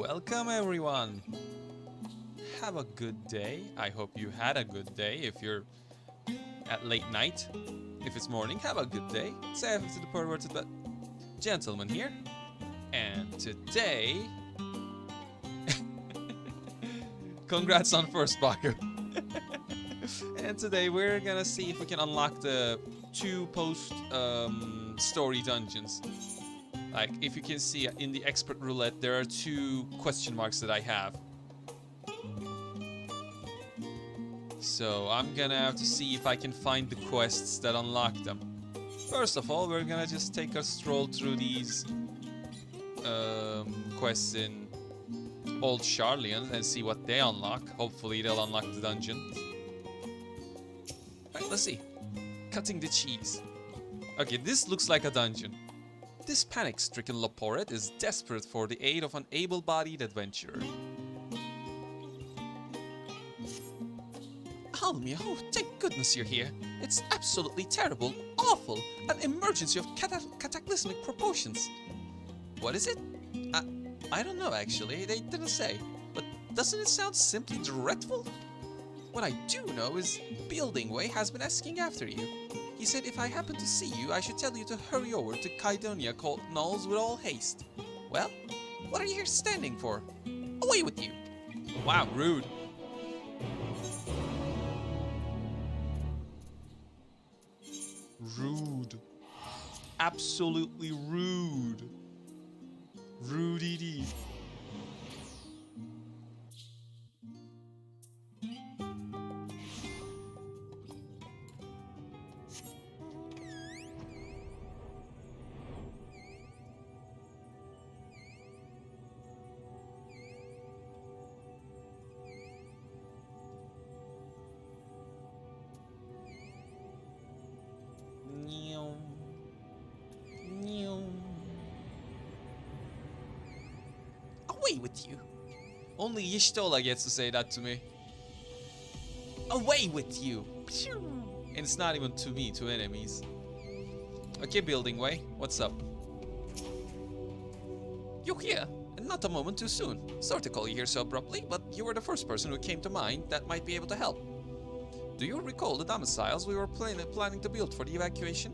Welcome everyone! Have a good day. I hope you had a good day if you're at late night. If it's morning, have a good day. Say to the perverted but gentleman here. And today... Congrats on first Baku. And today we're gonna see if we can unlock the two post story dungeons. Like, if you can see in the expert roulette, there are two question marks that I have. So I'm gonna have to see if I can find the quests that unlock them. First of all, we're gonna just take a stroll through these quests in Old Charlian and see what they unlock. Hopefully they'll unlock the dungeon. Alright, let's see. Cutting the cheese. Okay, this looks like a dungeon. This panic-stricken Loporet is desperate for the aid of an able-bodied adventurer. Almia, oh, thank goodness you're here. It's absolutely terrible, awful, an emergency of cataclysmic proportions. What is it? I don't know, actually. They didn't say. But doesn't it sound simply dreadful? What I do know is Buildingway has been asking after you. He said if I happen to see you, I should tell you to hurry over to Kydonia called Knolls with all haste. Well, what are you here standing for? Away with you! Wow, rude. Rude. Absolutely rude. Rude indeed. Away with you. Only Y'shtola gets to say that to me. Away with you. And it's not even to me, to enemies. Okay, Buildingway, what's up? You're here, and not a moment too soon. Sorry to call you here so abruptly, but you were the first person who came to mind that might be able to help. Do you recall the domiciles we were planning to build for the evacuation?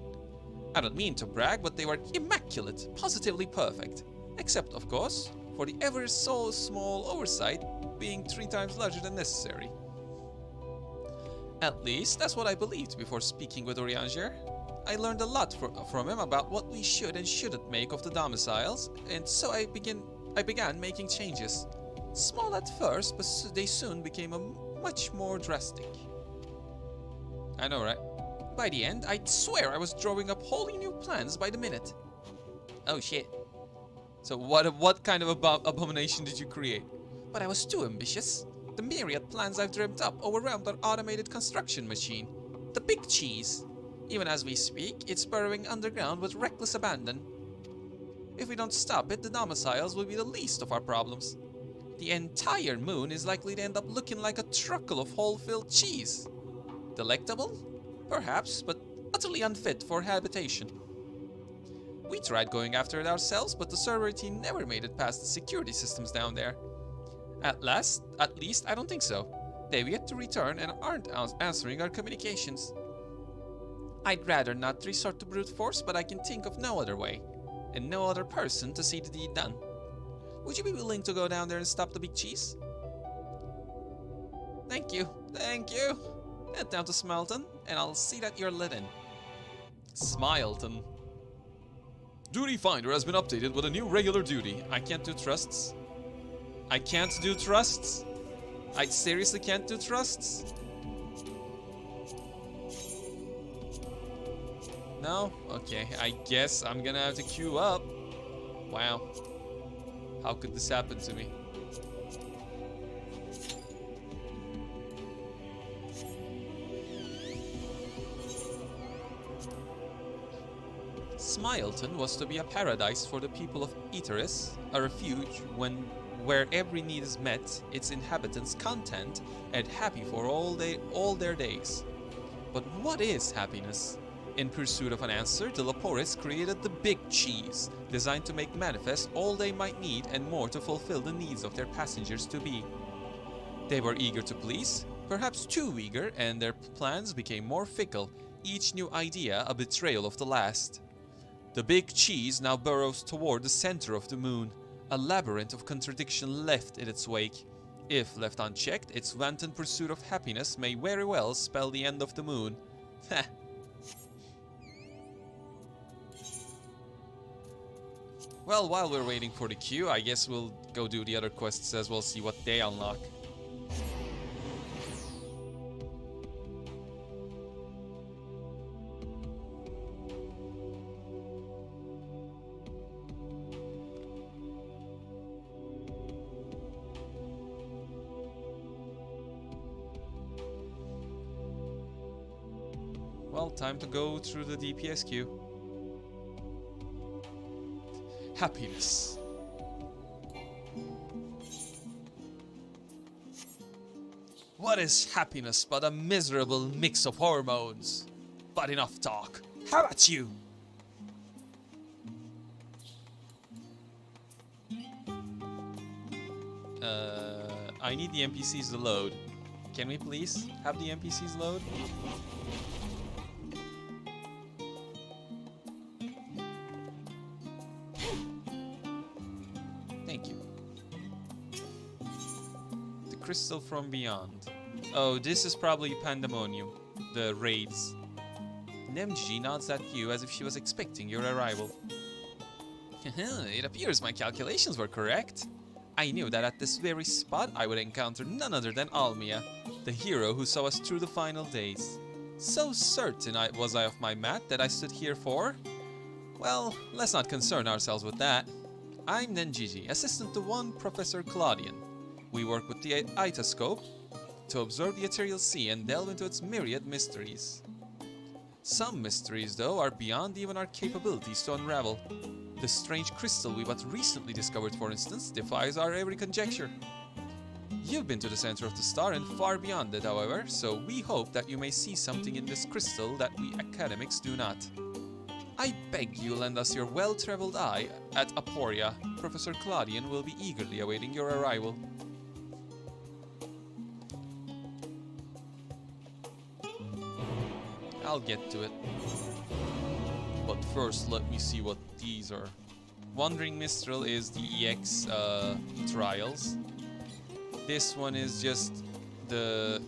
I don't mean to brag, but they were immaculate, positively perfect. Except, of course, for the ever so small oversight being 3 times larger than necessary. At least, that's what I believed before speaking with Orianger. I learned a lot from him about what we should and shouldn't make of the domiciles, and so I began making changes. Small at first, but they soon became much more drastic. I know, right? By the end, I'd swear I was drawing up wholly new plans by the minute. Oh shit. So what kind of abomination did you create? But I was too ambitious. The myriad plans I've dreamt up overwhelmed our automated construction machine. The big cheese. Even as we speak, it's burrowing underground with reckless abandon. If we don't stop it, the domiciles will be the least of our problems. The entire moon is likely to end up looking like a truckle of hole-filled cheese. Delectable? Perhaps, but utterly unfit for habitation. We tried going after it ourselves, but the server team never made it past the security systems down there. At least, I don't think so. They've yet to return and aren't answering our communications. I'd rather not resort to brute force, but I can think of no other way, and no other person to see the deed done. Would you be willing to go down there and stop the big cheese? Thank you, thank you. Head down to Smelton, and I'll see that you're let in. Smelton. Duty Finder has been updated with a new regular duty. I can't do trusts. I can't do trusts? I seriously can't do trusts? No? Okay, I guess I'm gonna have to queue up. Wow. How could this happen to me? Smelton was to be a paradise for the people of Eteris, a refuge where every need is met, its inhabitants content and happy for all their days. But what is happiness? In pursuit of an answer, the Laporists created the Big Cheese, designed to make manifest all they might need and more to fulfill the needs of their passengers to be. They were eager to please, perhaps too eager, and their plans became more fickle, each new idea a betrayal of the last. The Big Cheese now burrows toward the center of the moon, a labyrinth of contradiction left in its wake. If left unchecked, its wanton pursuit of happiness may very well spell the end of the moon. Heh. Well, while we're waiting for the queue, I guess we'll go do the other quests as well, see what they unlock. Well, time to go through the DPS queue. Happiness. What is happiness but a miserable mix of hormones? But enough talk. How about you? I need the NPCs to load. Can we please have the NPCs load? Thank you. The crystal from beyond. Oh, this is probably Pandemonium. The raids. Nemji nods at you as if she was expecting your arrival. It appears my calculations were correct. I knew that at this very spot I would encounter none other than Almia, the hero who saw us through the final days. So certain was I of my mat that I stood here for... Well, let's not concern ourselves with that. I'm Nenjiji, assistant to one Professor Claudian. We work with the Itoscope to observe the ethereal sea and delve into its myriad mysteries. Some mysteries, though, are beyond even our capabilities to unravel. The strange crystal we but recently discovered, for instance, defies our every conjecture. You've been to the center of the star and far beyond it, however, so we hope that you may see something in this crystal that we academics do not. I beg you lend us your well-traveled eye at Aporia. Professor Claudian will be eagerly awaiting your arrival. I'll get to it. But first, let me see what these are. Wandering Mistral is the EX trials. This one is just the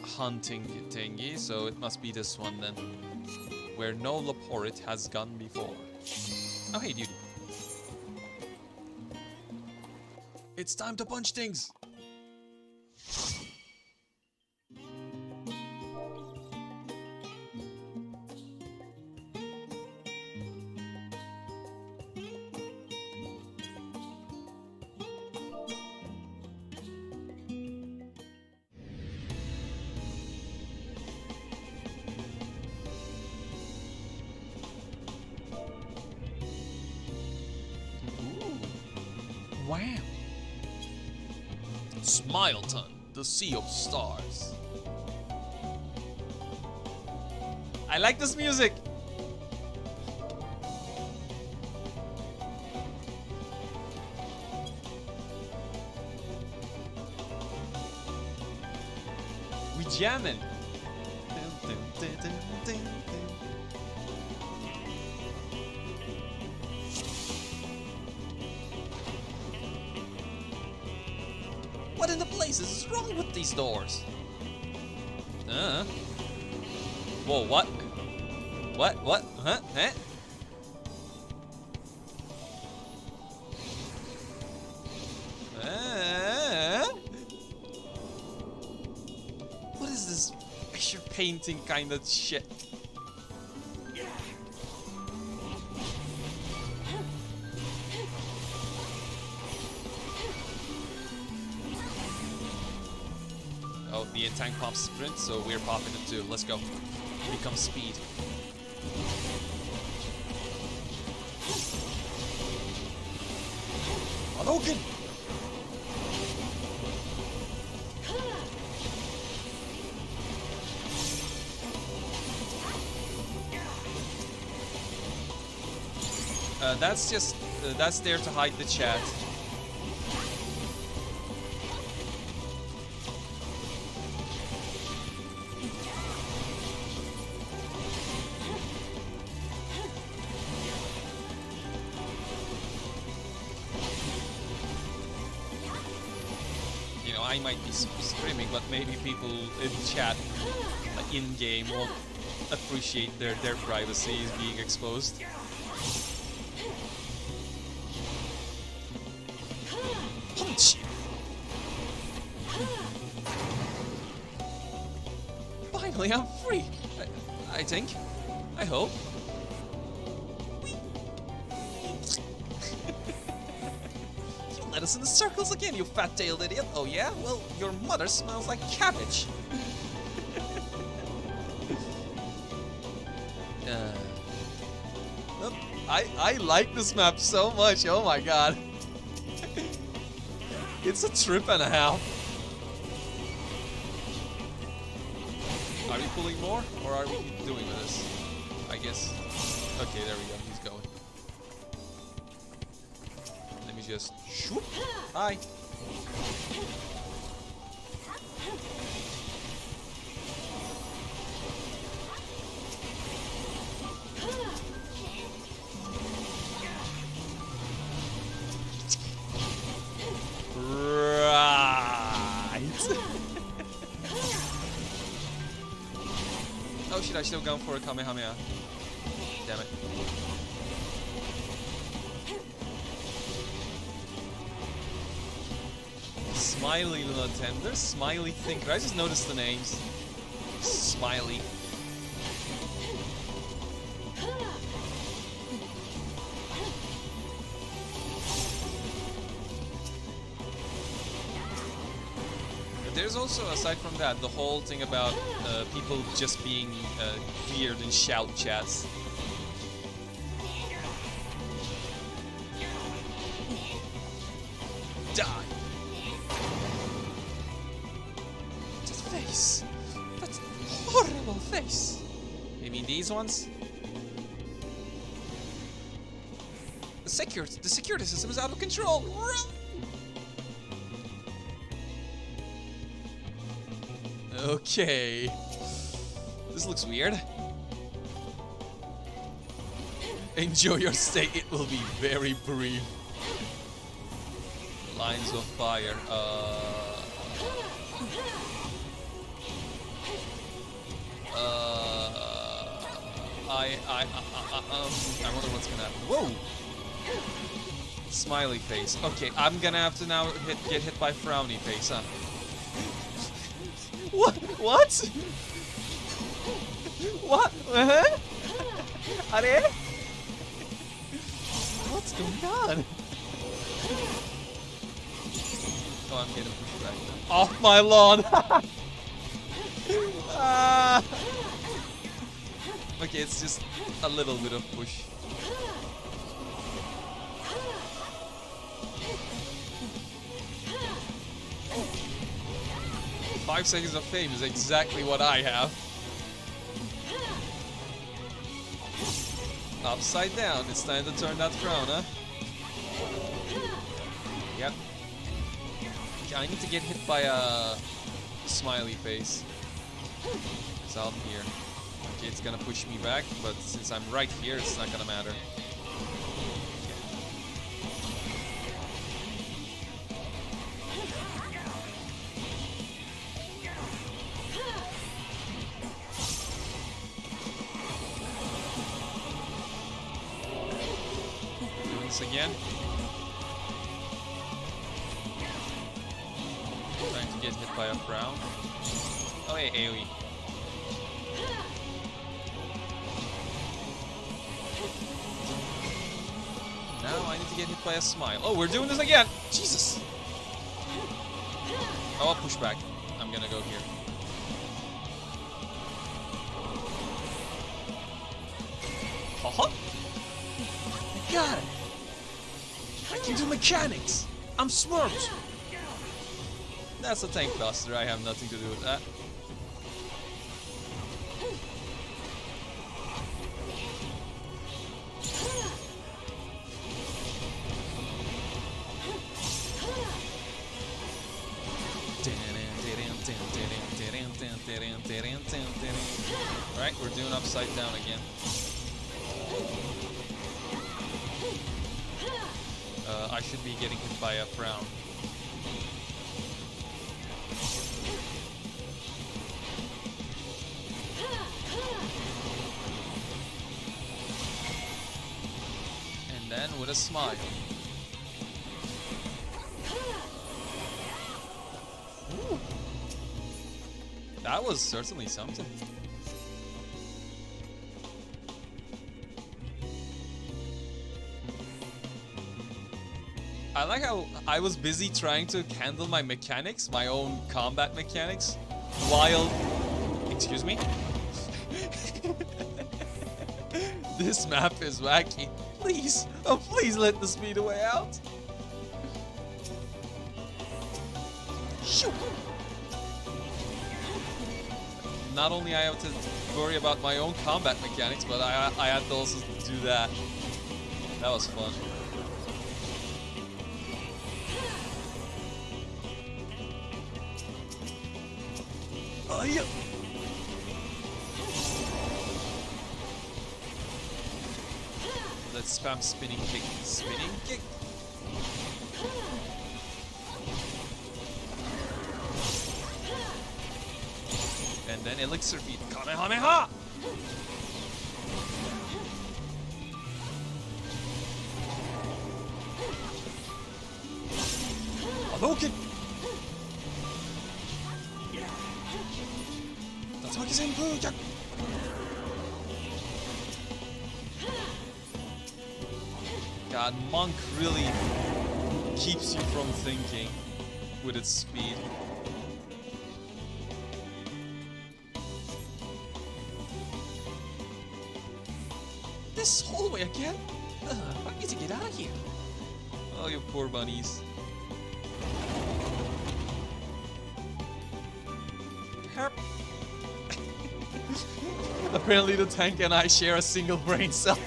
hunting thingy, so it must be this one then. Where no Laporit has gone before. Oh hey dude. It's time to punch things! Wow. Smileton, the Sea of Stars. I like this music. We jamming. What in the blazes is wrong with these doors? Whoa, what? What? Huh? Eh? What is this picture painting kind of shit? Oh, the tank pumps sprint, so we're popping it too. Let's go. Become speed. Hadouken! That's just that's there to hide the chat. You know, I might be screaming, but maybe people in chat, like in game, won't appreciate their privacy is being exposed. Punch! Finally, I'm free. I think. I hope. You let us in the circles again, you fat-tailed idiot. Oh yeah? Well, your mother smells like cabbage. I like this map so much. Oh my god. It's a trip and a half. Are we pulling more, or are we doing with this? I guess. Okay, there we go. He's going. Let me just shoot. Hi. Oh shit, I should have gone for a Kamehameha. Damn it. Smiley Luna Tender, Smiley Thinker. I just noticed the names. Smiley. There's also, aside from that, the whole thing about people just being weird in shout chats. Die! That face! That horrible face! You mean these ones? The security system is out of control! Run! Okay. This looks weird. Enjoy your stay, it will be very brief. Lines of fire. I wonder what's gonna happen. Whoa! Smiley face. Okay, I'm gonna have to now get hit by frowny face, huh? What? What? What? Are? What's going on? Oh, I'm getting pushed back now. Off my lawn! Okay, it's just a little bit of push. Five seconds of fame is exactly what I have. Upside down. It's time to turn that frown, huh? Yep. Okay, I need to get hit by a smiley face. It's out here. Okay, it's gonna push me back, but since I'm right here, it's not gonna matter. Again. Trying to get hit by a frown. Oh, hey, AoE. Now I need to get hit by a smile. Oh, we're doing this again! Jesus! Oh, I'll push back. I'm gonna go here. Haha! I got it! I can do mechanics! I'm smart! That's a tank cluster, I have nothing to do with that. Right, we're doing upside down again. I should be getting hit by a frown. And then with a smile. Ooh. That was certainly something. I like how I was busy trying to handle my mechanics, my own combat mechanics, while... Excuse me? This map is wacky. Please, oh please let the speedway out. Shoot! Not only I have to worry about my own combat mechanics, but I had to also do that. That was fun. Oh, yeah. Let's spam spinning kick. Spinning kick. And then elixir feed. Kamehameha! Hadouken! God, Monk really keeps you from thinking with its speed. This hallway again? I need to get out of here. Oh, you poor bunnies. Herp. Apparently the tank and I share a single brain cell.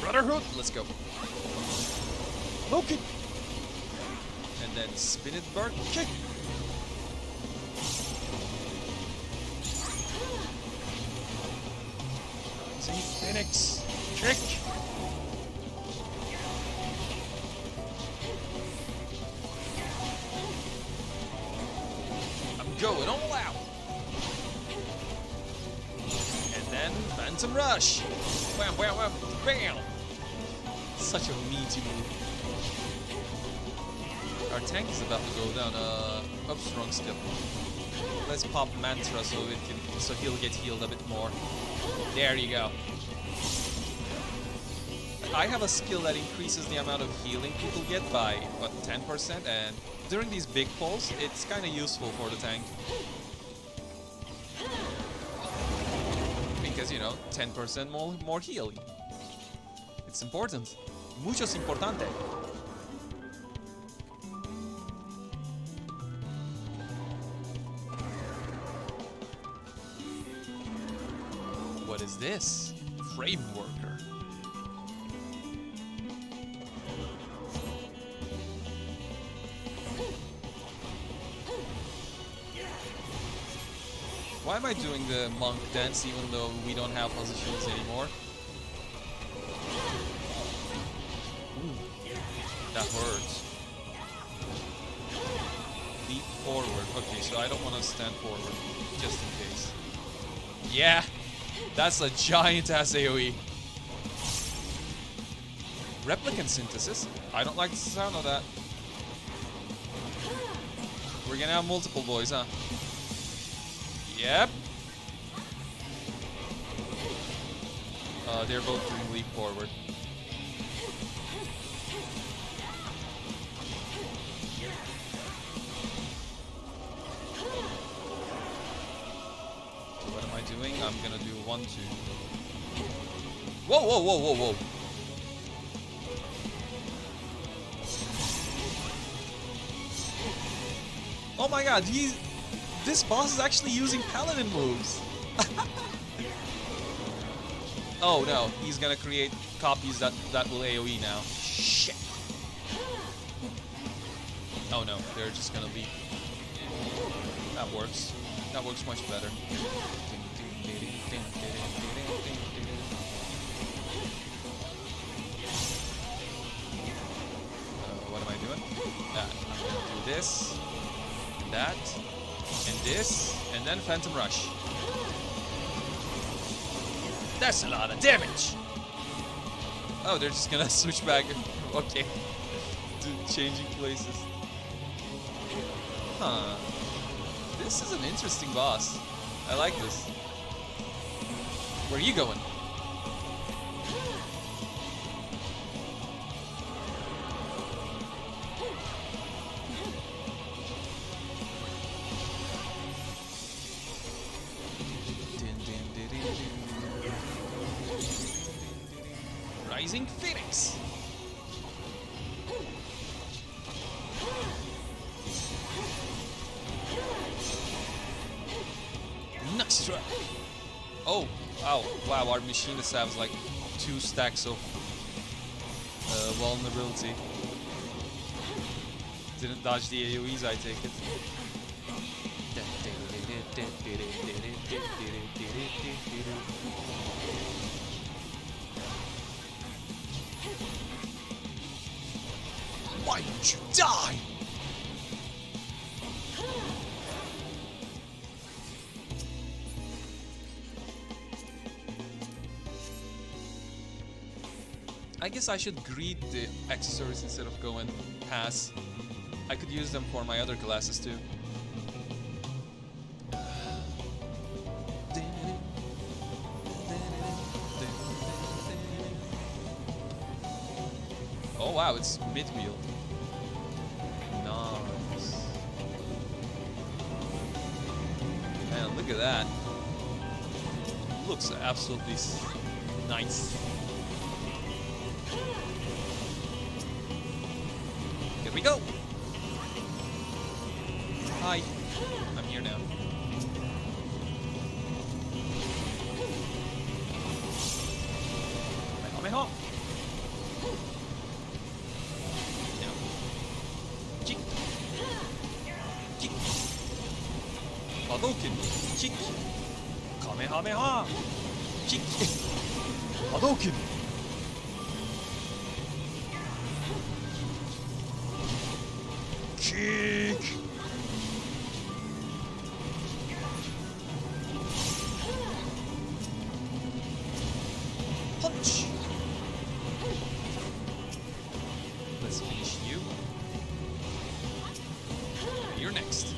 Brotherhood, let's go. Okay. And then spin it, bird kick. See, Phoenix kick. Going all out. And then Phantom Rush. Wham, wham, wham, bam. Such a meaty move. Our tank is about to go down. Up strong skill. Let's pop Mantra so he'll get healed a bit more. There you go. I have a skill that increases the amount of healing people get by, what, 10%, and during these big pulls, it's kind of useful for the tank. Because, you know, 10% more healing. It's important. Muchos importante. What is this? Frameworker. Why am I doing the monk dance even though we don't have positions anymore? Ooh, that hurts. Leap forward. Okay, so I don't want to stand forward, just in case. Yeah, that's a giant ass AoE. Replicant synthesis? I don't like the sound of that. We're gonna have multiple boys, huh? Yep. They're both doing leap forward. What am I doing? I'm gonna do 1, 2. Whoa, whoa, whoa, whoa, whoa. Oh my god, this boss is actually using paladin moves. Oh no, he's gonna create copies that will AoE now. Shit. Oh no, they're just gonna leave. That works. That works much better. What am I doing? That. I'm gonna do this, and that, and this, and then Phantom Rush. That's a lot of damage! Oh, they're just gonna switch back. Okay. Changing places. Huh. This is an interesting boss. I like this. Where are you going? Rising Phoenix. Nice try. Oh, wow, our machinist has like 2 stacks of vulnerability. Didn't dodge the AoEs, I take it. Why don't you die? I guess I should greed the accessories instead of going pass. I could use them for my other classes too. Oh wow, it's mid-wheel. Nice. Man, look at that. Looks absolutely nice. Here we go. Hi. I'm here now. Kamehameha. Kick. Kick. Hadouken. Kick. Kamehameha. Kick. Hadouken. Kick. Punch. Let's finish you. You're next.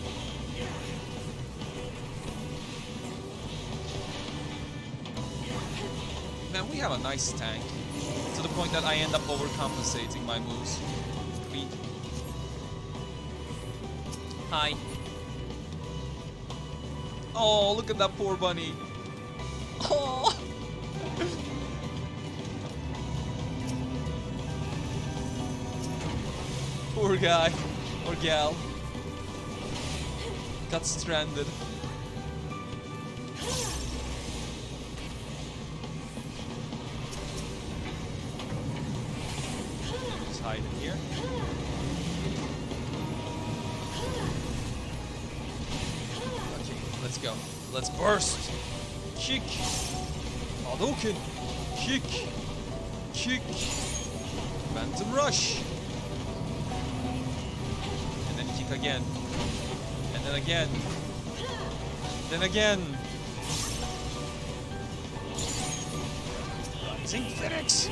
Man, we have a nice tank. To the point that I end up overcompensating my moves. Read. Hi. Oh, look at that poor bunny. Oh. Poor guy or gal got stranded. Just hide in here. Okay, let's go. Let's burst. Kick. Hadouken. Kick. Kick. Phantom Rush. Again, and then again, then again. Rising Phoenix.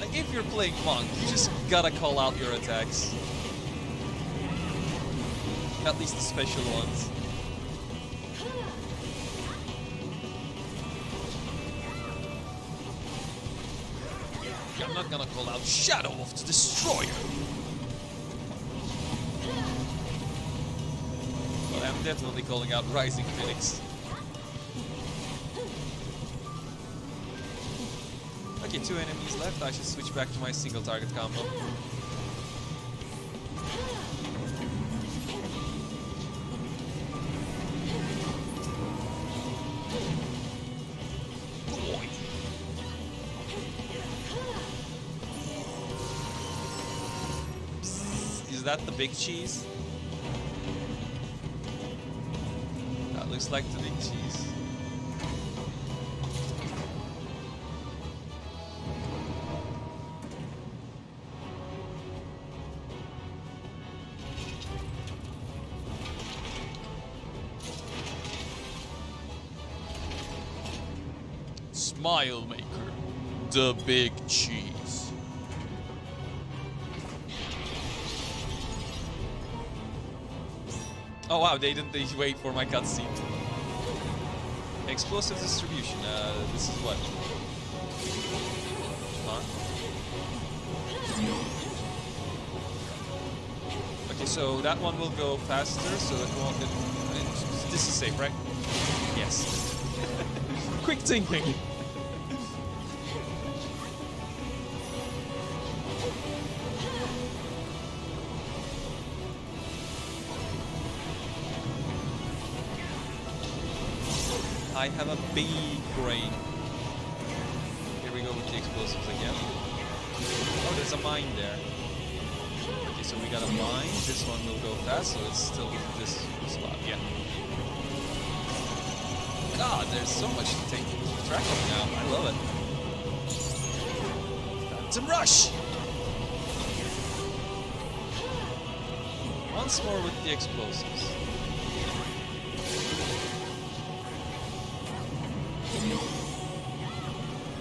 Like if you're playing Monk, you just gotta call out your attacks. At least the special ones. I'm not gonna call out Shadow of the Destroyer. I'm definitely calling out Rising Phoenix. Okay, 2 enemies left. I should switch back to my single target combo. Boy. that the big cheese? That looks like the big cheese. Smile Maker, the big cheese. Oh wow, they didn't wait for my cutscene. Explosive distribution, this is what? Huh? Okay, so that one will go faster, so that won't... This is safe, right? Yes. Quick thinking. I have a big brain. Here we go with the explosives again. Oh, there's a mine there. Okay, so we got a mine. This one will go fast, so it's still this spot. Yeah. God, there's so much to take track of now. I love it. Phantom Rush! Once more with the explosives.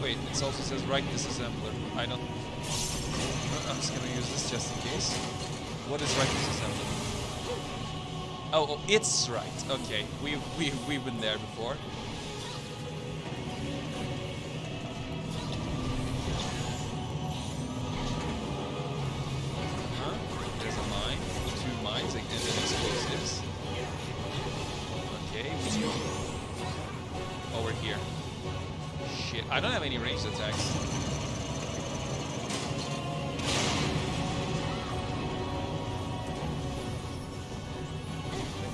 Wait, it also says right disassembler. I don't... I'm just gonna use this just in case. What is right disassembler? Oh, it's right. Okay, we've been there before. Huh? There's a mine, 2 mines, and then explosives. Okay, we go over here. Shit, I don't have any ranged attacks.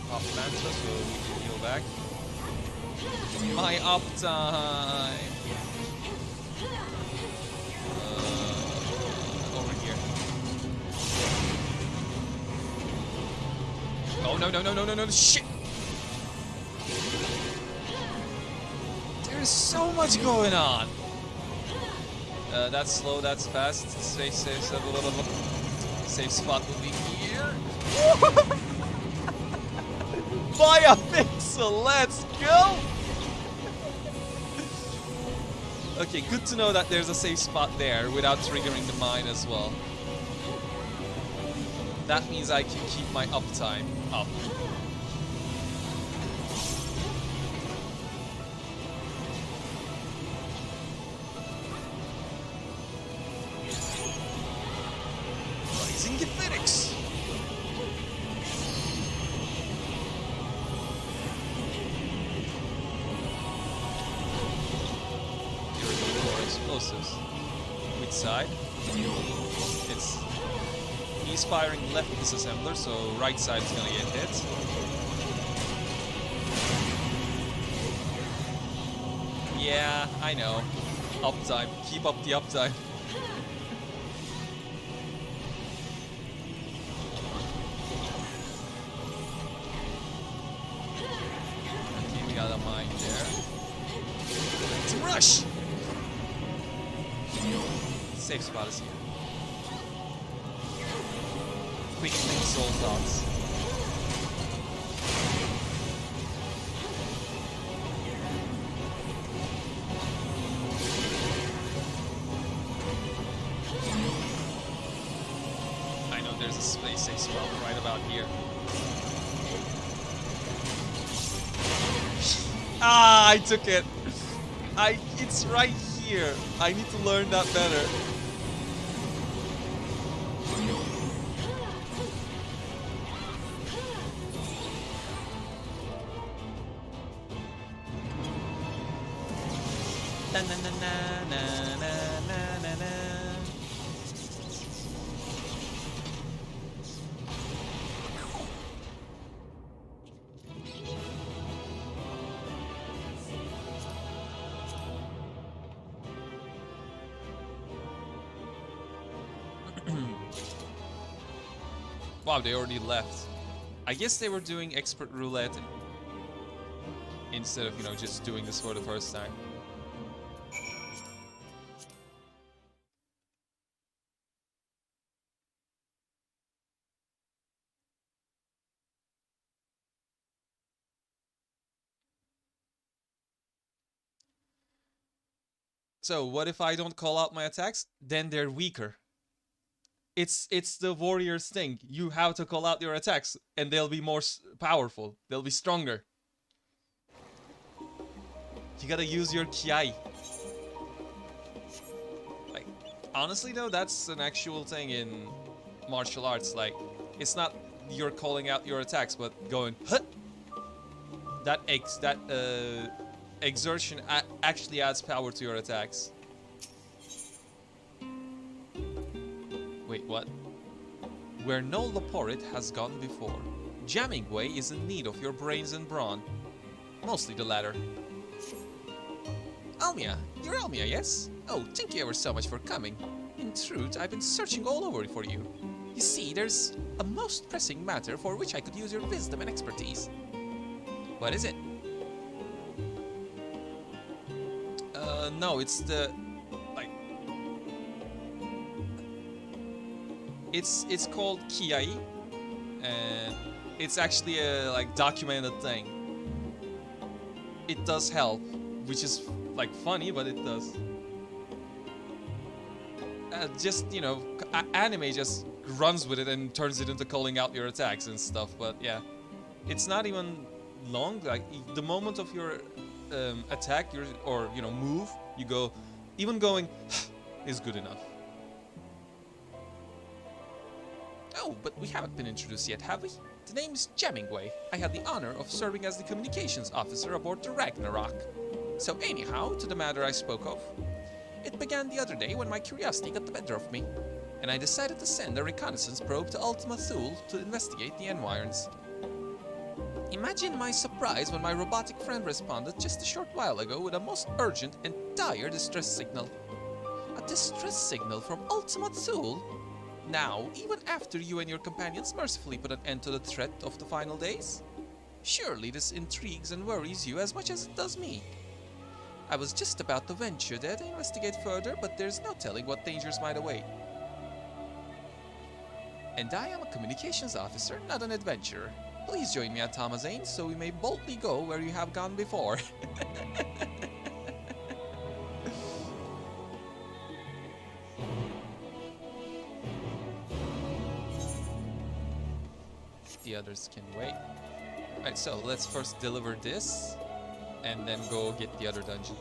Pop Mantra, so we can heal back. My uptime! Over here. Oh, no, shit! There's so much going on! That's slow, that's fast. Safe spot will be here. By a pixel, let's go! Okay, good to know that there's a safe spot there without triggering the mine as well. That means I can keep my uptime up. Rising Phoenix! Explosives. Which side? It's... He's firing left disassembler, so right side is gonna get hit. Yeah, I know. Uptime. Keep up the uptime. Okay, we got a mine there. Let's rush! Safe spot is here. Quick think soul thoughts. I know there's a space safe spot right about here. Ah, I took it. It's right here. I need to learn that better. Na na na na na na na na. Wow, they already left. I guess they were doing expert roulette instead of, you know, just doing this for the first time. So what if I don't call out my attacks? Then they're weaker. It's the warrior's thing. You have to call out your attacks, and they'll be more powerful. They'll be stronger. You gotta use your ki. Like, honestly though, that's an actual thing in martial arts. Like, it's not you're calling out your attacks, but going hut. That exertion actually adds power to your attacks. Wait, what? Where no Laporit has gone before, Jammingway is in need of your brains and brawn. Mostly the latter. Almia, you're Almia, yes? Oh, thank you ever so much for coming. In truth, I've been searching all over for you. You see, there's a most pressing matter for which I could use your wisdom and expertise. What is it? No, it's the... like... It's called Kiai, and it's actually a, like, documented thing. It does help, which is, like, funny, but it does. Just, you know, anime just runs with it and turns it into calling out your attacks and stuff, but yeah. It's not even long, like, the moment of your attack, or, you know, move, you go, even going is good enough. Oh, but we haven't been introduced yet, have we? The name is Jammingway. I had the honor of serving as the communications officer aboard the Ragnarok. So anyhow, to the matter I spoke of. It began the other day when my curiosity got the better of me, and I decided to send a reconnaissance probe to Ultima Thule to investigate the environs. Imagine my surprise when my robotic friend responded just a short while ago with a most urgent and dire distress signal. A distress signal from Ultima Thule? Now, even after you and your companions mercifully put an end to the threat of the final days? Surely this intrigues and worries you as much as it does me. I was just about to venture there to investigate further, but there's no telling what dangers might await. And I am a communications officer, not an adventurer. Please join me at Tamazane so we may boldly go where you have gone before. The others can wait. Alright, so let's first deliver this, and then go get the other dungeon.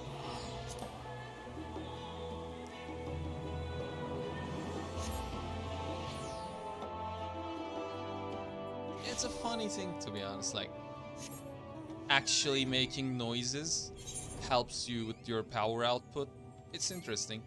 It's a funny thing, to be honest, like, actually making noises helps you with your power output. It's interesting.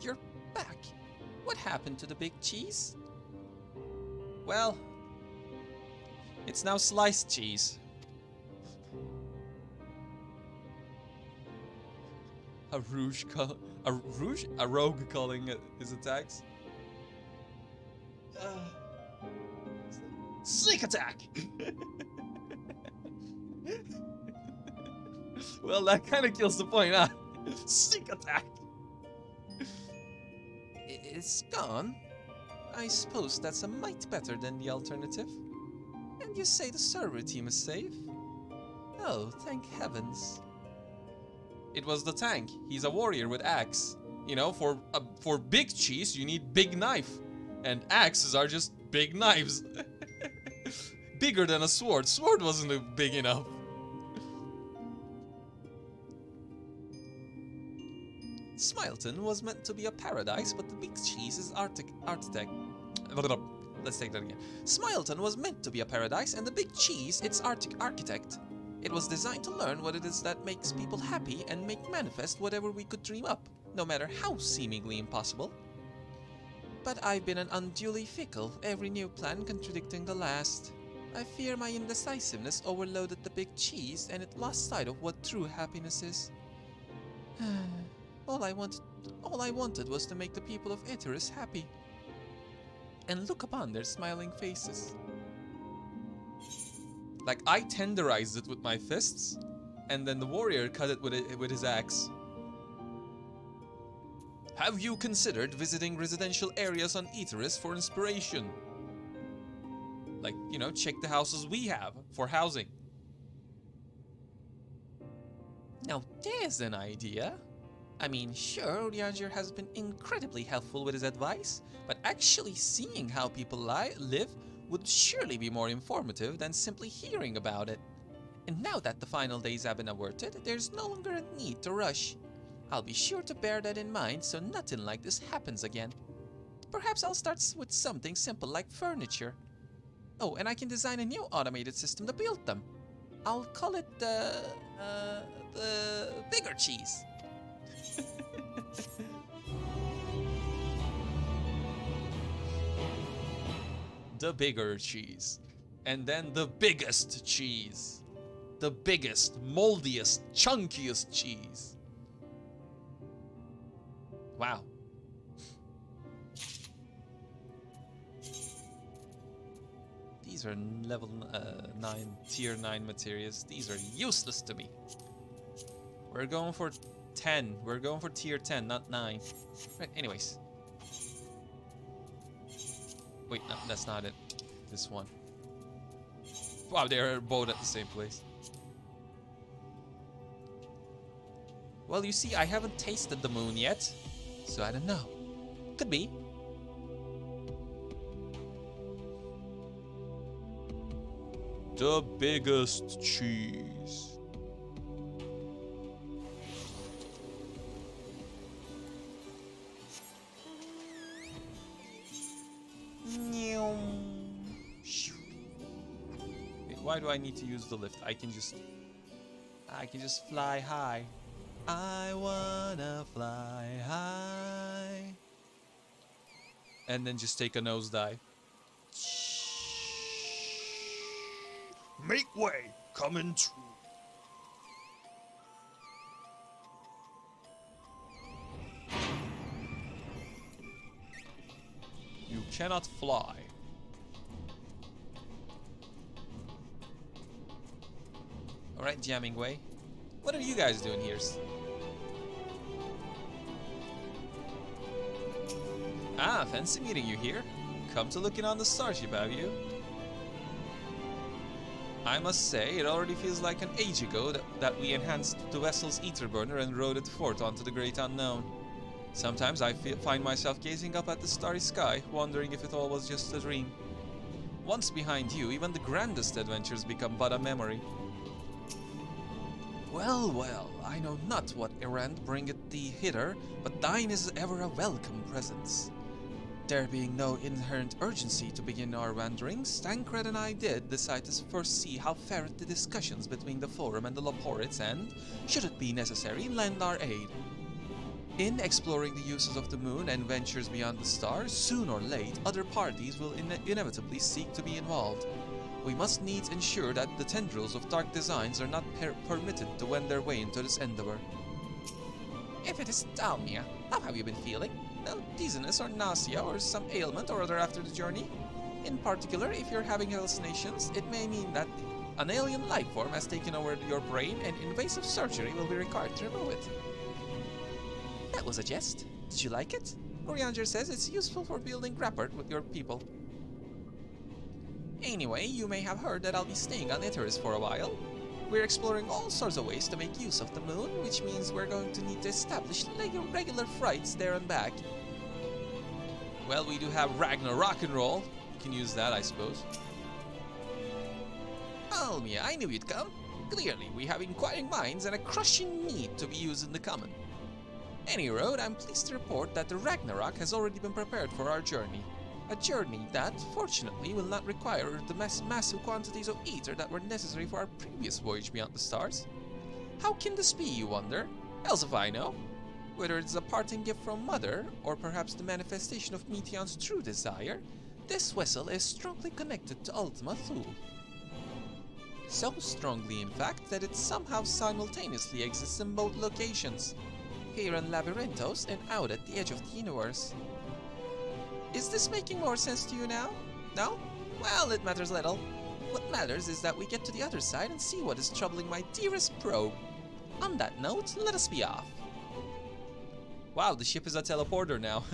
You're back. What happened to the big cheese? Well, it's now sliced cheese. A rogue calling his attacks. Sneak attack. Well, that kind of kills the point, huh? Sneak attack. It's gone. I suppose that's a mite better than the alternative. And you say the server team is safe? Oh, thank heavens. It was the tank. He's a warrior with axe. You know, for big cheese, you need big knife. And axes are just big knives. Bigger than a sword. Sword wasn't big enough. Smileton was meant to be a paradise, but the big cheese is architect. Let's take that again. Smileton was meant to be a paradise, and the Big Cheese its architect. It was designed to learn what it is that makes people happy and make manifest whatever we could dream up, no matter how seemingly impossible. But I've been unduly fickle, every new plan contradicting the last. I fear my indecisiveness overloaded the Big Cheese, and it lost sight of what true happiness is. All I wanted was to make the people of Iteris happy, and look upon their smiling faces. Like, I tenderized it with my fists, and then the warrior cut it with his axe. Have you considered visiting residential areas on Iteris for inspiration? Like, you know, check the houses we have for housing. Now there's an idea. I mean, sure, Urianger has been incredibly helpful with his advice, but actually seeing how people live would surely be more informative than simply hearing about it. And now that the final days have been averted, there's no longer a need to rush. I'll be sure to bear that in mind so nothing like this happens again. Perhaps I'll start with something simple like furniture. Oh, and I can design a new automated system to build them. I'll call it the bigger cheese. The bigger cheese. And then the biggest cheese. The biggest, moldiest, chunkiest cheese. Wow. These are level 9, tier 9 materials. These are useless to me. We're going for 10. We're going for tier 10, not 9. Right, anyways. Wait, no, that's not it. This one. Wow, they're both at the same place. Well, you see, I haven't tasted the moon yet, so I don't know. Could be. The biggest cheese. Wait, why do I need to use the lift? I can just fly high. I wanna fly high. And then just take a nosedive. Make way, coming true. You cannot fly. Alright, jamming way. What are you guys doing here? Ah, fancy meeting you here. Come to look in on the starship, have you? I must say, it already feels like an age ago that we enhanced the vessel's ether burner and rode it forth onto the great unknown. Sometimes I find myself gazing up at the starry sky, wondering if it all was just a dream. Once behind you, even the grandest adventures become but a memory. Well, well, I know not what errand bringeth thee hither, but thine is ever a welcome presence. There being no inherent urgency to begin our wanderings, Tancred and I did decide to first see how fared the discussions between the Forum and the Loporids and, should it be necessary, lend our aid. In exploring the uses of the moon and ventures beyond the stars, soon or late, other parties will inevitably seek to be involved. We must needs ensure that the tendrils of dark designs are not permitted to wend their way into this endeavor. If it is Dalmia, how have you been feeling? No dizziness or nausea or some ailment or other after the journey? In particular, if you're having hallucinations, it may mean that an alien life form has taken over your brain and invasive surgery will be required to remove it. That was a jest. Did you like it? Urianger says it's useful for building rapport with your people. Anyway, you may have heard that I'll be staying on Iteris for a while. We're exploring all sorts of ways to make use of the moon, which means we're going to need to establish regular flights there and back. Well, we do have Ragnar Rock and Roll. We can use that, I suppose. Almia, I knew you'd come. Clearly, we have inquiring minds and a crushing need to be used in the common. Any road, I'm pleased to report that the Ragnarok has already been prepared for our journey. A journey that, fortunately, will not require the massive quantities of ether that were necessary for our previous voyage beyond the stars. How can this be, you wonder? Else if I know. Whether it's a parting gift from Mother, or perhaps the manifestation of Meteon's true desire, this vessel is strongly connected to Ultima Thule. So strongly, in fact, that it somehow simultaneously exists in both locations, here in Labyrinthos and out at the edge of the universe. Is this making more sense to you now? No? Well, it matters little. What matters is that we get to the other side and see what is troubling my dearest probe. On that note, let us be off. Wow, the ship is a teleporter now.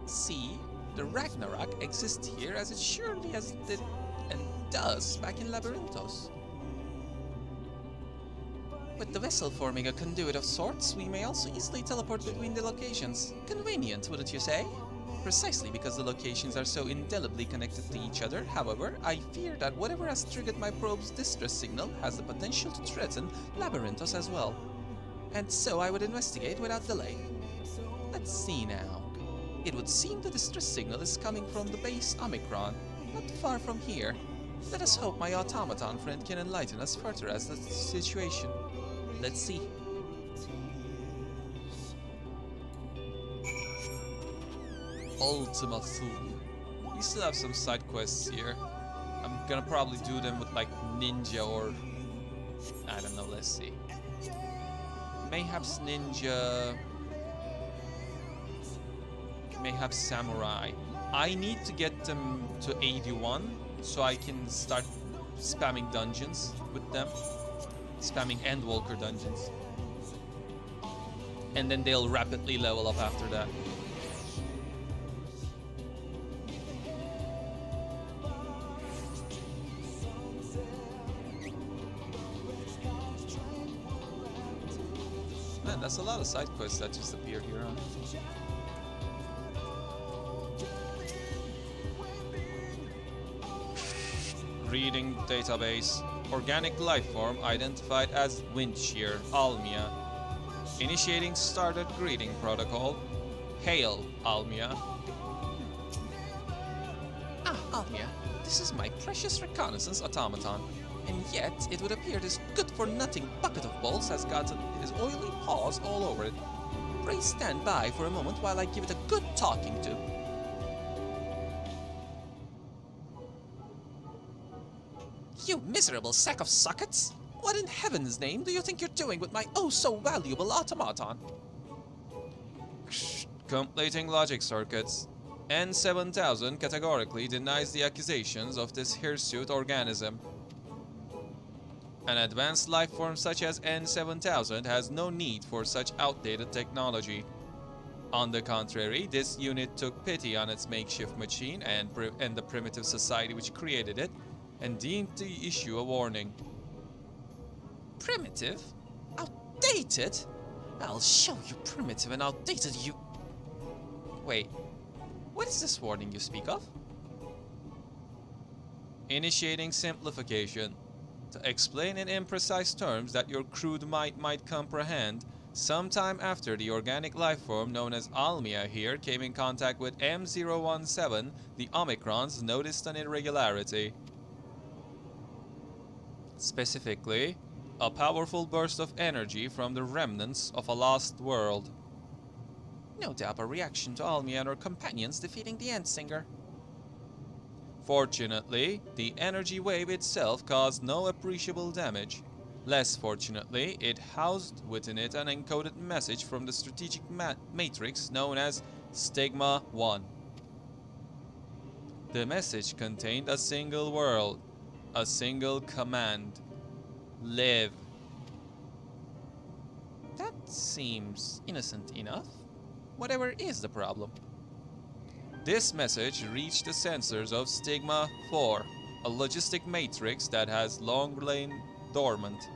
See, the Ragnarok exists here as it surely as it did and does back in Labyrinthos. With the vessel forming a conduit of sorts, we may also easily teleport between the locations. Convenient, wouldn't you say? Precisely because the locations are so indelibly connected to each other, however, I fear that whatever has triggered my probe's distress signal has the potential to threaten Labyrinthos as well. And so I would investigate without delay. Let's see now. It would seem the distress signal is coming from the base Omicron, not far from here. Let us hope my automaton friend can enlighten us further as to the situation. Let's see. Ultima Thule. We still have some side quests here. I'm gonna probably do them with like ninja or... I don't know, let's see. Mayhaps ninja... Mayhaps samurai. I need to get them to 81 so I can start spamming dungeons with them. Spamming Endwalker dungeons. And then they'll rapidly level up after that. Man, that's a lot of side quests that just appeared here, huh? Reading database. Organic life form identified as Windshear, Almia. Initiating started greeting protocol. Hail, Almia. Ah, Almia, this is my precious reconnaissance automaton. And yet, it would appear this good-for-nothing bucket of balls has gotten his oily paws all over it. Pray stand by for a moment while I give it a good talking to. You miserable sack of sockets! What in heaven's name do you think you're doing with my oh-so-valuable automaton? Completing logic circuits. N7000 categorically denies the accusations of this hirsute organism. An advanced life form such as N7000 has no need for such outdated technology. On the contrary, this unit took pity on its makeshift machine and the primitive society which created it, and deemed to issue a warning. Primitive? Outdated? I'll show you primitive and outdated you... Wait, what is this warning you speak of? Initiating simplification. To explain in imprecise terms that your crude mind might comprehend, sometime after the organic life form known as Almia here came in contact with M017, the Omicrons noticed an irregularity. Specifically, a powerful burst of energy from the remnants of a lost world. No doubt a reaction to Almia and her companions defeating the Endsinger. Fortunately, the energy wave itself caused no appreciable damage. Less fortunately, it housed within it an encoded message from the strategic matrix known as Stigma 1. The message contained a single word, a single command. Live. seems innocent enough. Whatever is the problem? This message reached the sensors of Stigma 4, a logistic matrix that has long lain dormant.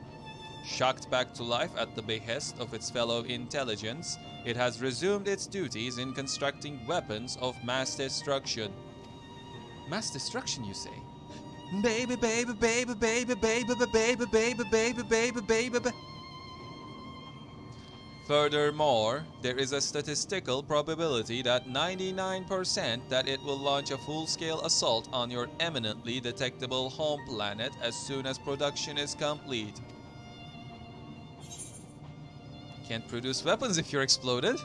Shocked back to life at the behest of its fellow intelligence, it has resumed its duties in constructing weapons of mass destruction. Mass destruction, you say? Baby, baby, baby, baby, baby, baby, baby, baby, baby, baby. Furthermore, there is a statistical probability that 99% that it will launch a full-scale assault on your eminently detectable home planet as soon as production is complete. Can't produce weapons if you're exploded.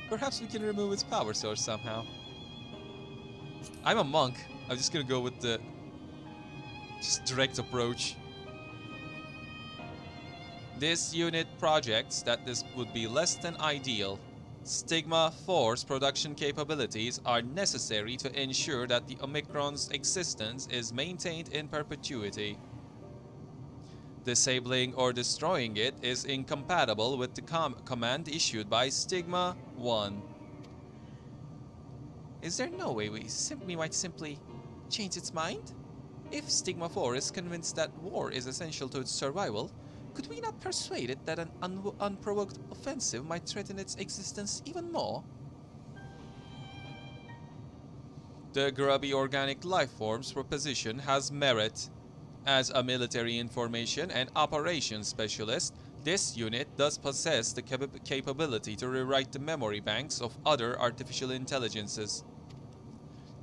Perhaps we can remove its power source somehow. I'm a monk. I'm just gonna go with the direct approach. This unit projects that this would be less than ideal. Stigma 4's production capabilities are necessary to ensure that the Omicron's existence is maintained in perpetuity. Disabling or destroying it is incompatible with the command issued by Stigma 1. Is there no way we might simply change its mind? If Stigma 4 is convinced that war is essential to its survival, could we not persuade it that an unprovoked offensive might threaten its existence even more? The grubby organic lifeform's proposition has merit. As a military information and operations specialist, this unit does possess the capability to rewrite the memory banks of other artificial intelligences.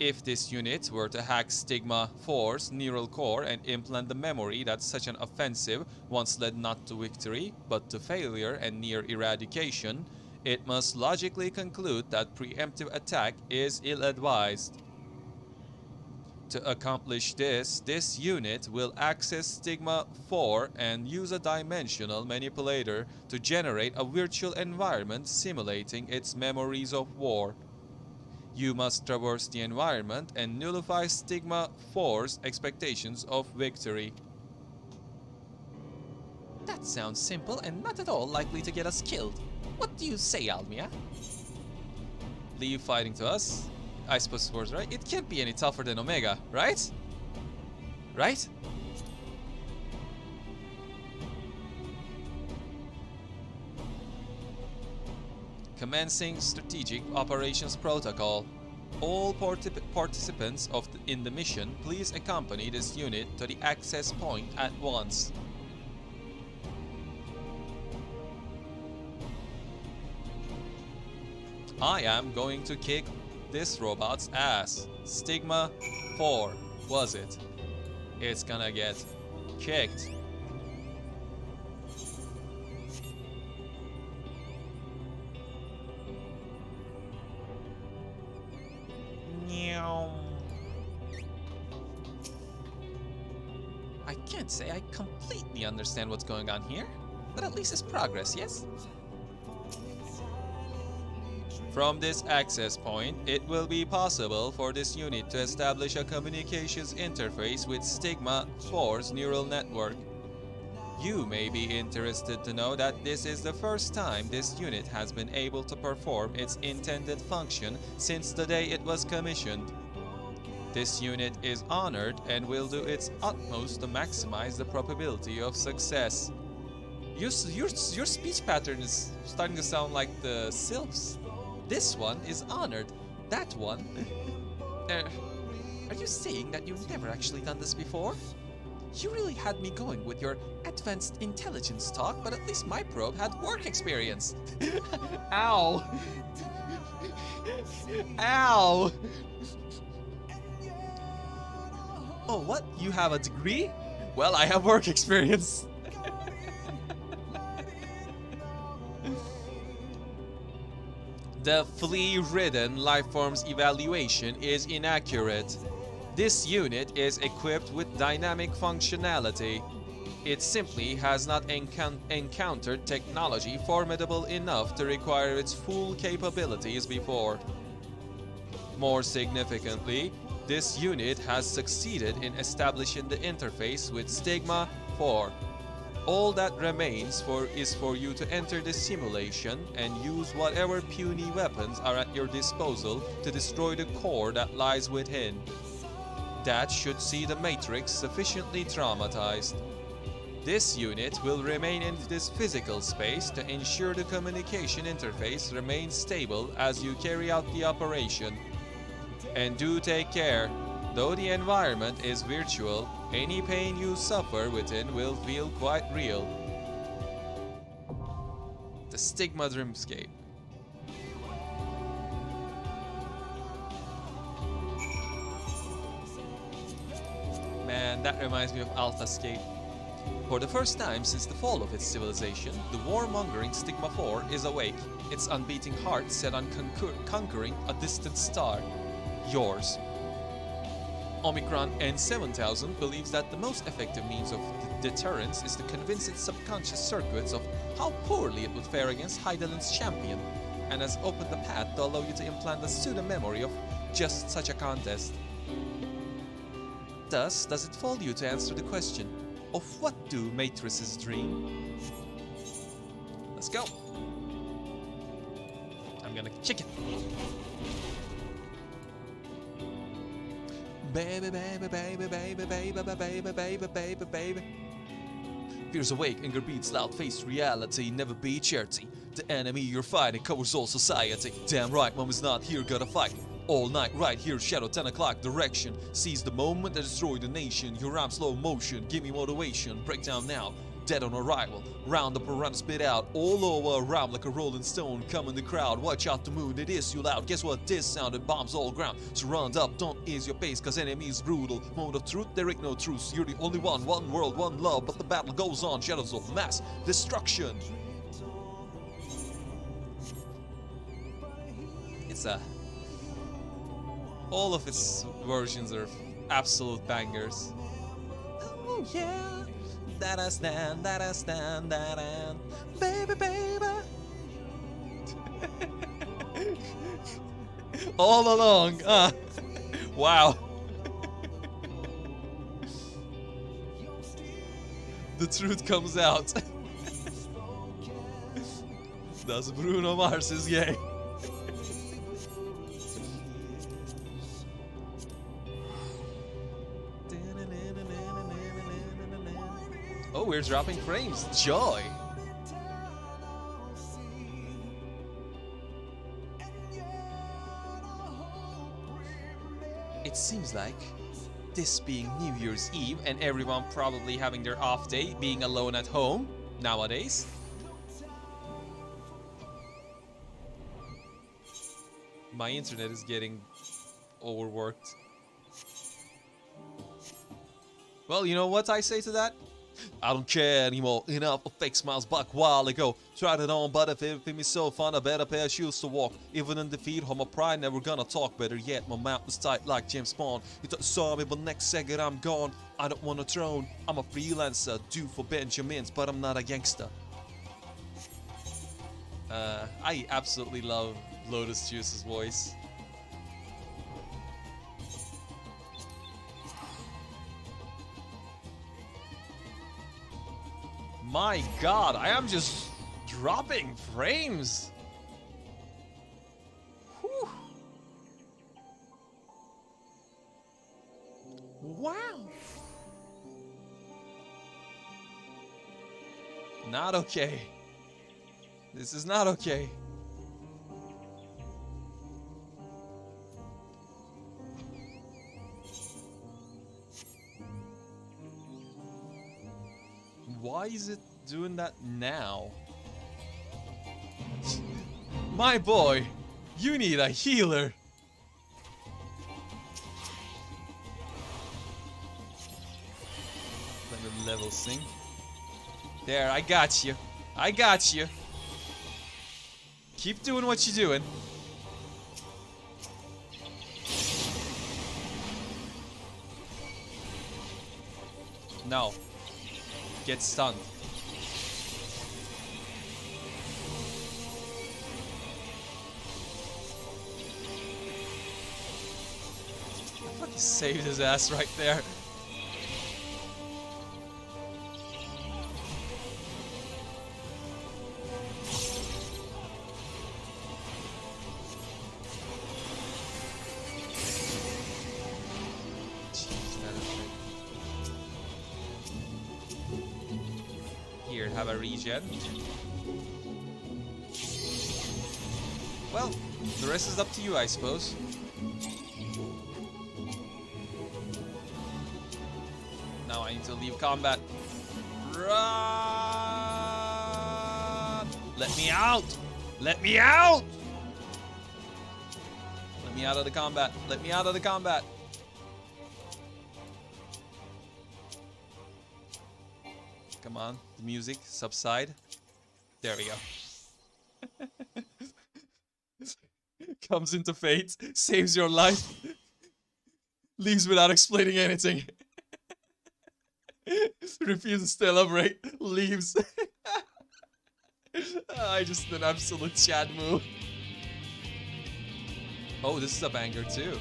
If this unit were to hack Stigma 4's neural core and implant the memory that such an offensive once led not to victory, but to failure and near eradication, it must logically conclude that preemptive attack is ill-advised. To accomplish this, this unit will access Stigma 4 and use a dimensional manipulator to generate a virtual environment simulating its memories of war. You must traverse the environment and nullify Stigma 4's expectations of victory. That sounds simple and not at all likely to get us killed. What do you say, Almia? Leave fighting to us? I suppose, right? It can't be any tougher than Omega, right? Right? Commencing Strategic Operations Protocol. All participants in the mission, please accompany this unit to the access point at once. I am going to kick this robot's ass. Stigma 4, was it? It's gonna get kicked. I can't say I completely understand what's going on here, but at least it's progress, yes? From this access point, it will be possible for this unit to establish a communications interface with Stigma 4's neural network. You may be interested to know that this is the first time this unit has been able to perform its intended function since the day it was commissioned. This unit is honored and will do its utmost to maximize the probability of success. Your speech pattern is starting to sound like the Sylphs. This one is honored. That one... are you saying that you've never actually done this before? You really had me going with your advanced intelligence talk, but at least my probe had work experience. Ow! Ow! Oh, what? You have a degree? Well, I have work experience. The flea-ridden lifeform's evaluation is inaccurate. This unit is equipped with dynamic functionality. It simply has not encountered technology formidable enough to require its full capabilities before. More significantly, this unit has succeeded in establishing the interface with Stigma 4. All that remains is for you to enter the simulation and use whatever puny weapons are at your disposal to destroy the core that lies within. That should see the Matrix sufficiently traumatized. This unit will remain in this physical space to ensure the communication interface remains stable as you carry out the operation. And do take care. Though the environment is virtual, any pain you suffer within will feel quite real. The Stigma Dreamscape. Man, that reminds me of Alphascape. For the first time since the fall of its civilization, the warmongering Stigma 4 is awake, its unbeating heart set on conquering a distant star. Yours. Omicron N7000 believes that the most effective means of deterrence is to convince its subconscious circuits of how poorly it would fare against Heideland's champion, and has opened the path to allow you to implant a pseudo-memory of just such a contest. Thus, does it fall to you to answer the question, of what do matrices dream? Let's go! I'm gonna kick it! Baby, baby, baby, baby, baby, baby, baby, baby, baby. Fears awake, anger beats, loud face reality, never be charity. The enemy you're fighting covers all society. Damn right, mom is not here, gotta fight. All night, right here, shadow 10 o'clock direction. Seize the moment that destroyed the nation. Your rhyme slow motion, give me motivation. Break down now, dead on arrival. Round up or run, spit out. All over, around like a rolling stone. Come in the crowd, watch out the moon, it is you loud. Guess what this sounded? Bombs all ground. Surround up, don't ease your pace, cause enemy is brutal. Moment of truth, there ain't no truce. You're the only one world, one love. But the battle goes on, shadows of mass destruction. It's all of its versions are absolute bangers. Oh yeah, that I stand, baby, baby. All along, wow. The truth comes out. Does Bruno Mars is gay. Oh, we're dropping frames. Joy! It seems like, this being New Year's Eve and everyone probably having their off day, being alone at home nowadays. My internet is getting overworked. Well, you know what I say to that? I don't care anymore. Enough of fake smiles back while ago. Tried it on, but if it fit me so fun, a better pair of shoes to walk. Even in defeat, hold my pride, never gonna talk. Better yet, my mouth was tight like James Bond. You thought you saw me, but next second I'm gone. I don't want a throne. I'm a freelancer, due for Benjamins, but I'm not a gangster. I absolutely love Lotus Juice's voice. My god, I am just dropping frames. Whew. Wow. Not okay. This is not okay. Why is it doing that now? My boy, you need a healer. Let me level sync. There, I got you. I got you. Keep doing what you're doing. No. Get stunned. I fucking saved his ass right there. have a regen. Well, the rest is up to you, I suppose. Now I need to leave combat. Run! Let me out! Let me out! Let me out of the combat. Let me out of the combat. Come on, the music, subside. There we go. Comes into fate, saves your life, leaves without explaining anything. Refuses to elaborate, leaves. I just did an absolute Chad move. Oh, this is a banger too.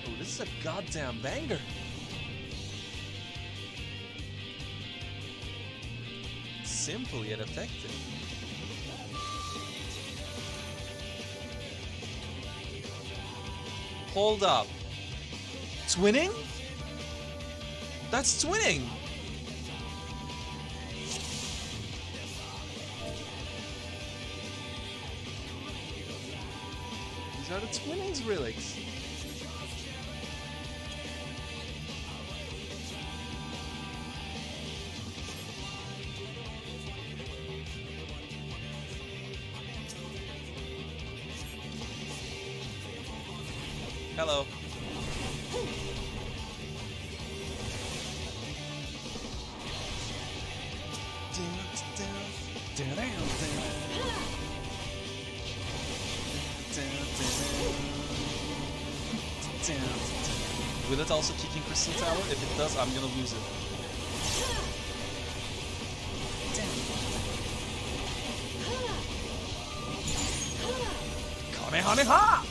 Oh, this is a goddamn banger. Simple yet effective. Hold up. Twinning? That's twinning! These are the twinnings relics. Hello. Will it also kick in Crystal Tower? If it does, I'm gonna lose it. Kamehameha!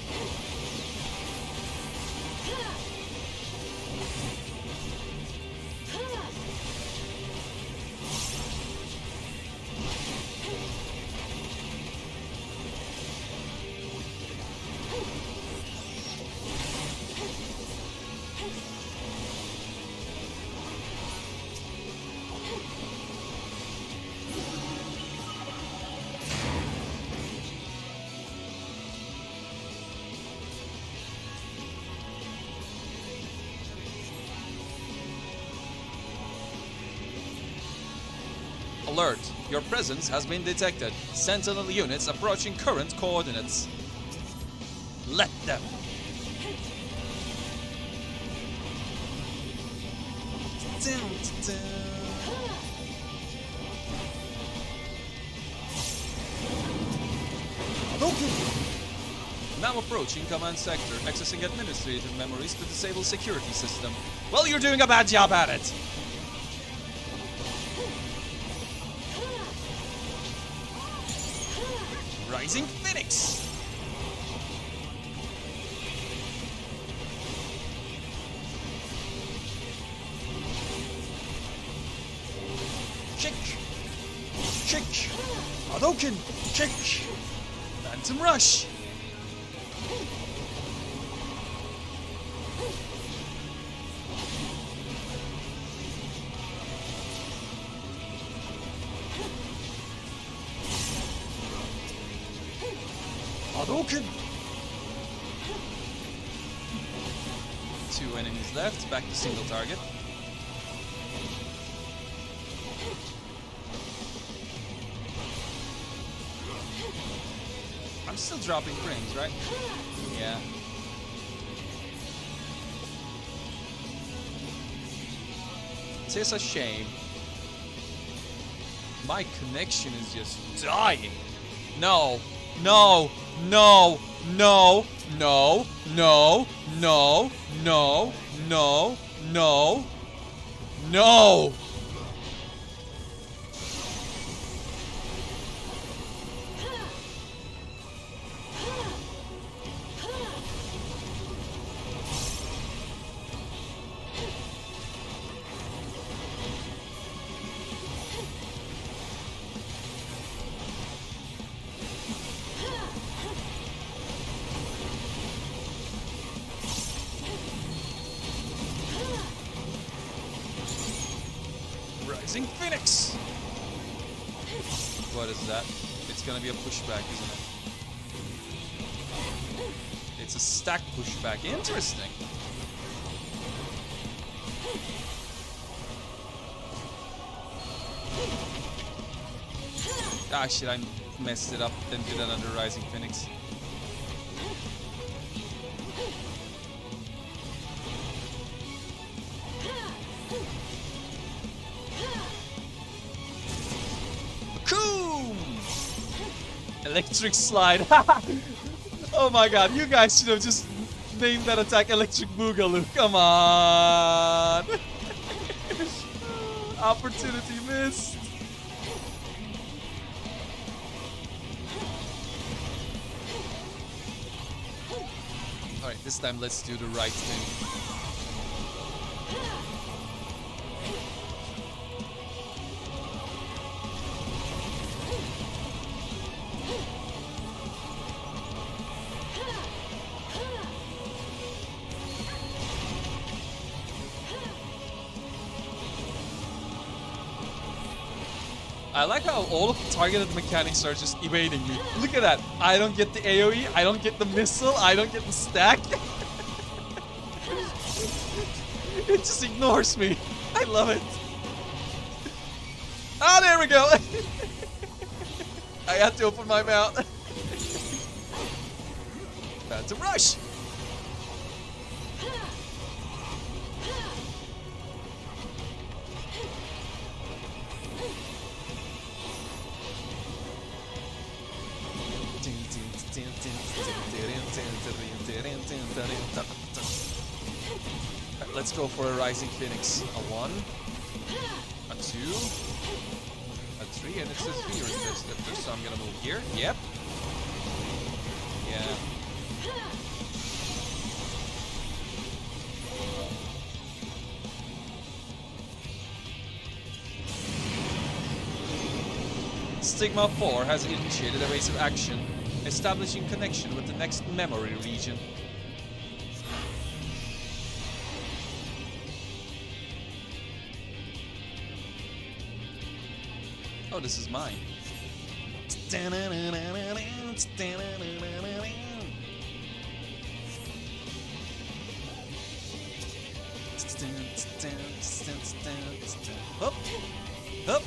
Alert! Your presence has been detected. Sentinel units approaching current coordinates. Let them. Now approaching command sector, accessing administrative memories to disable security system. Well, you're doing a bad job at it. Rising Phoenix! Kick! Kick! Hadouken! Kick! Phantom Rush! Hadouken! 2 enemies left, back to single target. I'm still dropping frames, right? Yeah. It's a shame. My connection is just dying. No, no, no, no, no, no, no, no, no, no, no. Rising Phoenix! What is that? It's gonna be a pushback, isn't it? It's a stack pushback. Interesting. Ah shit, I messed it up and did another Rising Phoenix. Boom! Electric Slide. Oh my god, you guys should have just named that attack Electric Boogaloo. Come on! Opportunity missed. Alright, this time let's do the right thing. I like how all of the targeted mechanics are just evading me. Look at that. I don't get the AoE, I don't get the missile, I don't get the stack. It just ignores me. I love it. Ah, there we go. I had to open my mouth. Phantom Rush. Let's go for a Rising Phoenix. A 1, a 2, a 3, and it's a 3 resistor, so I'm gonna move here. Yep. Yeah. Stigma 4 has initiated evasive action, establishing connection with the next memory region. Oh, this is mine. Up, up.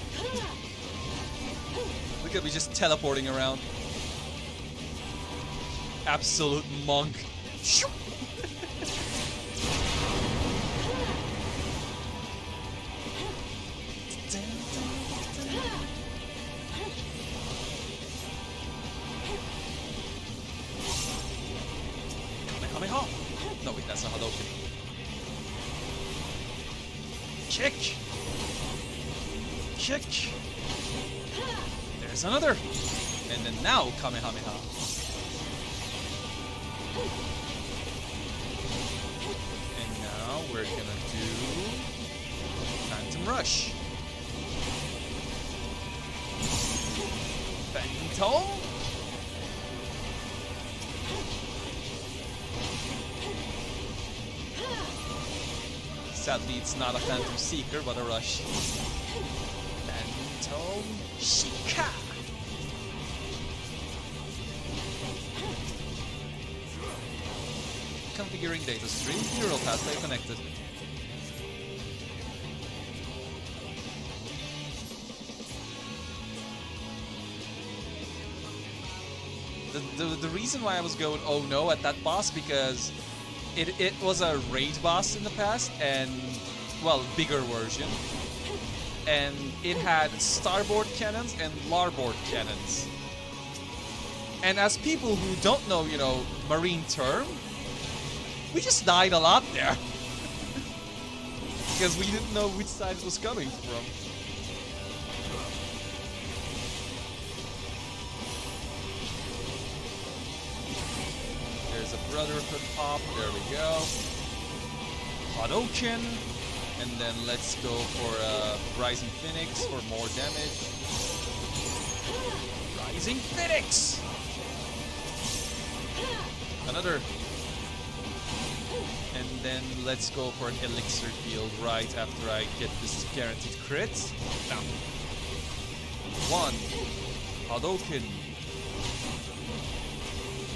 Look at me just teleporting around. Absolute monk. No, wait, that's a Hadouken. Kick! Kick! There's another! And then now, Kamehameha. And now we're gonna do Phantom Rush. Phantom! Sadly, it's not a Phantom Seeker, but a Rush. Phantom Shika! Configuring data stream, neural pathway connected. The reason why I was going oh no at that boss, because it was a raid boss in the past, and well, bigger version, and it had starboard cannons and larboard cannons. And as people who don't know, you know, marine term, we just died a lot there. Because we didn't know which side it was coming from. There's a Brotherhood pop, there we go. Hadouken, and then let's go for Rising Phoenix for more damage. Rising Phoenix! Another. And then let's go for an elixir field right after I get this guaranteed crit. Now. 1. Hadouken.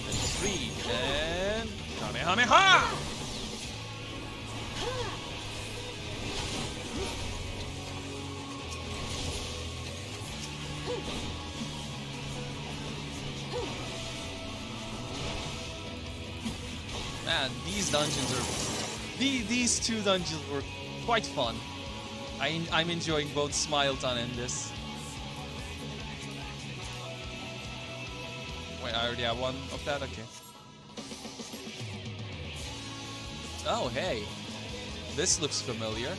And 3. And Kamehameha! Man, these dungeons are... These two dungeons were quite fun. I'm enjoying both Smileton and this. Wait, I already have one of that? Okay. Oh, hey. This looks familiar.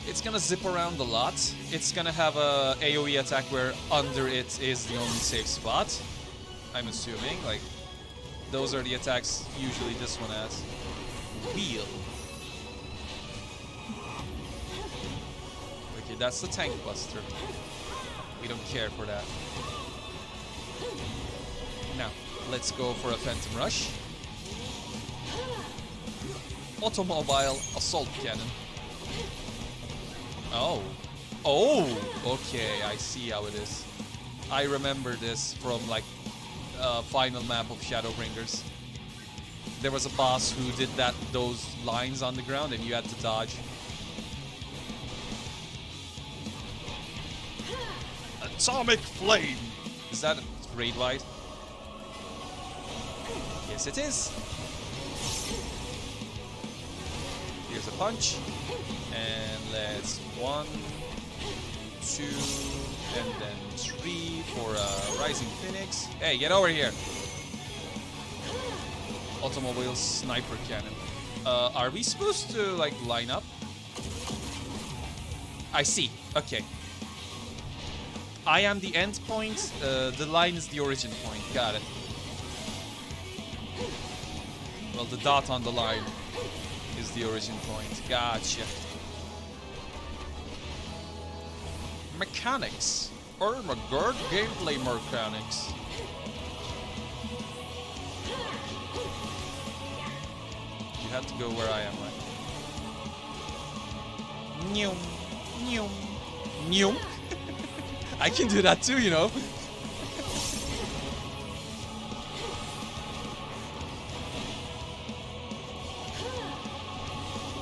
It's gonna zip around a lot. It's gonna have a AoE attack where under it is the only safe spot. I'm assuming, like, those are the attacks usually this one has. Wheel. Okay, that's the tank buster. We don't care for that. Now, let's go for a Phantom Rush. Automobile Assault Cannon. Oh. Oh! Okay, I see how it is. I remember this from, like, final map of Shadowbringers. There was a boss who did those lines on the ground and you had to dodge. Atomic Flame! Is that raid-wide? Yes, it is. Here's a punch. And let's 1, 2, and then 3 for a Rising Phoenix. Hey, get over here! Automobile Sniper Cannon. Are we supposed to, like, line up? I see. Okay. I am the end point. The line is the origin point. Got it. Well, the dot on the line is the origin point. Gotcha. Mechanics. Oh my god, gameplay mechanics. You have to go where I am, right? Nyum, nyum, nyum. I can do that too, you know.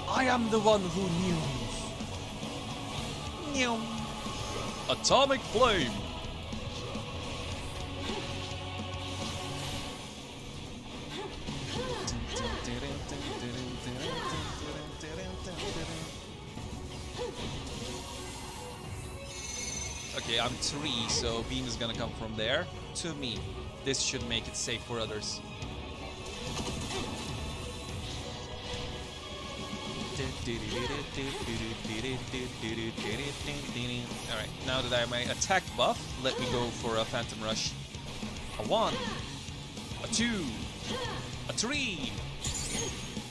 I am the one who knew. Nyum. Atomic Flame. Okay, I'm 3, so beam is gonna come from there to me. This should make it safe for others. Alright, now that I have my attack buff, let me go for a Phantom Rush. A 1, a 2, a 3,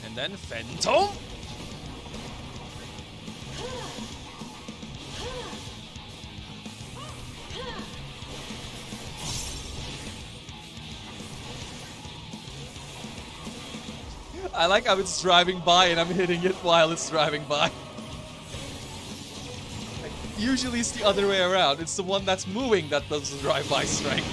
and then Phantom! I like how it's driving by and I'm hitting it while it's driving by. Usually it's the other way around. It's the one that's moving that does the drive-by strike.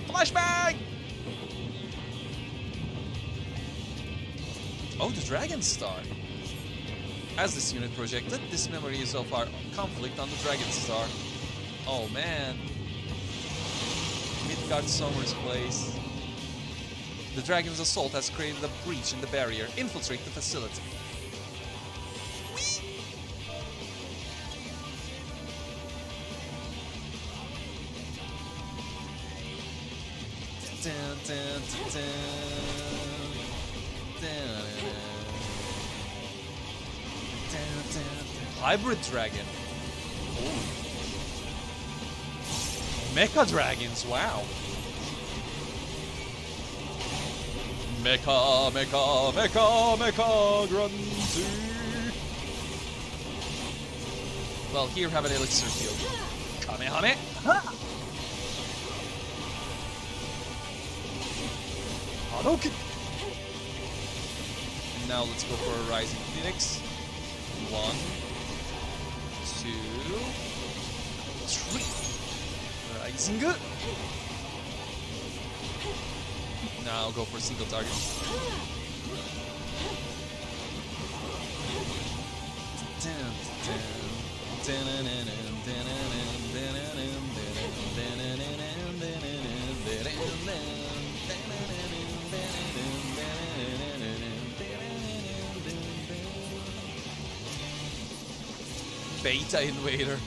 Flashbang! Oh, the Dragon Star. As this unit projected, this memory is of our conflict on the Dragon Star. Oh man. Midgard Sommer's place. The Dragon's assault has created a breach in the barrier. Infiltrate the facility. Dun, dun, dun, dun. Dun, dun, dun, dun. Hybrid Dragon. Ooh. Mecha Dragons, wow. Mecha, mecha, mecha, mecha, grunty. Well, here have an elixir field. Kamehame. Hadouken. And now let's go for a Rising Phoenix. 1, 2, 3. Rising. Now go for a single target. Beta Invader.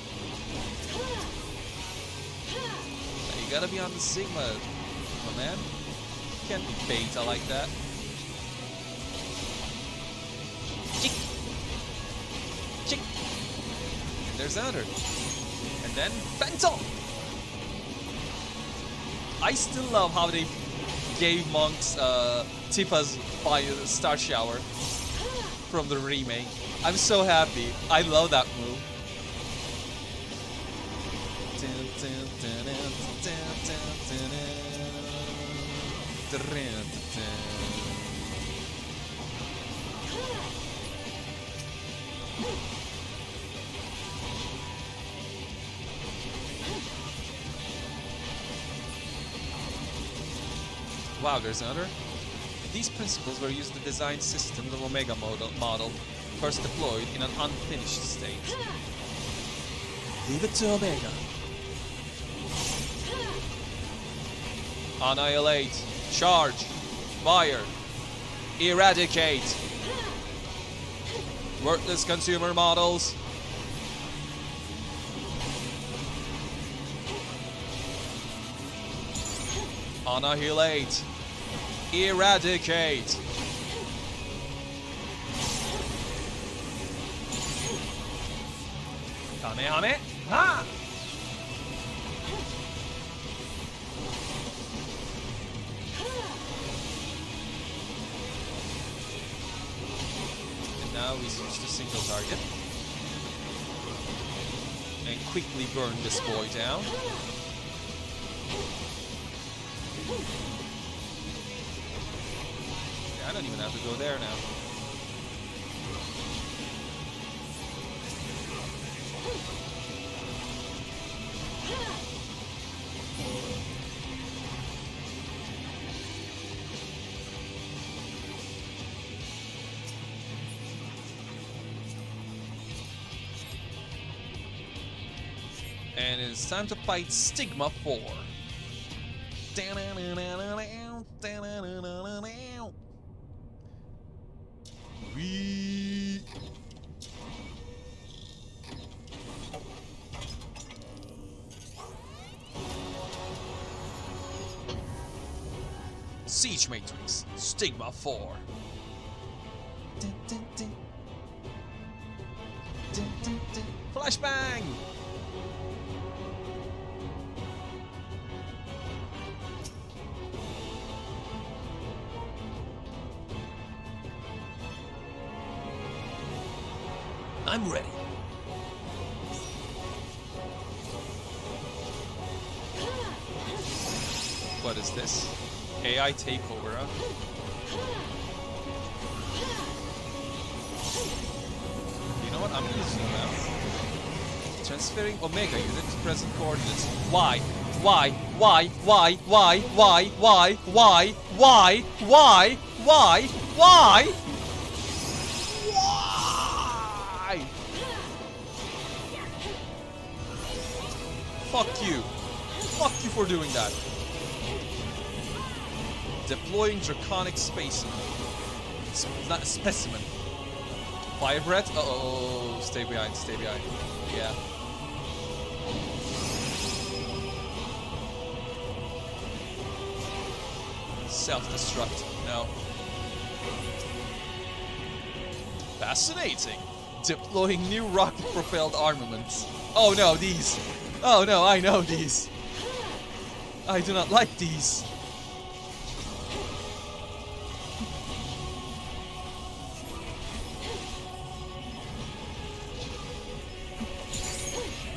You gotta be on the Sigma, my man. Can't be beta like that. Chick. Chick. And there's another. And then Phantom. I still love how they gave monks Tifa's Star Shower from the remake. I'm so happy. I love that move. Wow, there's another. These principles were used to design systems of Omega model, first deployed in an unfinished state. Leave it to Omega. Annihilate, charge, fire, eradicate. Worthless consumer models. Annihilate, eradicate. Kamehame. Ha! And now we switch to single target. And quickly burn this boy down. Yeah, I don't even have to go there now. And it's time to fight Stigma 4. Wee. Siege Matrix, Stigma 4. Flashbang! I'm ready. What is this? AI takeover, huh? You know what? I'm gonna zoom out. Transferring Omega unit to present coordinates. Why? Why? Why? Why? Why? Why? Why? Why? Why? Why? Why? Why? Fuck you. Fuck you for doing that. Deploying Draconic Specimen. Not a specimen. Fire breath? Uh-oh. Stay behind, stay behind. Yeah. Self-destruct. No. Fascinating. Deploying new rocket-propelled armaments. Oh no, these. Oh no, I know these. I do not like these.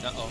Uh-oh.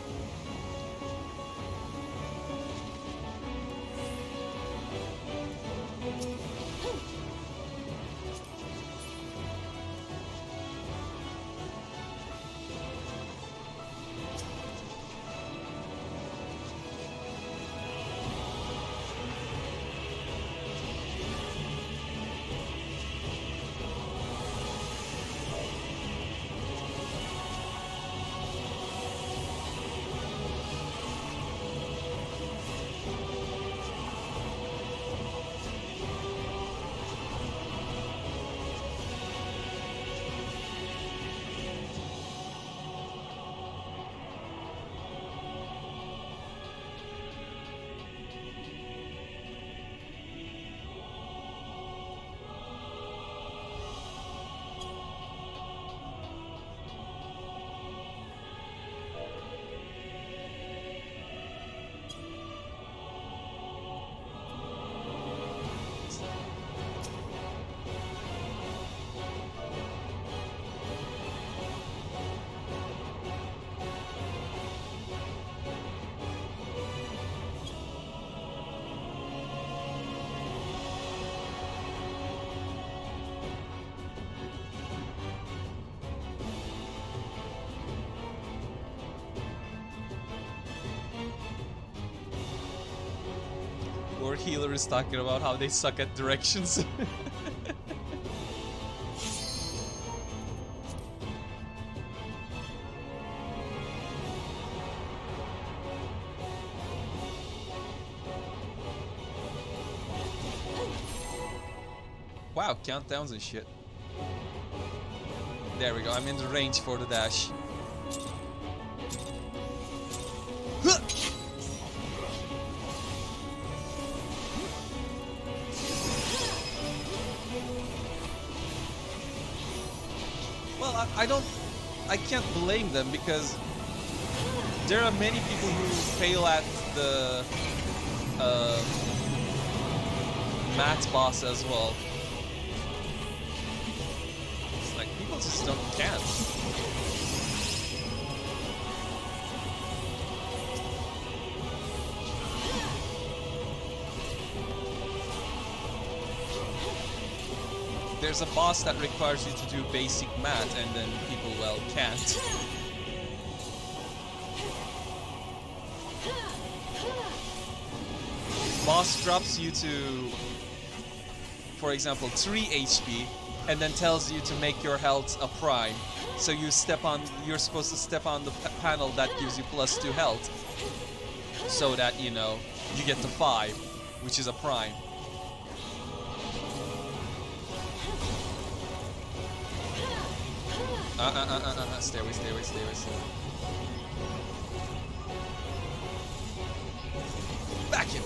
Our healer is talking about how they suck at directions. Wow, countdowns and shit. There we go, I'm in the range for the dash. Well, I can't blame them because there are many people who fail at the mat boss as well. It's like people just can't. There's a boss that requires you to do basic math, and then people, well, can't. Boss drops you to, for example, 3 HP, and then tells you to make your health a prime. So you're supposed to step on the panel that gives you +2 health, so that, you know, you get to 5, which is a prime. Stay away. Back him.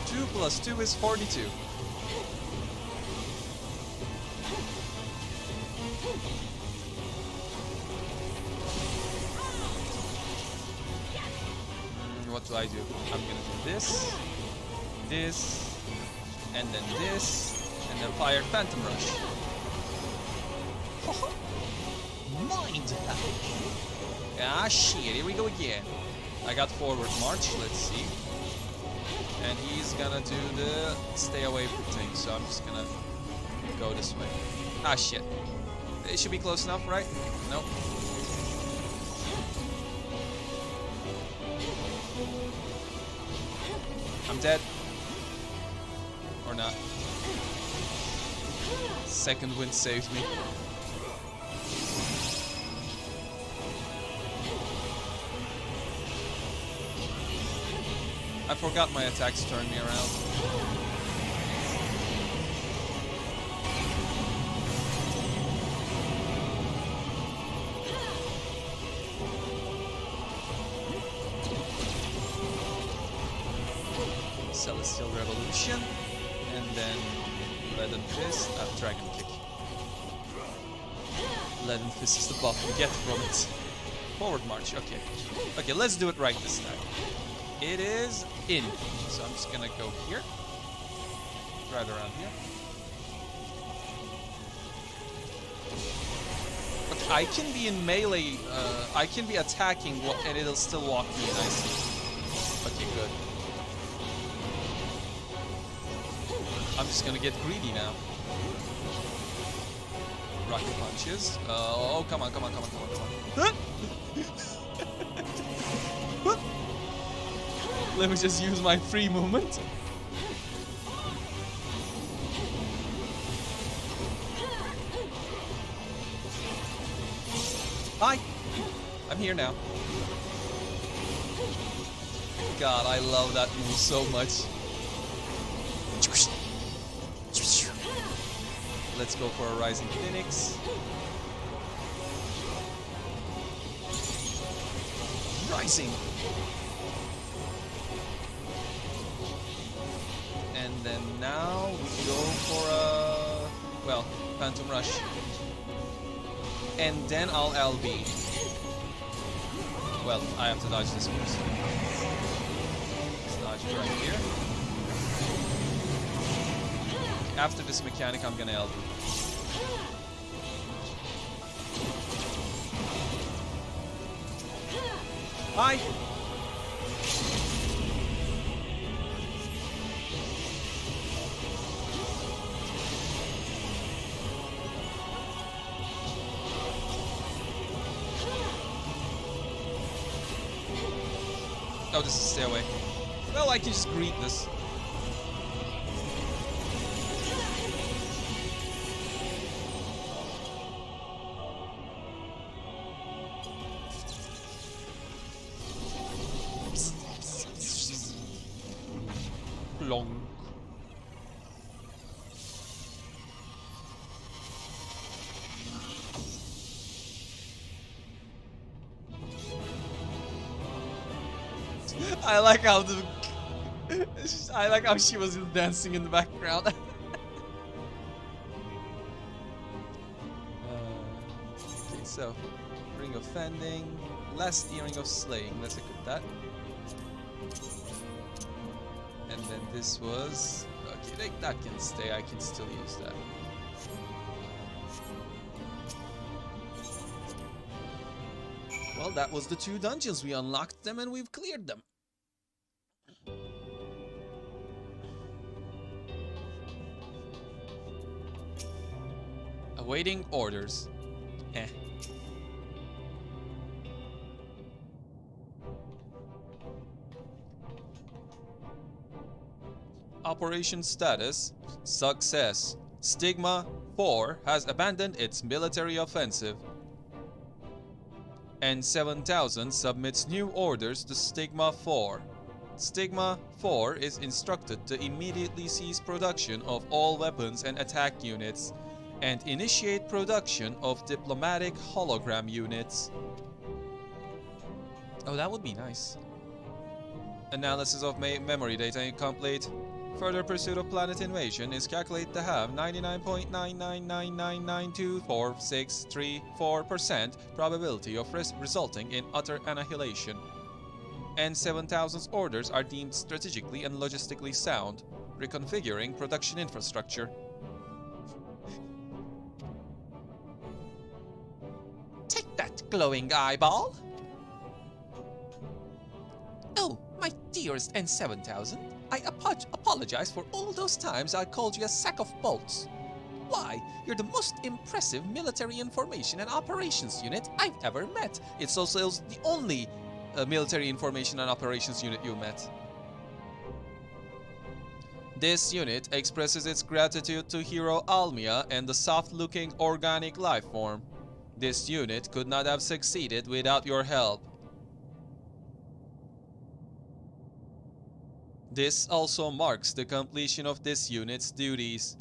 Two plus 2 is 42. What do I do? I'm gonna do this, and then this, and then fire Phantom Rush. Mind! Ah shit, here we go again. I got forward march, let's see. And he's gonna do the stay away thing, so I'm just gonna go this way. Ah shit. It should be close enough, right? Nope. I'm dead. Or not. Second wind saved me. I forgot my attacks turned me around. Celestial Revolution, and then Leaden Fist, Dragon Kick. Leaden Fist is the buff you get from it. Forward march, okay. Okay, let's do it right this time. It is in, so I'm just gonna go here. Right around here. Okay, I can be in melee, I can be attacking and it'll still walk me nicely. Okay, good. I'm just gonna get greedy now. Rocket punches. Oh, come on. Let me just use my free movement. Hi! I'm here now. God, I love that move so much. Let's go for a Rising Phoenix. Rising! And then now we go for a, well, Phantom Rush. And then I'll LB. Well, I have to dodge this first. Let's dodge it right here. After this mechanic, I'm gonna LB. Hi! Oh, this is stay away. Well, I can just greet this. Long. I like how I like how she was just dancing in the background. Okay, so Ring of Fending, last Earring of Slaying. Let's equip that. And then this was okay. That can stay. I can still use that. Well, that was the 2 dungeons. We unlocked them and we've cleared them. Awaiting orders. Eh. Operation status: success. Stigma 4 has abandoned its military offensive. And 7000 submits new orders to Stigma 4. Stigma 4 is instructed to immediately cease production of all weapons and attack units, and initiate production of diplomatic hologram units. Oh, that would be nice. Analysis of memory data incomplete. Further pursuit of planet invasion is calculated to have 99.999992464% probability of resulting in utter annihilation. And 7000's orders are deemed strategically and logistically sound, reconfiguring production infrastructure. Take that, glowing eyeball! Oh, my dearest N7000, I apologize for all those times I called you a sack of bolts. Why, you're the most impressive military information and operations unit I've ever met. It's also the only military information and operations unit you met. This unit expresses its gratitude to Hero Almia and the soft-looking organic life form. This unit could not have succeeded without your help. This also marks the completion of this unit's duties.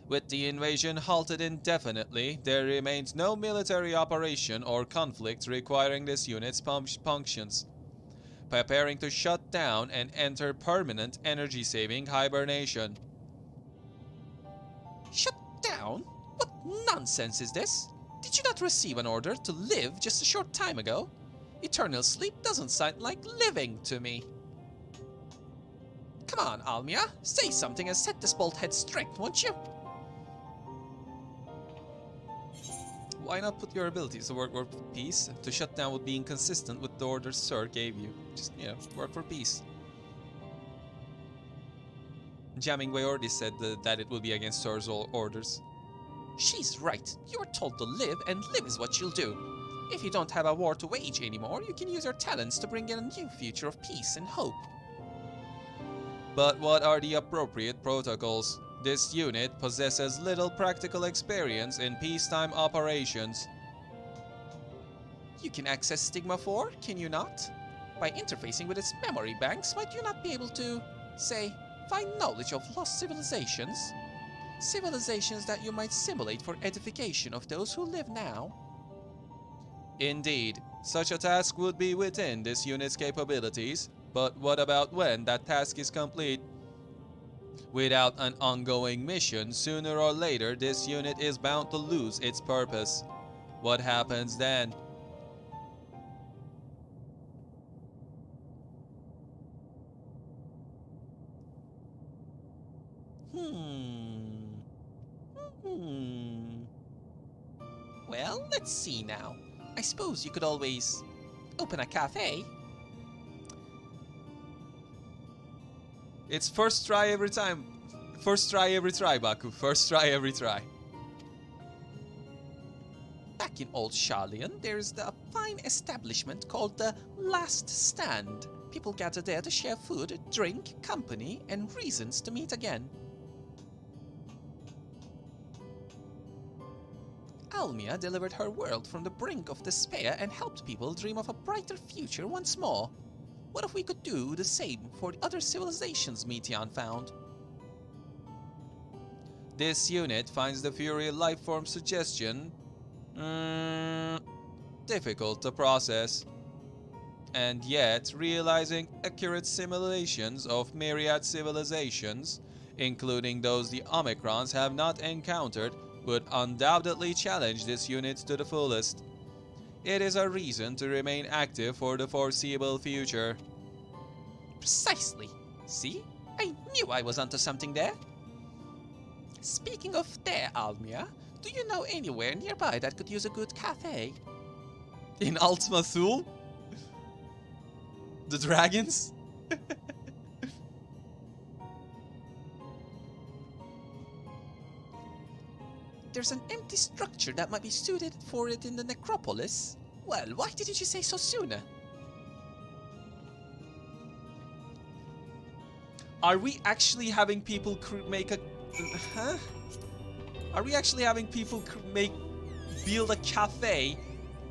With the invasion halted indefinitely, there remains no military operation or conflict requiring this unit's functions. Preparing to shut down and enter permanent energy-saving hibernation. Shut down? What nonsense is this? Did you not receive an order to live just a short time ago? Eternal sleep doesn't sound like living to me. Come on, Almia, say something and set this bolthead straight, won't you? Why not put your abilities to work for peace? To shut down would be inconsistent with the orders Sir gave you. Just, work for peace. Jamming Wei already said that it will be against Sir's orders. She's right. You're told to live, and live is what you'll do. If you don't have a war to wage anymore, you can use your talents to bring in a new future of peace and hope. But what are the appropriate protocols? This unit possesses little practical experience in peacetime operations. You can access Stigma 4, can you not? By interfacing with its memory banks, might you not be able to, say, find knowledge of lost civilizations? Civilizations that you might simulate for edification of those who live now? Indeed, such a task would be within this unit's capabilities. But what about when that task is complete? Without an ongoing mission, sooner or later this unit is bound to lose its purpose. What happens then? Well, let's see now. I suppose you could always open a cafe. It's first try every time. First try every try, Baku. First try every try. Back in old Charlian, there's a fine establishment called the Last Stand. People gather there to share food, drink, company, and reasons to meet again. Almia delivered her world from the brink of despair and helped people dream of a brighter future once more. What if we could do the same for the other civilizations Meteon found? This unit finds the Fury lifeform suggestion difficult to process. And yet, realizing accurate simulations of myriad civilizations, including those the Omicrons have not encountered, would undoubtedly challenge this unit to the fullest. It is a reason to remain active for the foreseeable future. Precisely. See? I knew I was onto something there. Speaking of there, Almia, do you know anywhere nearby that could use a good cafe? In Ultima Thule? The dragons? There's an empty structure that might be suited for it in the necropolis. Well, why didn't you say so sooner? Are we actually having people make a... Huh? Are we actually having people build a cafe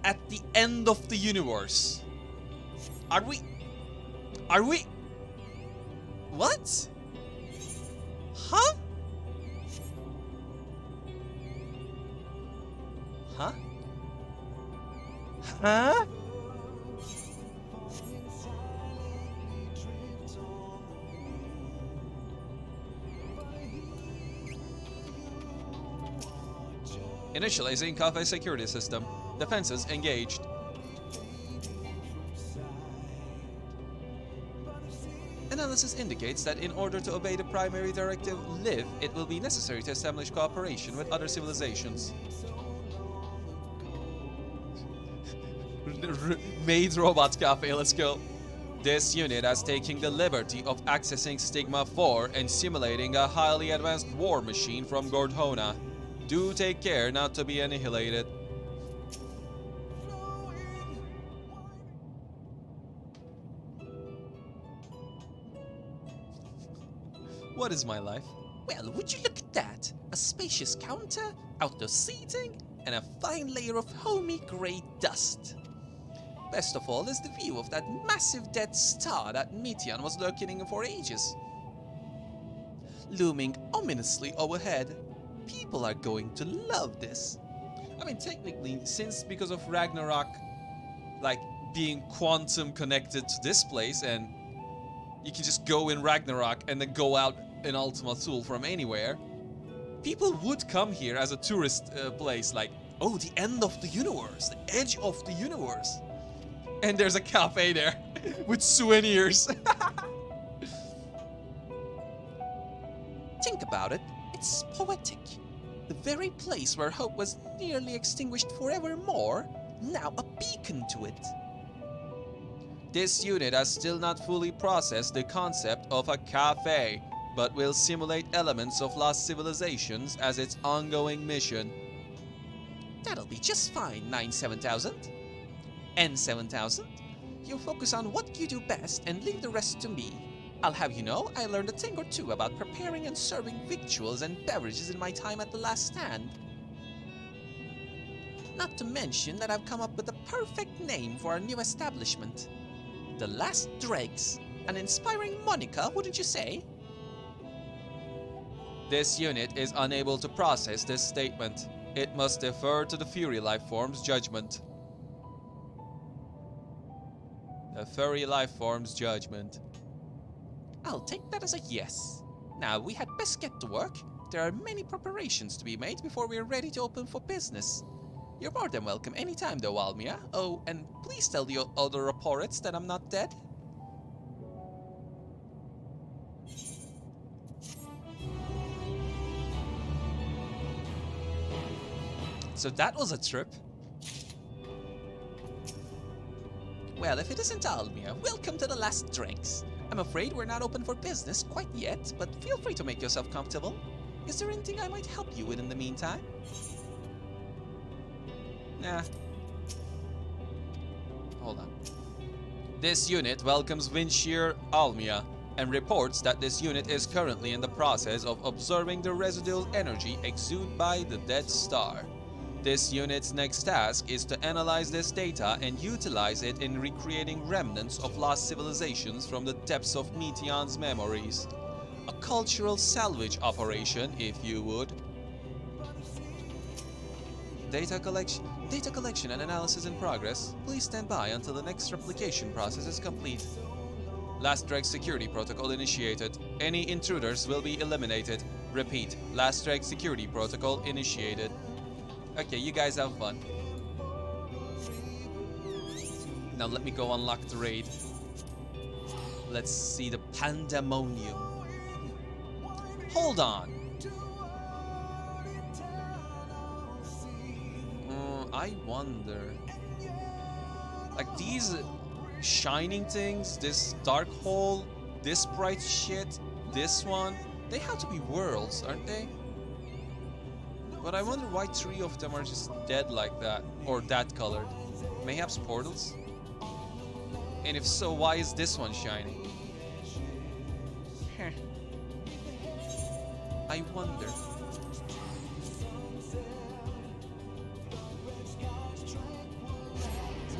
at the end of the universe? Are we... What? Huh? Huh? Huh? Initializing cafe security system. Defenses engaged. Analysis indicates that in order to obey the primary directive live, it will be necessary to establish cooperation with other civilizations. Made robot cafe, let's go. This unit has taken the liberty of accessing Stigma 4 and simulating a highly advanced war machine from Gordhona. Do take care not to be annihilated. What is my life? Well, would you look at that? A spacious counter, outdoor seating, and a fine layer of homey grey dust. Best of all is the view of that massive dead star that Meteon was lurking in for ages. Looming ominously overhead. People are going to love this. I mean, technically, since because of Ragnarok, like, being quantum connected to this place, and you can just go in Ragnarok and then go out in Ultima Thule from anywhere, people would come here as a tourist place, like, oh, the end of the universe, the edge of the universe. And there's a cafe there with souvenirs. Think about it, it's poetic. The very place where hope was nearly extinguished forevermore, now a beacon to it. This unit has still not fully processed the concept of a cafe, but will simulate elements of lost civilizations as its ongoing mission. That'll be just fine, 97000. N7000. You focus on what you do best and leave the rest to me. I'll have you know, I learned a thing or two about preparing and serving victuals and beverages in my time at the Last Stand. Not to mention that I've come up with the perfect name for our new establishment. The Last Dregs. An inspiring moniker, wouldn't you say? This unit is unable to process this statement. It must defer to the Fury Lifeform's judgment. The Fury Lifeform's judgment. I'll take that as a yes. Now, we had best get to work. There are many preparations to be made before we're ready to open for business. You're more than welcome anytime though, Almia. Oh, and please tell the other reports that I'm not dead. So that was a trip. Well, if it isn't Almia, welcome to the Last Dregs. I'm afraid we're not open for business quite yet, but feel free to make yourself comfortable. Is there anything I might help you with in the meantime? Nah. Hold on. This unit welcomes Vinshear Almia and reports that this unit is currently in the process of observing the residual energy exuded by the dead star. This unit's next task is to analyze this data and utilize it in recreating remnants of lost civilizations from the depths of Meteon's memories. A cultural salvage operation, if you would. Data collection and analysis in progress. Please stand by until the next replication process is complete. Last Dreg security protocol initiated. Any intruders will be eliminated. Repeat, Last Dreg security protocol initiated. Okay, you guys have fun. Now let me go unlock the raid. Let's see the pandemonium. Hold on. I wonder. Like these shining things, this dark hole, this bright shit, this one, they have to be worlds, aren't they? But I wonder why 3 of them are just dead like that, or that colored. Mayhaps portals? And if so, why is this one shining? I wonder.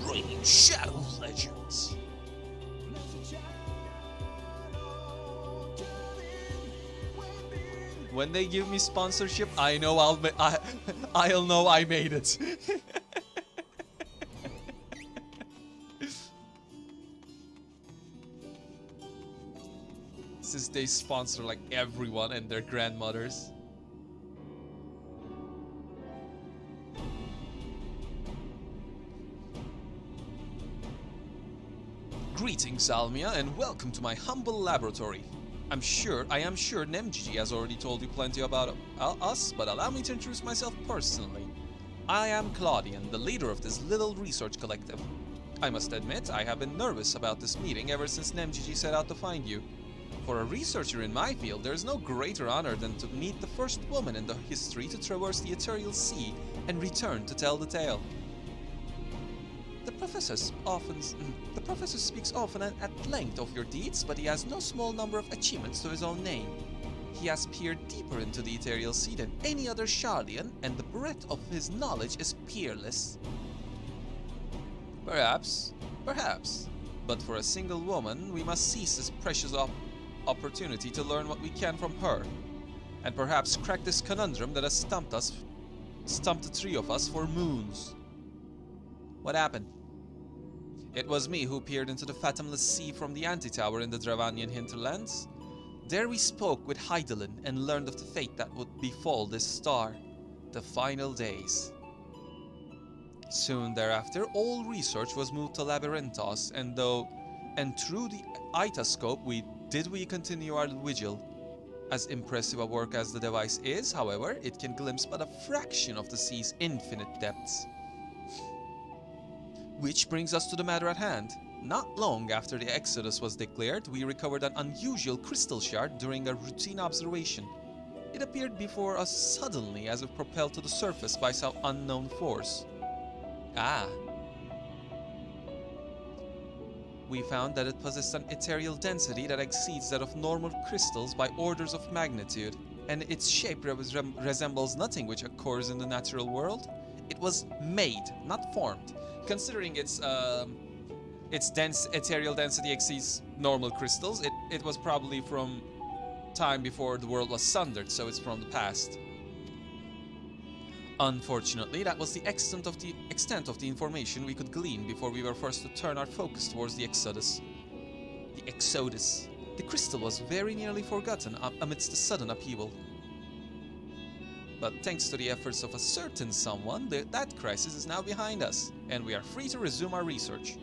Reign Shadow Legends. When they give me sponsorship, I know I'll know I made it. Since they sponsor like everyone and their grandmothers. Greetings, Almia, and welcome to my humble laboratory. I am sure Nemgigi has already told you plenty about us, but allow me to introduce myself personally. I am Claudian, the leader of this little research collective. I must admit, I have been nervous about this meeting ever since Nemgigi set out to find you. For a researcher in my field, there is no greater honor than to meet the first woman in the history to traverse the Ethereal Sea and return to tell the tale. The professor speaks often and at length of your deeds, but he has no small number of achievements to his own name. He has peered deeper into the Ethereal Sea than any other Shardian, and the breadth of his knowledge is peerless. Perhaps. But for a single woman, we must seize this precious opportunity to learn what we can from her, and perhaps crack this conundrum that has stumped the 3 of us for moons. What happened? It was me who peered into the fathomless sea from the antitower in the Dravanian hinterlands. There we spoke with Hydaelyn and learned of the fate that would befall this star, the final days. Soon thereafter, all research was moved to Labyrinthos, and through the Itascope we continue our vigil. As impressive a work as the device is, however, it can glimpse but a fraction of the sea's infinite depths. Which brings us to the matter at hand. Not long after the Exodus was declared, we recovered an unusual crystal shard during a routine observation. It appeared before us suddenly as if propelled to the surface by some unknown force. We found that it possessed an ethereal density that exceeds that of normal crystals by orders of magnitude, and its shape resembles nothing which occurs in the natural world. It was made, not formed. Considering its ethereal density exceeds normal crystals, it was probably from time before the world was sundered, so it's from the past. Unfortunately, that was the extent of the information we could glean before we were forced to turn our focus towards the Exodus. The crystal was very nearly forgotten amidst the sudden upheaval. But thanks to the efforts of a certain someone, that crisis is now behind us, and we are free to resume our research.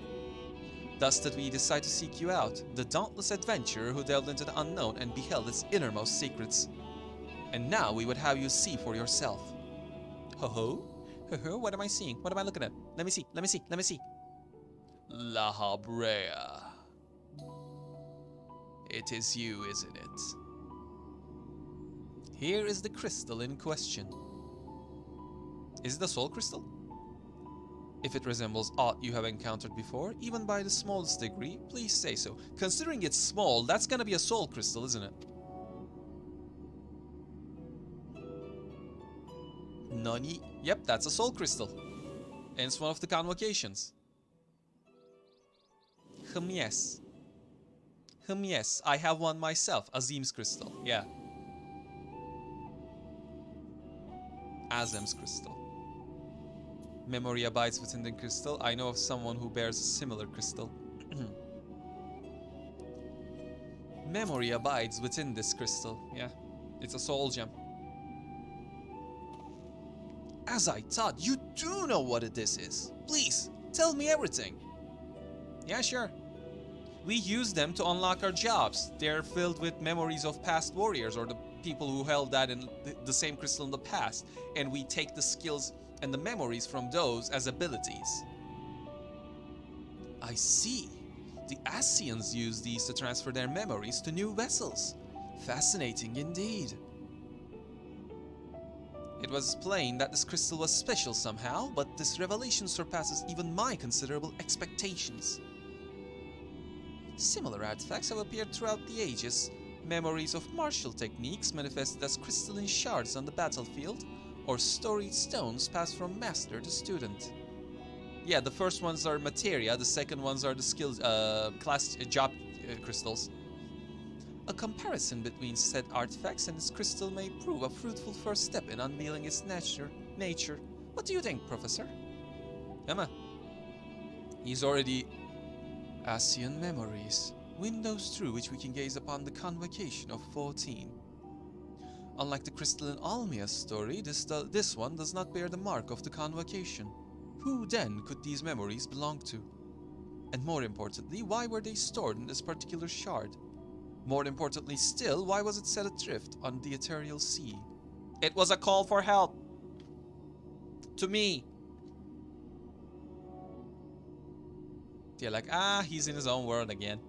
Thus did we decide to seek you out, the dauntless adventurer who delved into the unknown and beheld its innermost secrets. And now we would have you see for yourself. Ho-ho? Ho-ho? What am I seeing? What am I looking at? Let me see. La Habrea. It is you, isn't it? Here is the crystal in question. Is it a soul crystal? If it resembles aught you have encountered before, even by the smallest degree, please say so. Considering it's small, that's gonna be a soul crystal, isn't it? Nani? Yep, that's a soul crystal. And it's one of the convocations. Yes. Yes, I have one myself, Azim's crystal, yeah. Azem's crystal. Memory abides within the crystal. I know of someone who bears a similar crystal. Memory abides within this crystal, yeah. It's a soul gem. As I thought, you do know what this is. Please, tell me everything. Yeah, sure. We use them to unlock our jobs. They're filled with memories of past warriors or the people who held that in the same crystal in the past. And we take the skills and the memories from those as abilities. I see. The Asians use these to transfer their memories to new vessels. Fascinating indeed. It was plain that this crystal was special somehow, but this revelation surpasses even my considerable expectations. Similar artifacts have appeared throughout the ages. Memories of martial techniques manifested as crystalline shards on the battlefield, or storied stones passed from master to student. Yeah, the first ones are materia, the second ones are the skills, job crystals. A comparison between said artifacts and this crystal may prove a fruitful first step in unveiling its nature. What do you think, Professor? Emma. He's already... Asian memories. Windows through which we can gaze upon the convocation of 14. Unlike the crystal in Almia's story, this one does not bear the mark of the convocation. Who then could these memories belong to? And more importantly, why were they stored in this particular shard? More importantly still, why was it set adrift on the ethereal sea? It was a call for help. To me. They're like, he's in his own world again.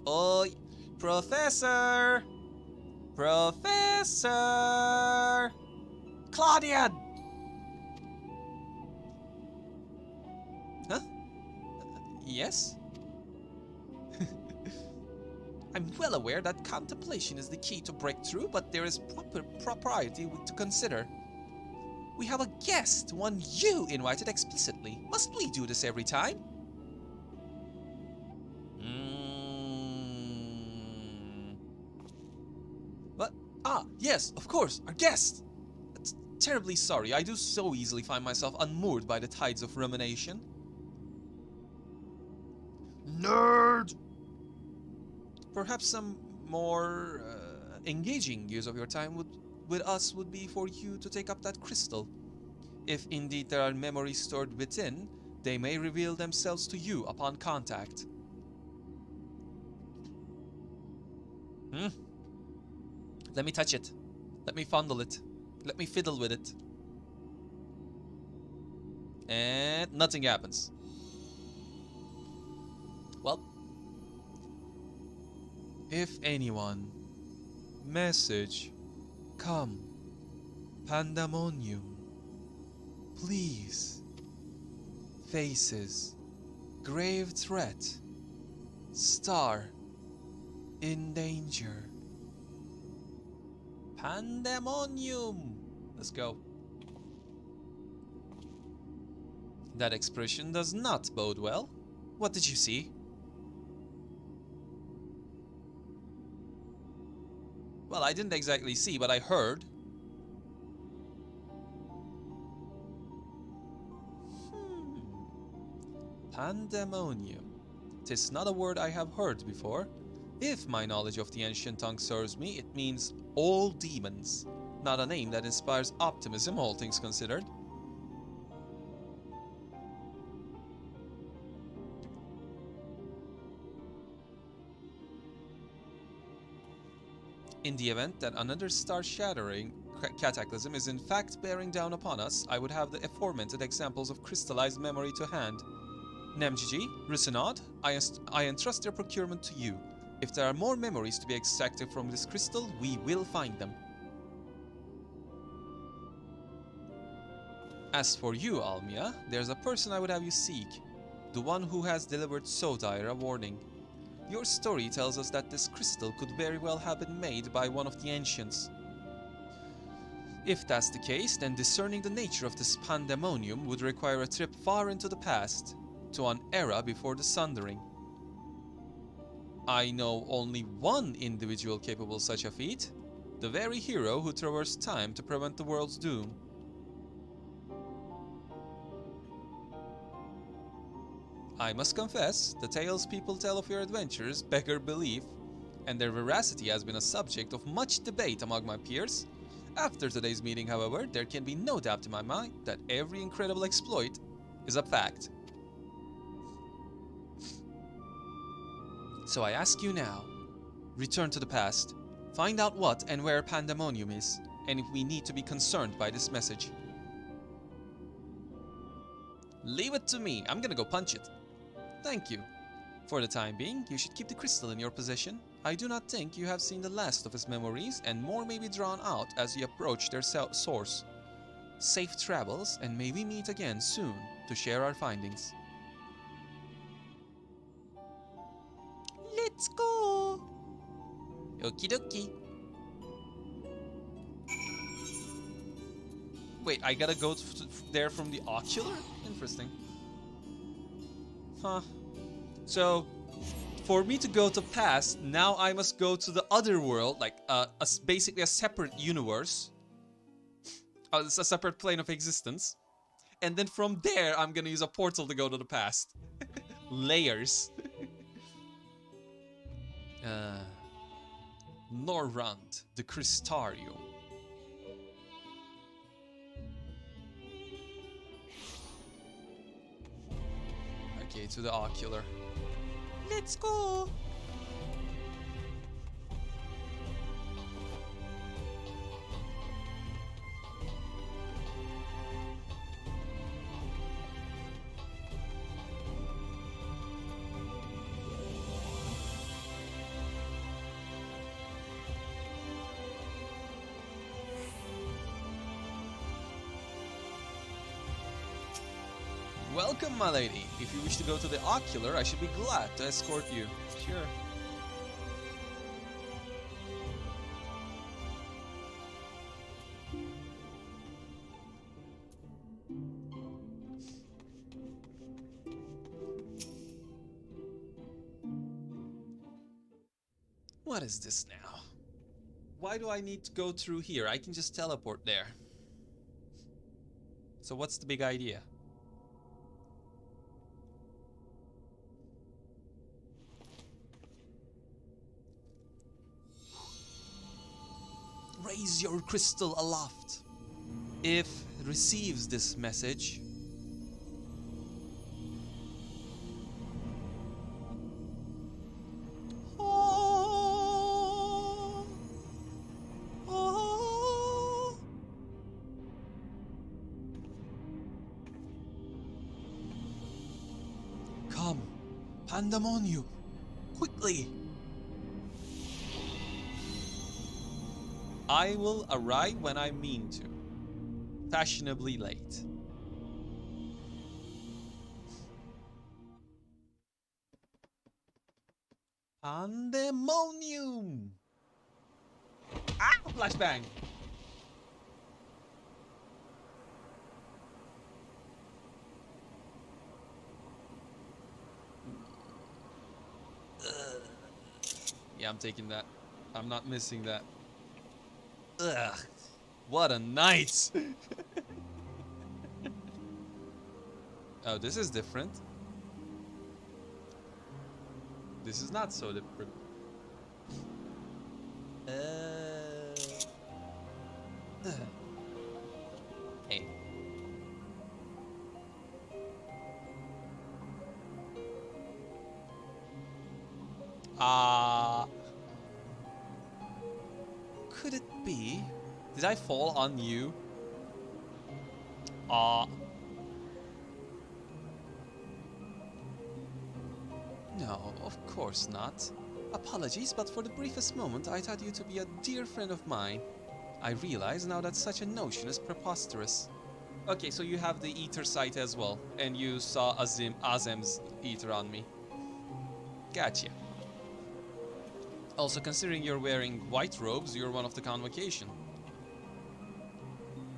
Oh, Professor! Professor! Claudian! Huh? Yes? I'm well aware that contemplation is the key to breakthrough, but there is propriety to consider. We have a guest, one you invited explicitly. Must we do this every time? What? Yes, of course, our guest! Terribly sorry, I do so easily find myself unmoored by the tides of rumination. Nerd! Perhaps some more engaging use of your time with us would be for you to take up that crystal. If indeed there are memories stored within, they may reveal themselves to you upon contact. Let me touch it. Let me fondle it. Let me fiddle with it. And nothing happens. Well, if anyone, message, come, pandemonium, please, faces, grave threat, star, in danger. Pandemonium! Let's go. That expression does not bode well. What did you see? Well, I didn't exactly see, but I heard. Pandemonium. 'Tis not a word I have heard before. If my knowledge of the ancient tongue serves me, it means all demons. Not a name that inspires optimism, all things considered. In the event that another star-shattering cataclysm is in fact bearing down upon us, I would have the aforementioned examples of crystallized memory to hand. Nemjiji, Rusinod, I entrust their procurement to you. If there are more memories to be extracted from this crystal, we will find them. As for you, Almia, there's a person I would have you seek. The one who has delivered so dire a warning. Your story tells us that this crystal could very well have been made by one of the ancients. If that's the case, then discerning the nature of this pandemonium would require a trip far into the past, to an era before the Sundering. I know only one individual capable of such a feat, the very hero who traversed time to prevent the world's doom. I must confess, the tales people tell of your adventures beggar belief, and their veracity has been a subject of much debate among my peers. After today's meeting, however, there can be no doubt in my mind that every incredible exploit is a fact. So I ask you now, return to the past, find out what and where Pandemonium is, and if we need to be concerned by this message. Leave it to me, I'm gonna go punch it. Thank you. For the time being, you should keep the crystal in your possession. I do not think you have seen the last of his memories, and more may be drawn out as you approach their source. Safe travels, and may we meet again soon to share our findings. Let's go! Okie dokie. Wait, I gotta go there from the ocular? Interesting. Huh. So, for me to go to past, now I must go to the other world, like basically a separate universe. It's a separate plane of existence. And then from there, I'm gonna use a portal to go to the past. Layers. Norrund, the Crystarium. Okay, to the ocular. Let's go! Welcome, my lady. If you wish to go to the ocular, I should be glad to escort you. Sure. What is this now? Why do I need to go through here? I can just teleport there. So what's the big idea? Raise your crystal aloft. If it receives this message, come, Pandemonium, quickly. I will arrive when I mean to. Fashionably late. Pandemonium! Ah! Flashbang! Yeah, I'm taking that. I'm not missing that. Ugh, what a night! Oh, this is different. This is not so different. Hey. Could it be? Did I fall on you? No, of course not. Apologies, but for the briefest moment I thought you to be a dear friend of mine. I realize now that such a notion is preposterous. Okay, so you have the ether sight as well, and you saw Azem's ether on me. Gotcha. Also, considering you're wearing white robes, you're one of the convocation.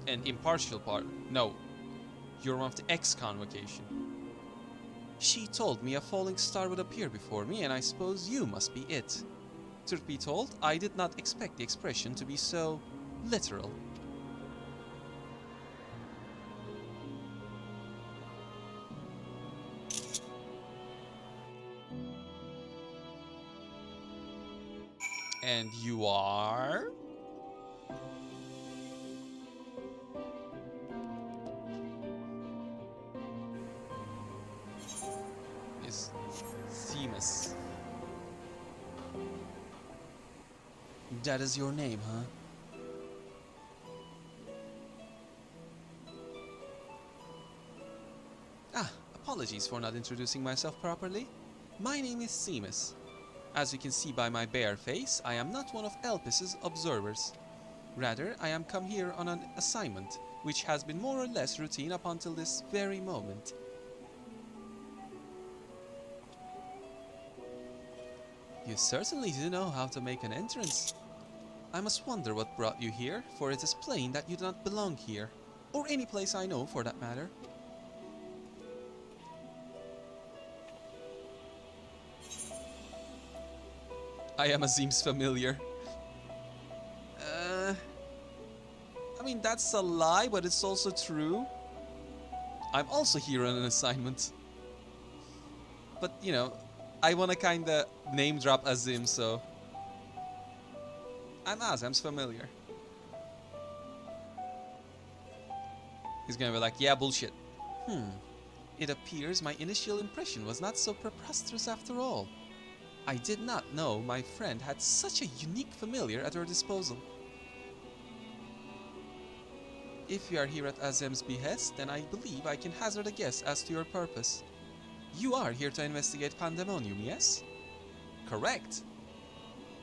An impartial part. No, you're one of the ex-convocation. She told me a falling star would appear before me, and I suppose you must be it. Truth be told, I did not expect the expression to be so literal. And you are? Is Themis. That is your name, huh? Ah, apologies for not introducing myself properly. My name is Themis. As you can see by my bare face, I am not one of Elpis's observers. Rather, I am come here on an assignment, which has been more or less routine up until this very moment. You certainly do know how to make an entrance. I must wonder what brought you here, for it is plain that you do not belong here, or any place I know for that matter. I am Azim's familiar. I mean, that's a lie, but it's also true. I'm also here on an assignment. But, you know, I wanna kinda name drop Azim, so... I'm Azim's familiar. He's gonna be like, yeah, bullshit. It appears my initial impression was not so preposterous after all. I did not know my friend had such a unique familiar at her disposal. If you are here at Azem's behest, then I believe I can hazard a guess as to your purpose. You are here to investigate Pandemonium, yes? Correct.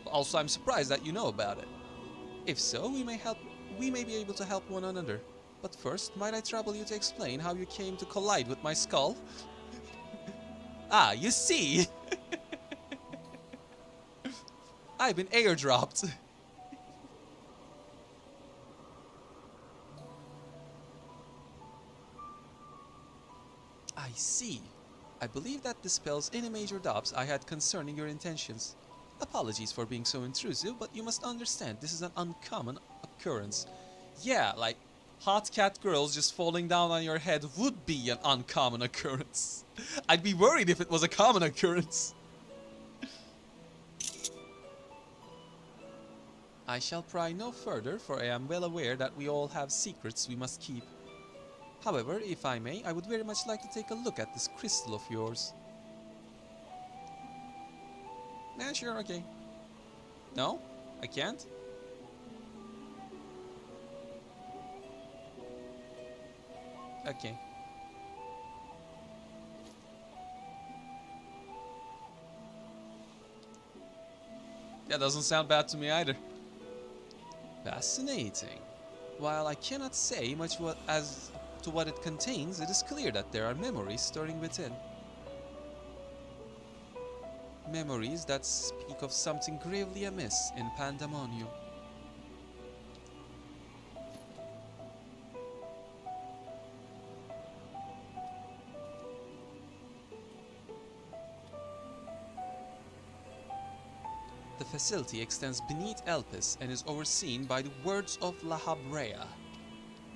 Also, I'm surprised that you know about it. If so, we may be able to help one another. But first, might I trouble you to explain how you came to collide with my skull? Ah, you see! I've been airdropped. I see. I believe that dispels any major doubts I had concerning your intentions. Apologies for being so intrusive, but you must understand this is an uncommon occurrence. Yeah, like hot cat girls just falling down on your head would be an uncommon occurrence. I'd be worried if it was a common occurrence. I shall pry no further, for I am well aware that we all have secrets we must keep. However, if I may, I would very much like to take a look at this crystal of yours. Nah, sure, okay. No? I can't? Okay. That doesn't sound bad to me either. Fascinating. While I cannot say much as to what it contains, it is clear that there are memories stirring within. Memories that speak of something gravely amiss in Pandemonium. The facility extends beneath Elpis and is overseen by the Words of La Habrea.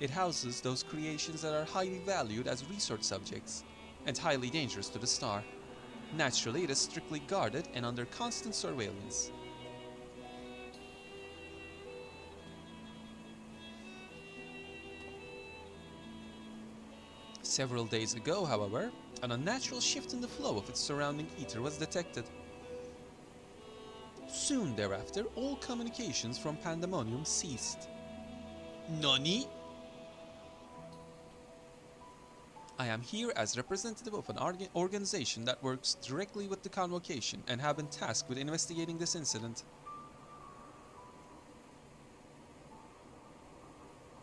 It houses those creations that are highly valued as research subjects, and highly dangerous to the star. Naturally, it is strictly guarded and under constant surveillance. Several days ago, however, an unnatural shift in the flow of its surrounding ether was detected. Soon thereafter, all communications from Pandemonium ceased. Nani? I am here as representative of an organization that works directly with the convocation and have been tasked with investigating this incident.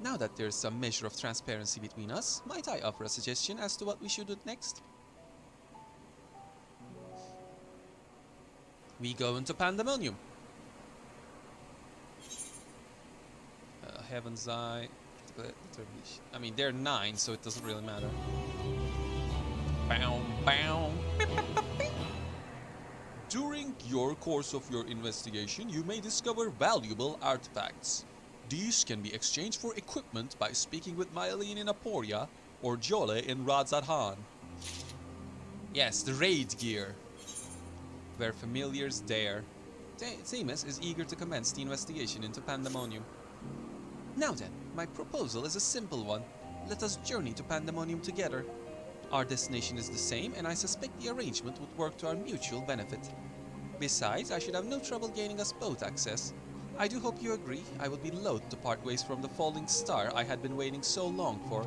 Now that there's some measure of transparency between us, might I offer a suggestion as to what we should do next? We go into Pandemonium. Heaven's Eye. I mean, they're 9, so it doesn't really matter. Bow, bow. During your course of your investigation, you may discover valuable artifacts. These can be exchanged for equipment by speaking with Mylene in Aporia or Jole in Radzadhan. Yes, the raid gear. Where familiars dare. Themis is eager to commence the investigation into Pandemonium. Now then, my proposal is a simple one. Let us journey to Pandemonium together. Our destination is the same, and I suspect the arrangement would work to our mutual benefit. Besides, I should have no trouble gaining us both access. I do hope you agree. I would be loath to part ways from the falling star I had been waiting so long for.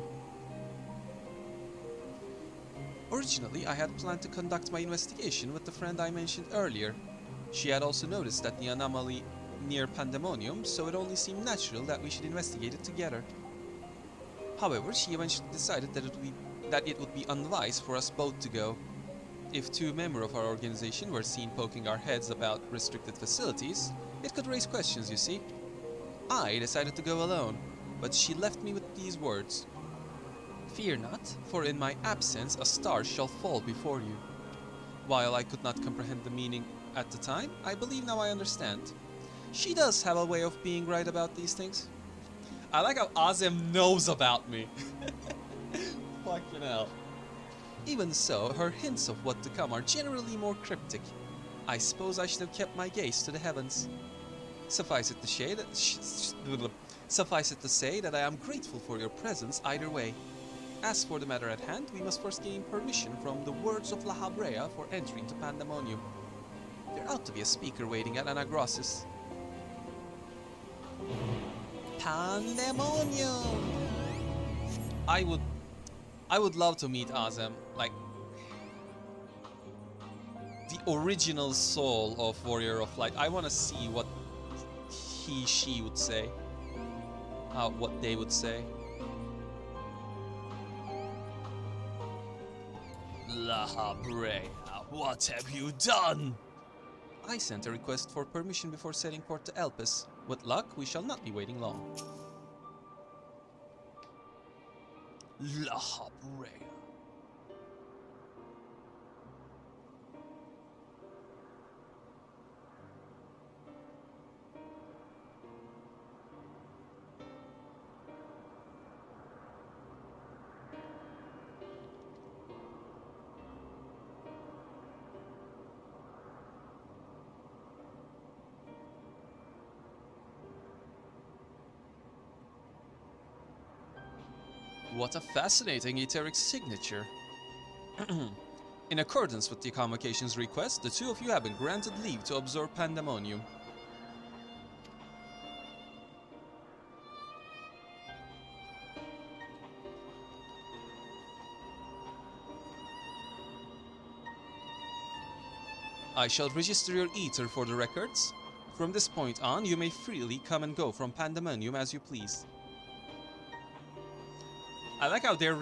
Originally, I had planned to conduct my investigation with the friend I mentioned earlier. She had also noticed that the anomaly near Pandemonium, so it only seemed natural that we should investigate it together. However, she eventually decided that it would be unwise for us both to go. If 2 members of our organization were seen poking our heads about restricted facilities, it could raise questions, you see. I decided to go alone, but she left me with these words. Fear not, for in my absence a star shall fall before you. While I could not comprehend the meaning at the time, I believe now I understand. She does have a way of being right about these things. I like how Azem knows about me. Fucking hell. Even so, her hints of what to come are generally more cryptic. I suppose I should have kept my gaze to the heavens. Suffice it to say that I am grateful for your presence either way. As for the matter at hand, we must first gain permission from the words of La Habrea for entering to Pandemonium. There ought to be a speaker waiting at Anagrosis. Pandemonium! I would love to meet Azem, like the original soul of Warrior of Light. I want to see what she would say, what they would say. La Habrea, what have you done? I sent a request for permission before setting port to Elpis. With luck, we shall not be waiting long. La Habrea. What a fascinating etheric signature. In accordance with the convocation's request, the 2 of you have been granted leave to observe Pandemonium. I shall register your ether for the records. From this point on, you may freely come and go from Pandemonium as you please. I like how they're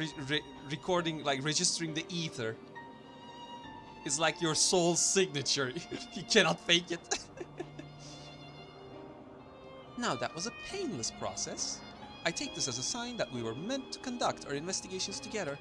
recording, like registering the ether. It's like your soul's signature. You cannot fake it. Now that was a painless process. I take this as a sign that we were meant to conduct our investigations together.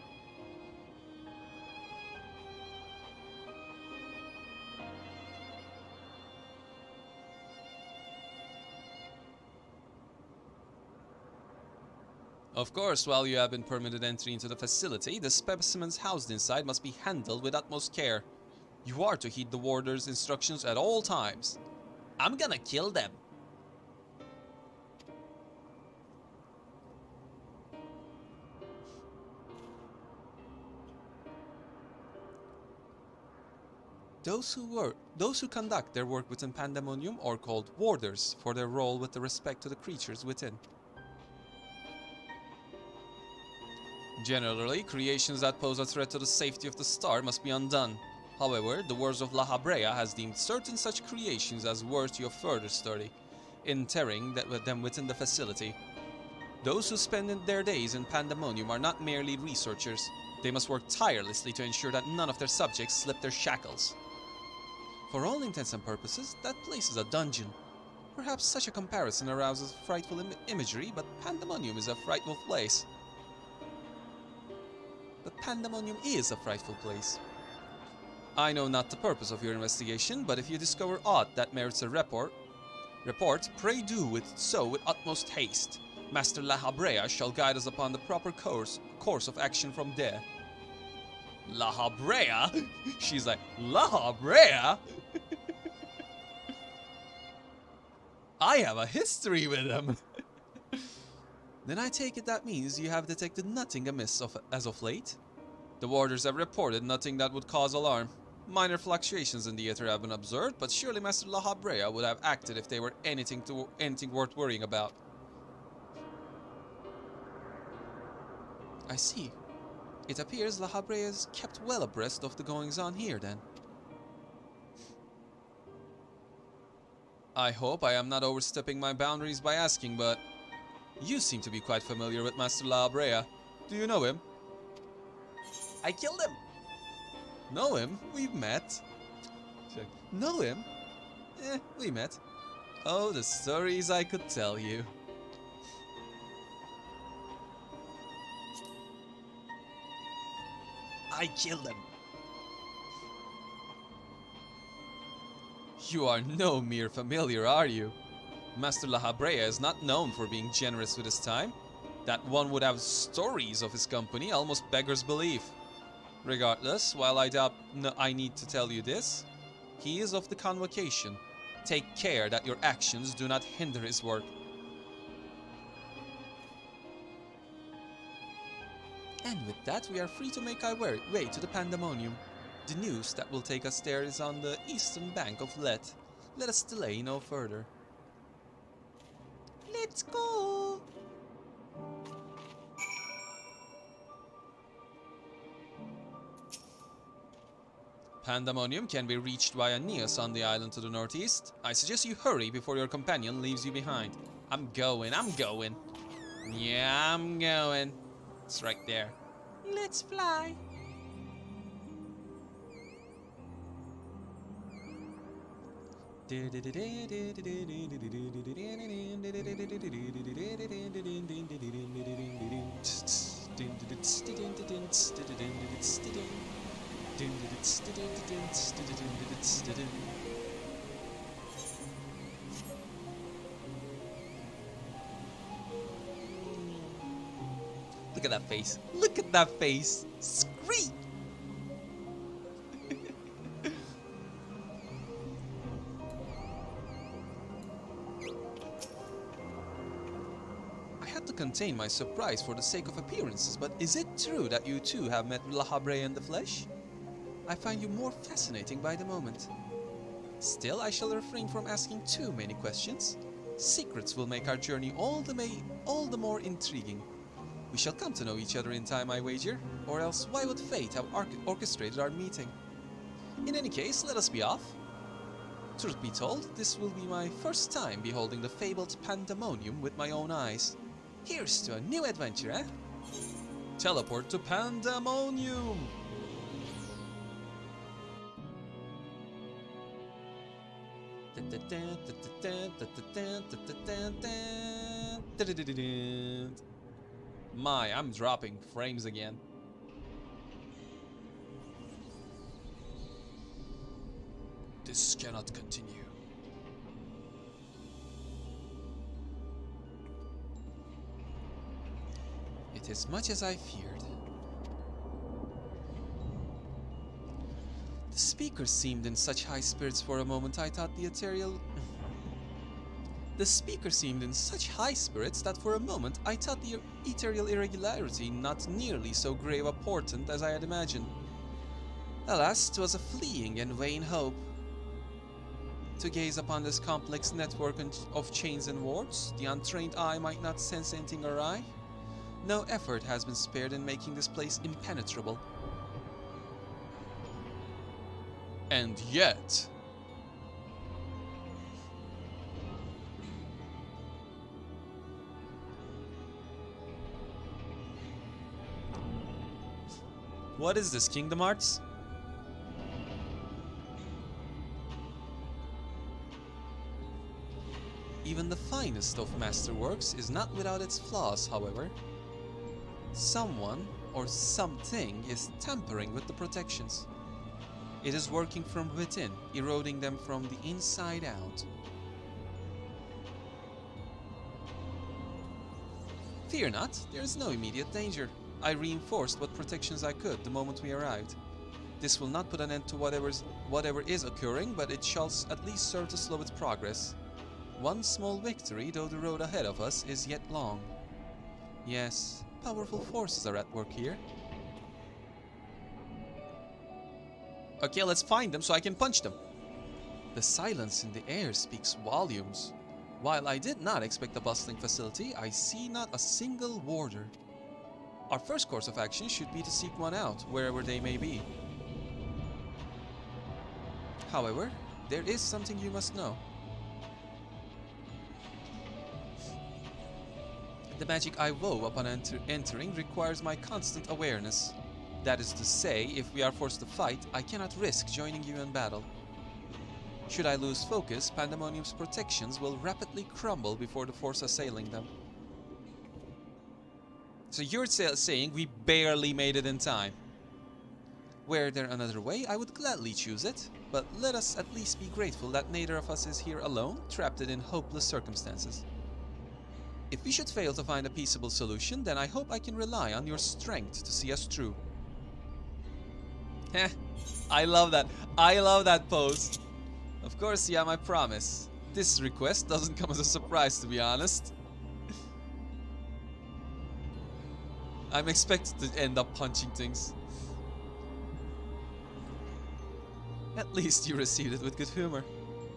Of course, while you have been permitted entry into the facility, the specimens housed inside must be handled with utmost care. You are to heed the warder's instructions at all times. I'm gonna kill them. Those who conduct their work within Pandemonium are called warders for their role with respect to the creatures within. Generally, creations that pose a threat to the safety of the star must be undone. However, the words of La Habrea has deemed certain such creations as worthy of further study, interring them within the facility. Those who spend their days in Pandemonium are not merely researchers. They must work tirelessly to ensure that none of their subjects slip their shackles. For all intents and purposes, that place is a dungeon. Perhaps such a comparison arouses frightful imagery, but Pandemonium is a frightful place. But Pandemonium is a frightful place. I know not the purpose of your investigation, but if you discover aught that merits a report, pray do so with utmost haste. Master La Habrea shall guide us upon the proper course of action from there. La Habrea? She's like, La Habrea? I have a history with him. Then I take it that means you have detected nothing amiss as of late? The warders have reported nothing that would cause alarm. Minor fluctuations in the ether have been observed, but surely Master La Habrea would have acted if they were anything worth worrying about. I see. It appears La Habrea is kept well abreast of the goings-on here, then. I hope I am not overstepping my boundaries by asking, but you seem to be quite familiar with Master La Habrea. Do you know him? I killed him! Know him? We've met. Check. Know him? We met. Oh, the stories I could tell you. I killed him. You are no mere familiar, are you? Master La Habrea is not known for being generous with his time. That one would have stories of his company almost beggars belief. Regardless, while I doubt I need to tell you this, he is of the convocation. Take care that your actions do not hinder his work. And with that, we are free to make our way to the Pandemonium. The news that will take us there is on the eastern bank of Let. Let us delay no further. Let's go! Pandemonium can be reached via Neos on the island to the northeast. I suggest you hurry before your companion leaves you behind. I'm going. Yeah, I'm going. It's right there. Let's fly. Look at that face. Look at that face. Scream! I had to contain my surprise for the sake of appearances, but is it true that you too have met La Habrea in the flesh? I find you more fascinating by the moment. Still, I shall refrain from asking too many questions. Secrets will make our journey all the more intriguing. We shall come to know each other in time, I wager, or else why would fate have orchestrated our meeting? In any case, let us be off. Truth be told, this will be my first time beholding the fabled Pandemonium with my own eyes. Here's to a new adventure, eh? Teleport to Pandemonium! My, I'm dropping frames again. This cannot continue. It is much as I feared. The speaker seemed in such high spirits for a moment I thought the ethereal... The speaker seemed in such high spirits that for a moment I thought the ethereal irregularity not nearly so grave a portent as I had imagined. Alas, 'twas a fleeting and vain hope. To gaze upon this complex network of chains and wards, the untrained eye might not sense anything awry. No effort has been spared in making this place impenetrable. And yet... What is this, Kingdom Hearts? Even the finest of masterworks is not without its flaws, however. Someone or something is tampering with the protections. It is working from within, eroding them from the inside out. Fear not, there is no immediate danger. I reinforced what protections I could the moment we arrived. This will not put an end to whatever is occurring, but it shall at least serve to slow its progress. One small victory, though the road ahead of us is yet long. Yes, powerful forces are at work here. Okay, let's find them so I can punch them. The silence in the air speaks volumes. While I did not expect a bustling facility, I see not a single warder. Our first course of action should be to seek one out, wherever they may be. However, there is something you must know. The magic I vow upon entering requires my constant awareness. That is to say, if we are forced to fight, I cannot risk joining you in battle. Should I lose focus, Pandemonium's protections will rapidly crumble before the force assailing them. So you're saying we barely made it in time. Were there another way, I would gladly choose it, but let us at least be grateful that neither of us is here alone, trapped in hopeless circumstances. If we should fail to find a peaceable solution, then I hope I can rely on your strength to see us through. Heh, I love that. I love that pose. Of course, yeah, I promise. This request doesn't come as a surprise, to be honest. I'm expected to end up punching things. At least you received it with good humor.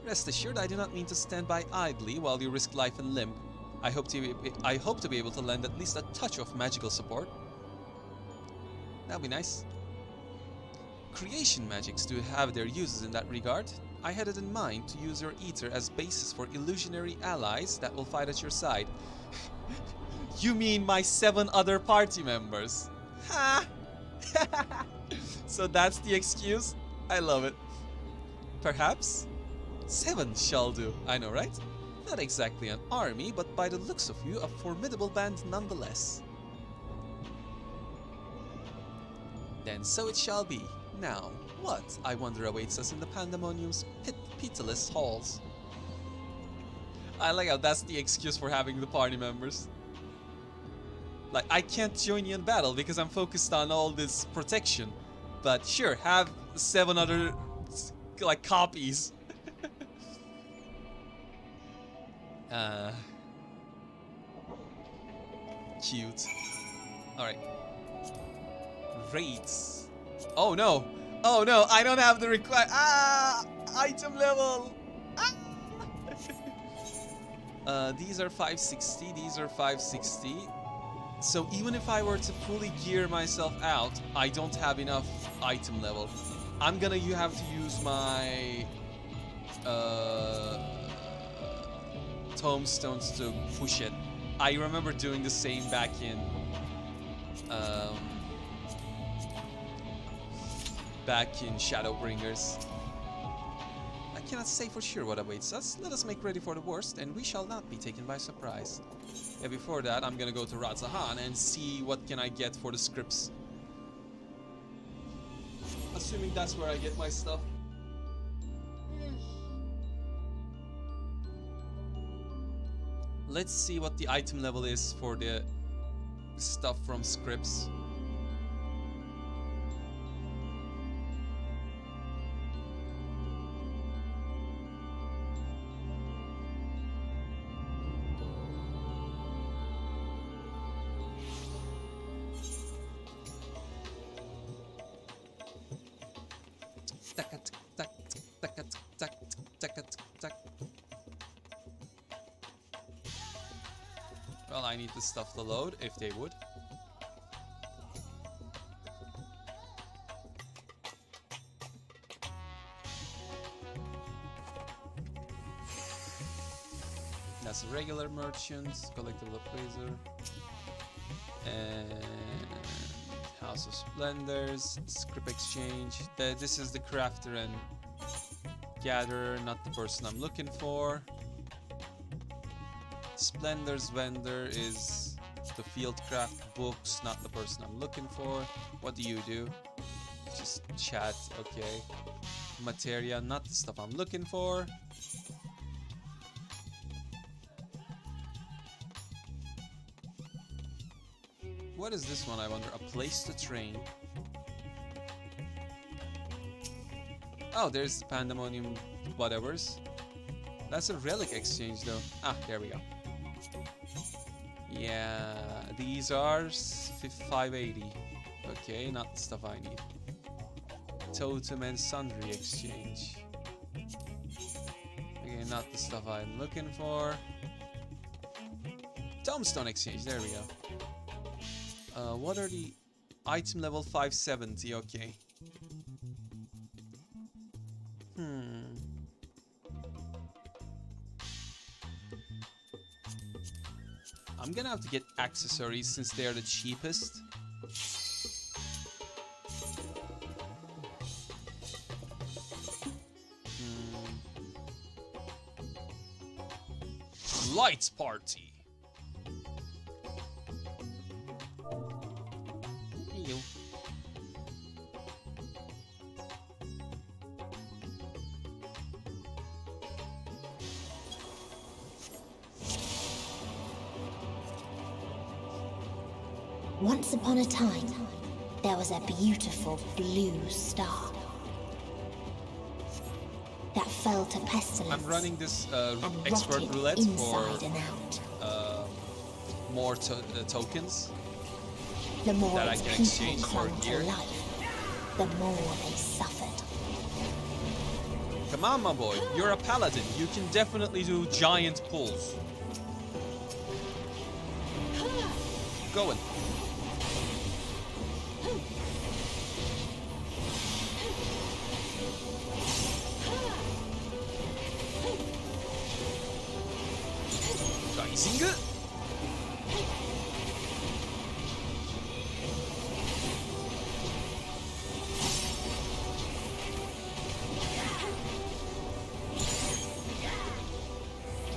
Rest assured, I do not mean to stand by idly while you risk life and limb. I hope to be able to lend at least a touch of magical support. That'd be nice. Creation magics do have their uses in that regard. I had it in mind to use your ether as basis for illusionary allies that will fight at your side. You mean my 7 other party members? Ha! So that's the excuse? I love it. Perhaps 7 shall do. I know, right? Not exactly an army, but by the looks of you, a formidable band nonetheless. Then so it shall be. Now, what, I wonder, awaits us in the Pandemonium's pitiless halls? I like how that's the excuse for having the party members. Like, I can't join you in battle because I'm focused on all this protection. But sure, have 7 other, like, copies. Cute. Alright. Raids. Oh no! Oh no! I don't have the required item level! These are 560, these are 560. So even if I were to fully gear myself out, I don't have enough item level. I'm gonna have to use my tomestones to push it. I remember doing the same back in Shadowbringers. I cannot say for sure what awaits us. Let us make ready for the worst, and we shall not be taken by surprise. Yeah, before that, I'm gonna go to Radzahan and see what can I get for the scripts. Assuming that's where I get my stuff. Let's see what the item level is for the stuff from scripts. Well, I need the stuff to load, if they would. That's a regular merchant, collectible appraiser. And how House of Splendors, Script Exchange. This is the crafter and gatherer, not the person I'm looking for. Splendors vendor is the Fieldcraft books, not the person I'm looking for. What do you do? Just chat, okay. Materia, not the stuff I'm looking for. What is this one, I wonder? A place to train. Oh, there's the Pandemonium whatevers. That's a relic exchange though. Ah, there we go. Yeah, these are 580. Okay, not the stuff I need. Totem and Sundry exchange. Okay, not the stuff I'm looking for. Tombstone exchange, there we go. What are the item level 570? Okay. I'm gonna have to get accessories since they are the cheapest. Lights party. Hello. Once upon a time, there was a beautiful blue star that fell to pestilence. I'm running this and expert rotted roulette inside for and out. more tokens The more that I its can people exchange for clung to gear. life, the more they suffered. Come on, my boy. You're a paladin. You can definitely do giant pulls. Keep going. Rising.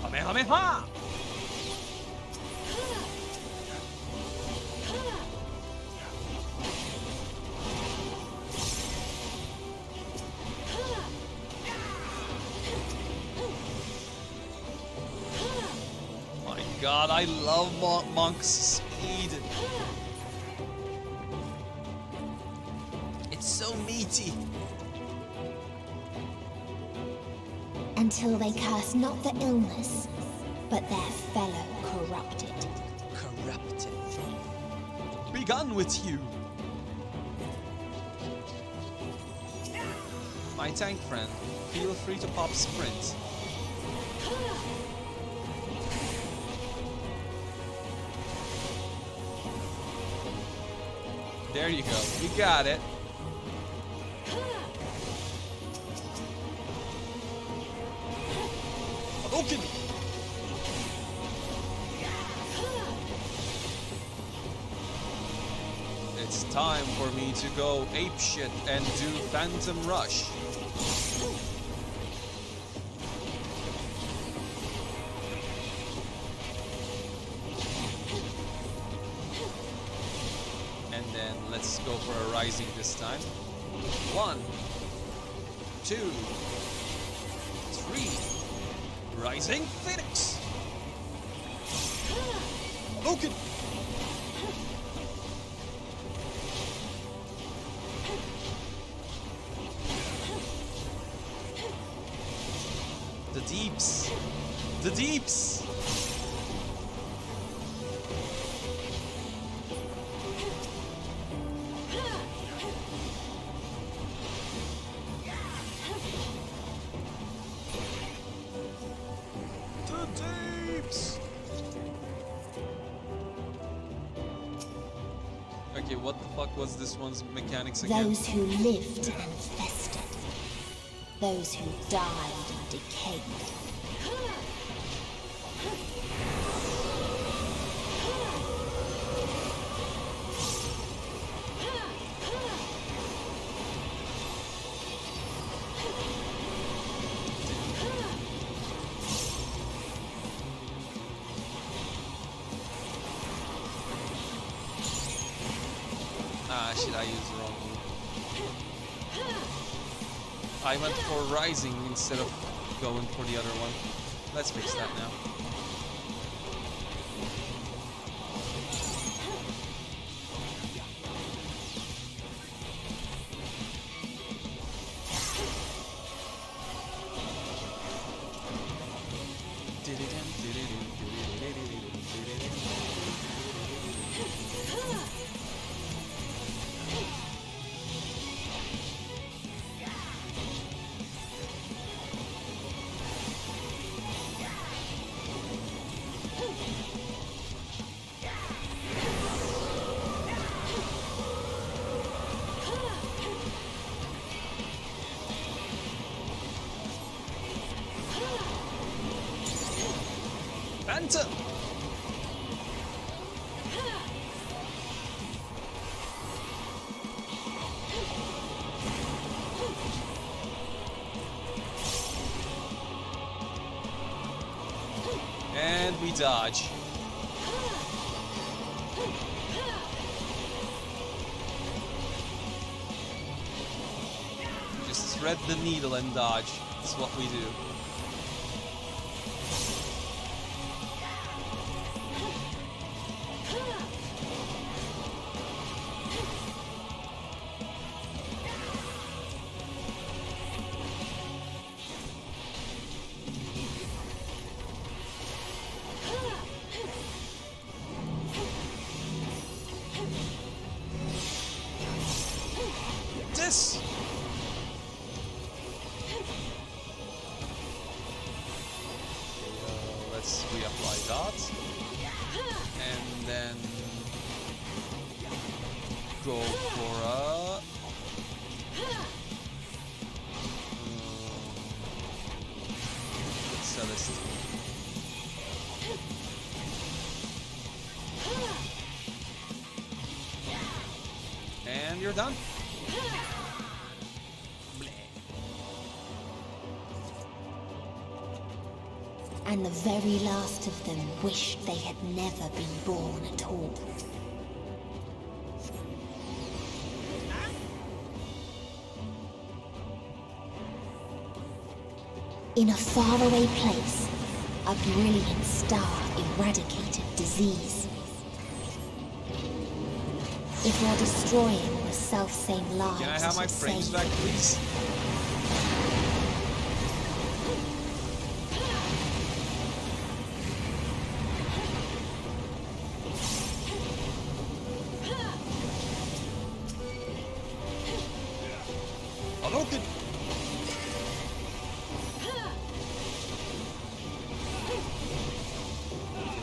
Kamehameha! My god, I love Monk's speed. It's so meaty. Until they curse not the illness, but their fellow corrupted. Corrupted. Begun with you. My tank friend, feel free to pop sprint. There you go. You got it. Hadouken! It's time for me to go apeshit and do Phantom Rush. And then let's go for a rising this time. 1, 2, 3. Rising Phoenix! Hadouken! The deeps! The deeps! The deeps! Okay, what the fuck was this one's mechanics again? Those who lived and festered. Those who died and decayed. shit, I used the wrong move. I went for rising instead of going for the other one. Let's fix that now. Phantom! And we dodge. Just thread the needle and dodge. That's what we do. This! Let's reapply that. And then go for a Celeste. And you're done. And the very last of them wished they had never been born at all. In a faraway place, a brilliant star eradicated disease. If you're destroying the self-same lives, can I have my frames back, please? Hadouken!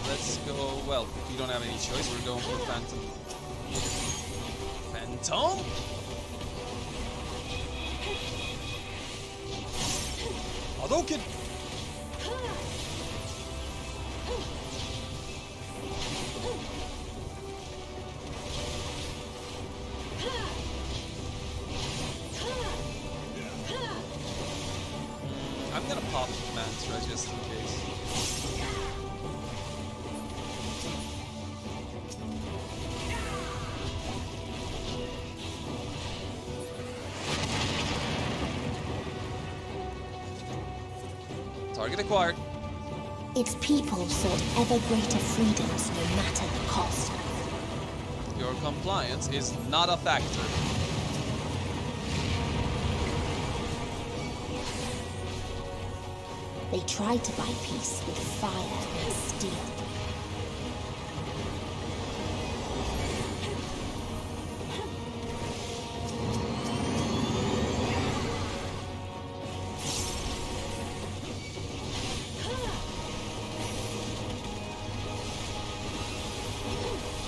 Let's go. Well, we don't have any choice. We're going for Phantom. Phantom? Hadouken! I'm gonna pop Mantra just in case. Target acquired. Its people sought ever greater freedoms no matter the cost. Your compliance is not a factor. They tried to buy peace with fire and steel.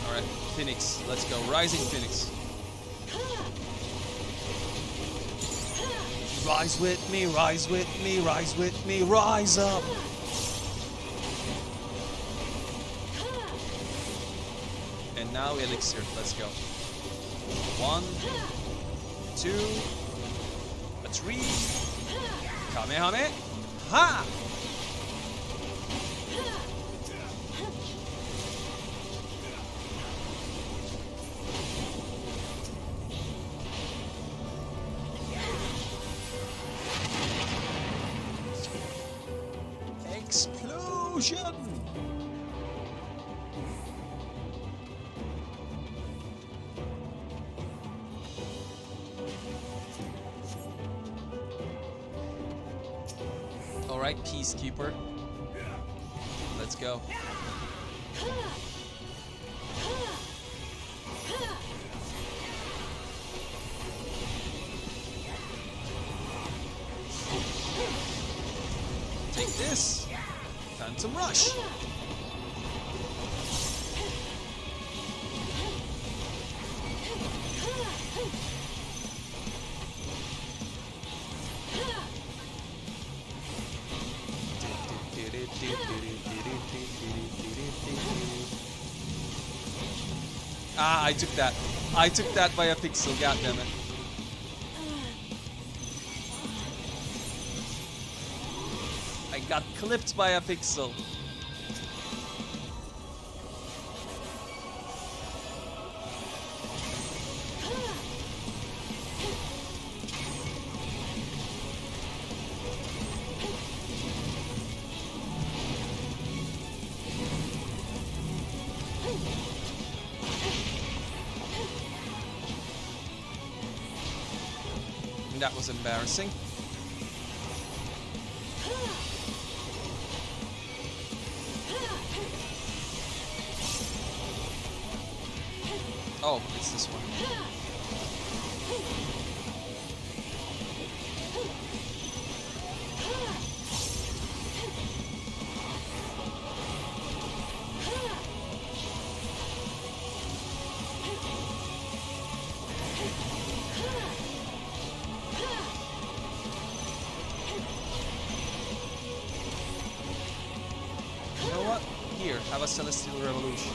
Alright, Phoenix. Let's go. Rising Phoenix. Rise with me, rise with me, rise with me, rise up! And now Elixir, let's go. 1, 2, 3, Kamehameha! Ha! Revolution! Alright, Peacekeeper. Let's go. Take this! Phantom Rush! Ah, I took that. I took that by a pixel, goddammit. I got clipped by a pixel. That was embarrassing. Oh, it's this one. You know what? Here, have a Celestial Revolution.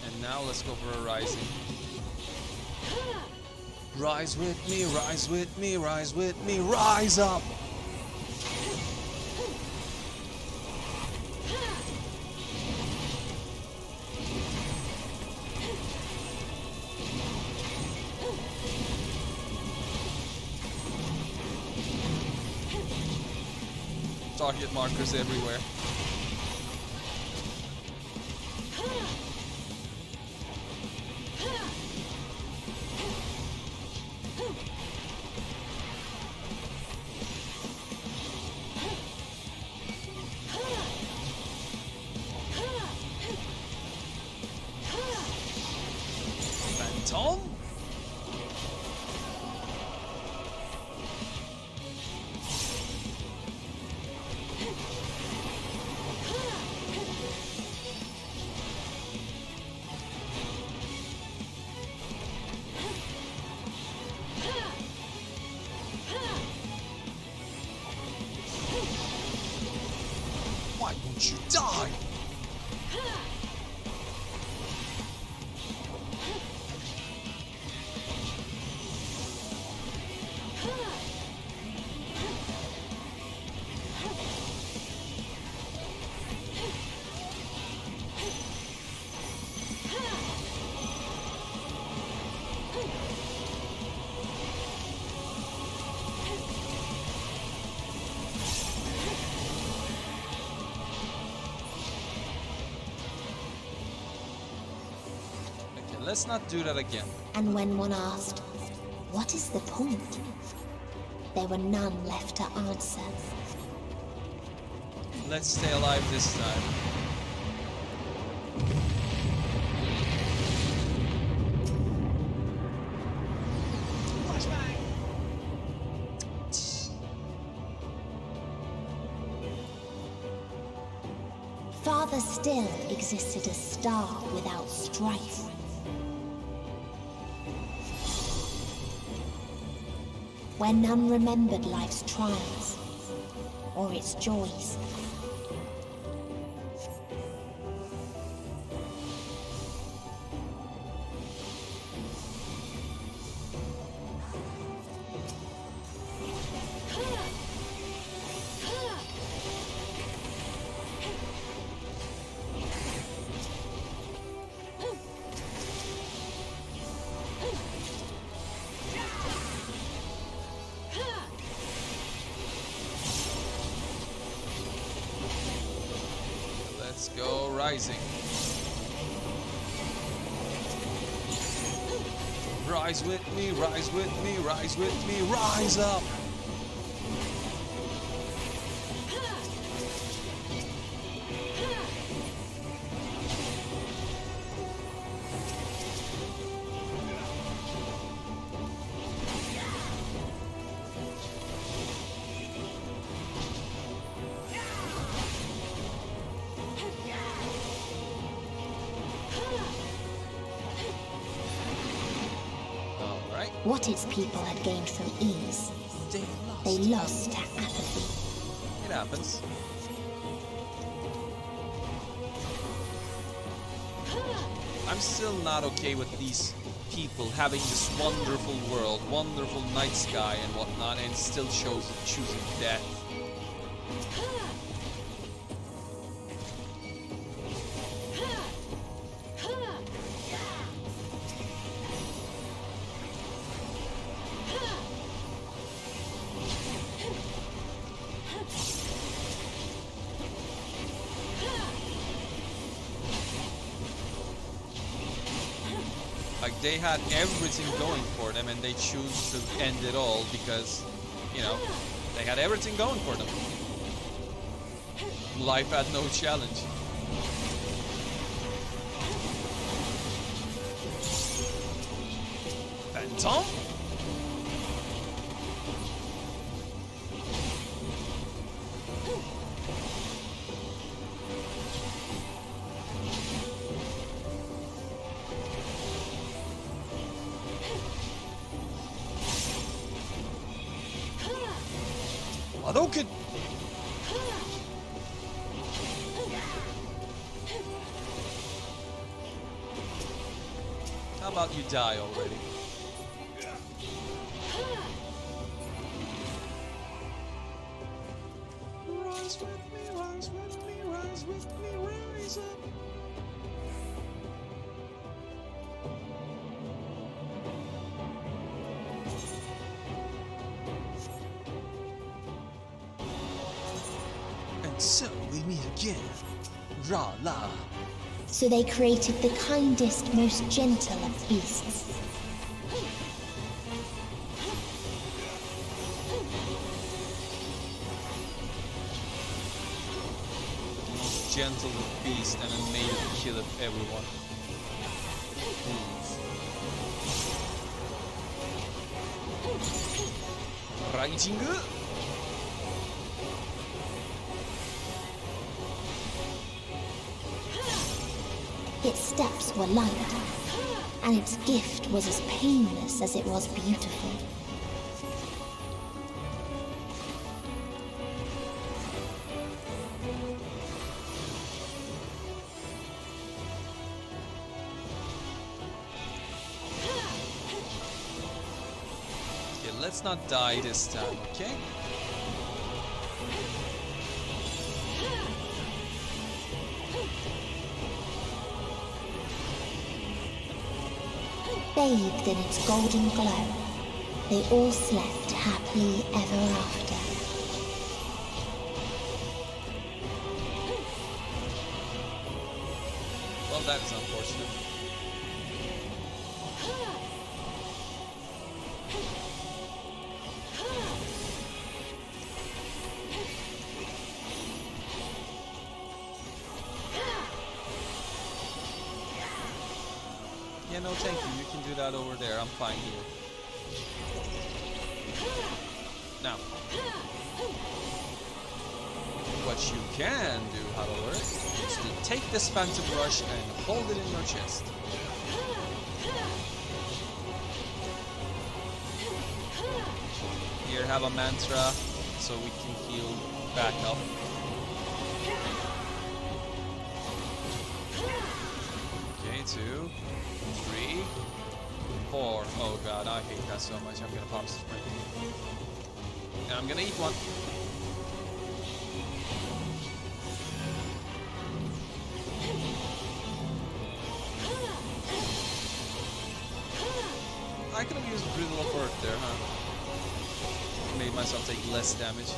And now let's go for a Rising. Rise with me, rise with me, rise with me, rise up! Target markers everywhere. Phantom? Why won't you die? Okay, let's not do that again. And when one asked, what is the point? There were none left to answer. Let's stay alive this time. Farther still existed a star without strife. Where none remembered life's trials or its joys. go rising. Rise with me, rise with me, rise with me, rise up! What its people had gained from ease, they lost to apathy. It happens. I'm still not okay with these people having this wonderful world, wonderful night sky and whatnot, and still choosing death. Like, they had everything going for them and they choose to end it all because, you know, they had everything going for them. Life had no challenge. Phantom? Hadouken! How about you die already? Rise with me, rise with me, rise with me, rise up! So we meet again, Ra-La. So they created the kindest, most gentle of beasts. Most gentle beast and then made it to kill everyone. Raging. Its steps were light, and its gift was as painless as it was beautiful. Okay, let's not die this time, okay? Bathed in its golden glow, they all slept happily ever after. Well, that is unfortunate. Yeah, no thank you. You can do that over there. I'm fine here. Now, what you can do, however, is to take this Phantom Rush and hold it in your chest. Here, have a mantra so we can heal back up. Okay, 2, 3, 4. Oh god, I hate that so much. I'm gonna pop spring. And I'm gonna eat one. I could have used Brittle of Earth there, huh? Made myself take less damage.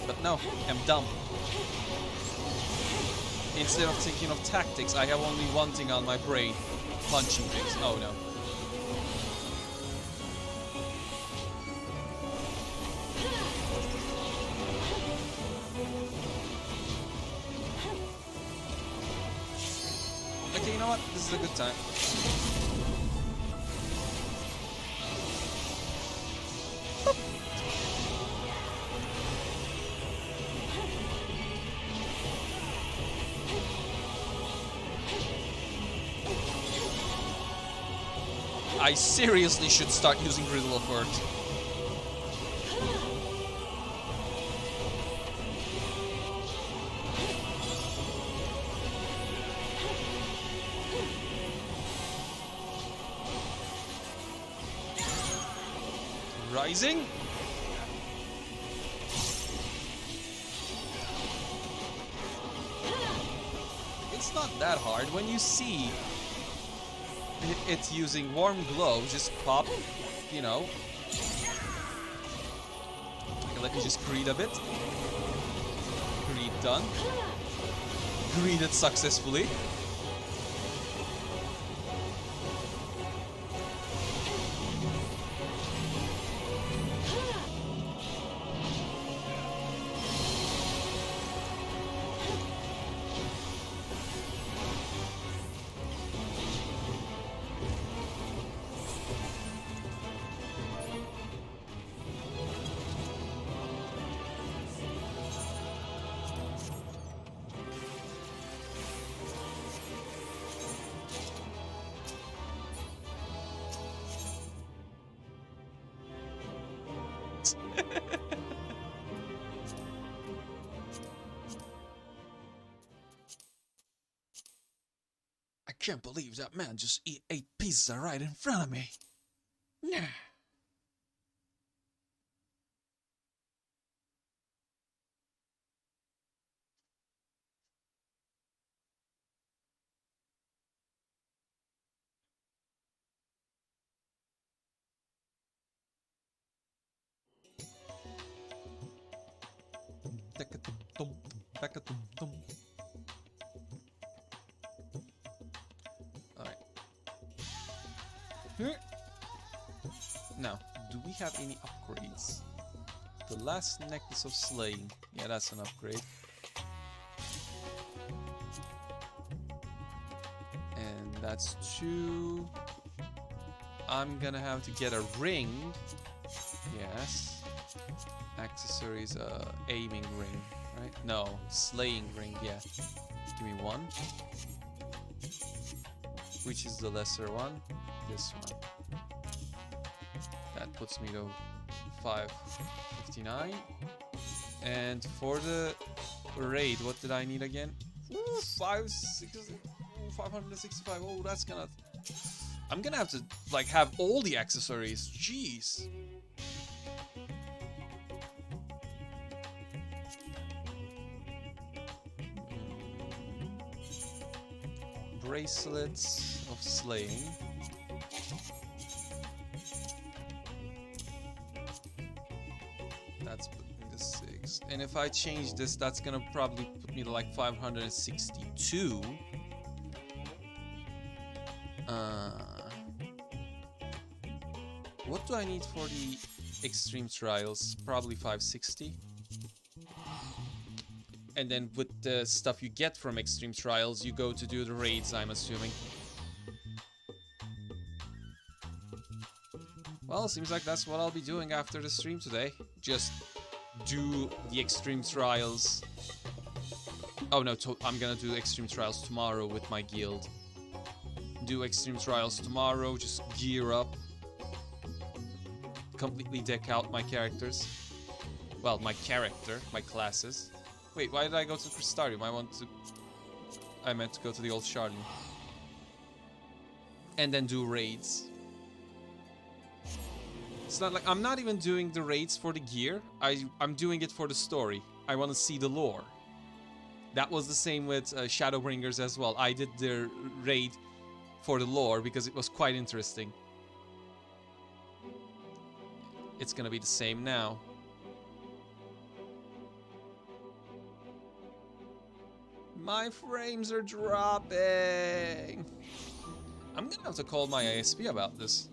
But no, I'm dumb. Instead of thinking of tactics, I have only one thing on my brain. Punching things. Oh no. Okay, you know what? This is a good time. I seriously should start using Riddle of Earth. Rising? It's not that hard. When you see it's using Warm Glow, just pop, you know. Okay, let me just greed a bit. Greed done. Greeded successfully. I can't believe that man just ate pizza right in front of me. Yeah. Alright. Now, do we have any upgrades? The last necklace of slaying. Yeah, that's an upgrade. And that's 2. I'm gonna have to get a ring. Yes. Accessories, aiming ring, right? No, slaying ring, yeah. Give me 1. Which is the lesser one? This one. That puts me to 559. And for the raid, what did I need again? Ooh, 565. Oh, that's gonna... I'm gonna have to, like, have all the accessories. Jeez. Bracelets of slaying. That's putting me to 6. And if I change this, that's gonna probably put me to like 562. What do I need for the extreme trials? Probably 560. And then with the stuff you get from extreme trials, you go to do the raids, I'm assuming. Well, seems like that's what I'll be doing after the stream today. Just do the extreme trials. Oh no, I'm gonna do extreme trials tomorrow with my guild. Do extreme trials tomorrow, just gear up. Completely deck out my characters. Well, my character, my classes. Wait, why did I go to Crystarium? I meant to go to the old Sharding. And then do raids. It's not like I'm not even doing the raids for the gear. I'm doing it for the story. I want to see the lore. That was the same with Shadowbringers as well. I did the raid for the lore because it was quite interesting. It's gonna be the same now. My frames are dropping. I'm gonna have to call my ISP about this.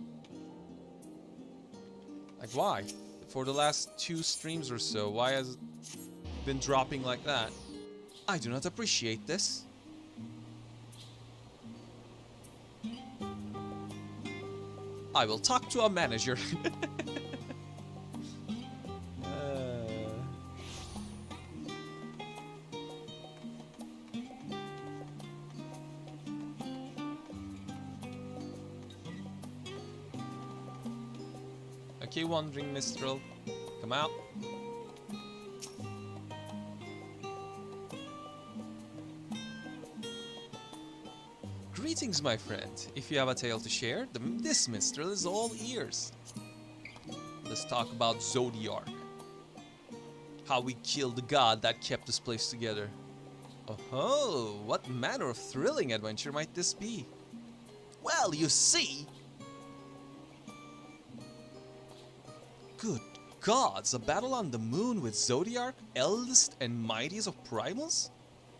Like, why? For the last 2 streams or so, why has it been dropping like that? I do not appreciate this. I will talk to a manager. Okay, Wandering Mistral, come out. Greetings, my friend. If you have a tale to share, this Mistral is all ears. Let's talk about Zodiark. How we killed the god that kept this place together. Oh, what manner of thrilling adventure might this be? Well, you see... Good gods, a battle on the moon with Zodiark, eldest and mightiest of primals?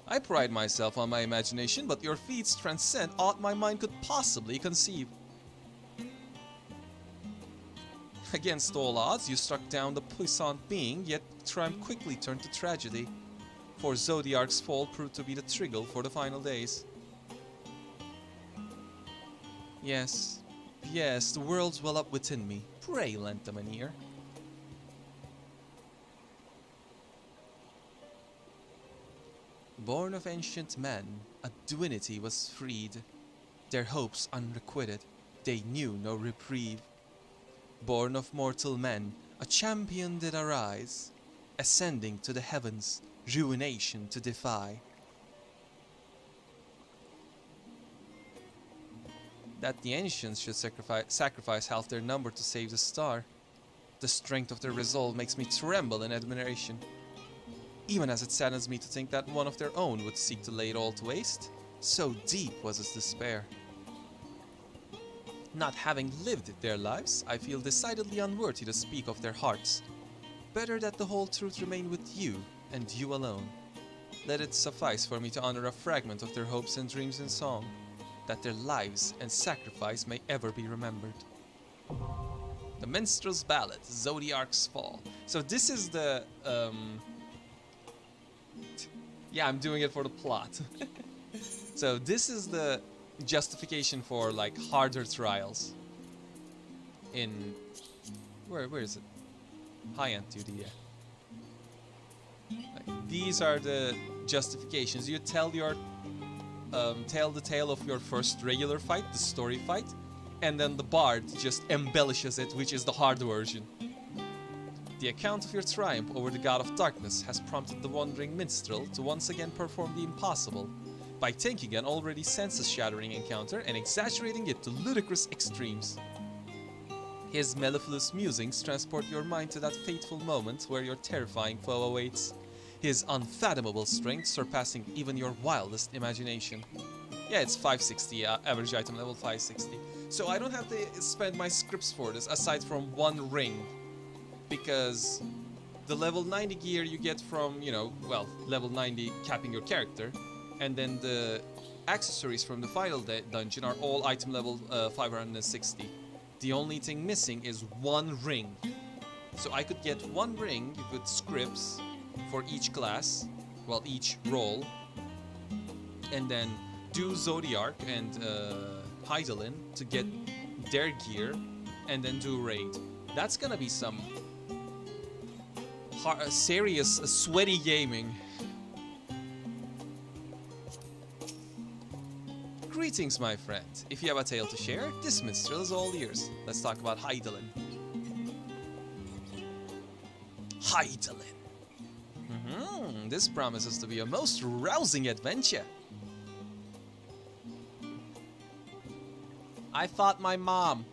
I pride myself on my imagination, but your feats transcend aught my mind could possibly conceive. Against all odds, you struck down the puissant being, yet triumph quickly turned to tragedy. For Zodiark's fall proved to be the trigger for the final days. Yes, yes, the worlds well up within me. Pray lend them an ear. Born of ancient men, a divinity was freed. Their hopes unrequited, they knew no reprieve. Born of mortal men, a champion did arise, ascending to the heavens, ruination to defy. That the ancients should sacrifice half their number to save the star. The strength of their resolve makes me tremble in admiration. Even as it saddens me to think that one of their own would seek to lay it all to waste, so deep was his despair. Not having lived their lives, I feel decidedly unworthy to speak of their hearts. Better that the whole truth remain with you, and you alone. Let it suffice for me to honor a fragment of their hopes and dreams in song, that their lives and sacrifice may ever be remembered. The Minstrel's Ballad, Zodiark's Fall. So this is the... Yeah, I'm doing it for the plot. So this is the justification for like harder trials. In where is it? High-end 2D. Yeah. Like, these are the justifications. You tell the tale of your first regular fight, the story fight, and then the bard just embellishes it, which is the hard version. The account of your triumph over the god of darkness has prompted the wandering minstrel to once again perform the impossible, by taking an already senses-shattering encounter and exaggerating it to ludicrous extremes. His mellifluous musings transport your mind to that fateful moment where your terrifying foe awaits, his unfathomable strength surpassing even your wildest imagination. Yeah, it's 560, average item level 560. So I don't have to spend my scripts for this, aside from one ring. Because the level 90 gear you get from, you know, well, level 90 capping your character, and then the accessories from the final dungeon are all item level 560. The only thing missing is one ring. So I could get one ring with scripts for each class, well, each role, and then do Zodiark and Hydaelyn to get their gear, and then do raid. That's gonna be some serious, sweaty gaming. Greetings, my friend. If you have a tale to share, this minstrel is all ears. Let's talk about Hydaelyn. Hydaelyn. This promises to be a most rousing adventure. I fought my mom.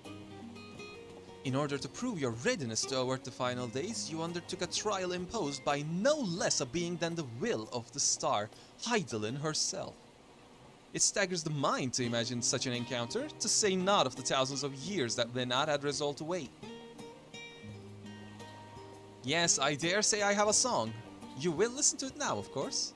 In order to prove your readiness to await the final days, you undertook a trial imposed by no less a being than the will of the star, Hydaelyn herself. It staggers the mind to imagine such an encounter, to say naught of the thousands of years that Venat had resolved to wait. Yes, I dare say I have a song. You will listen to it now, of course.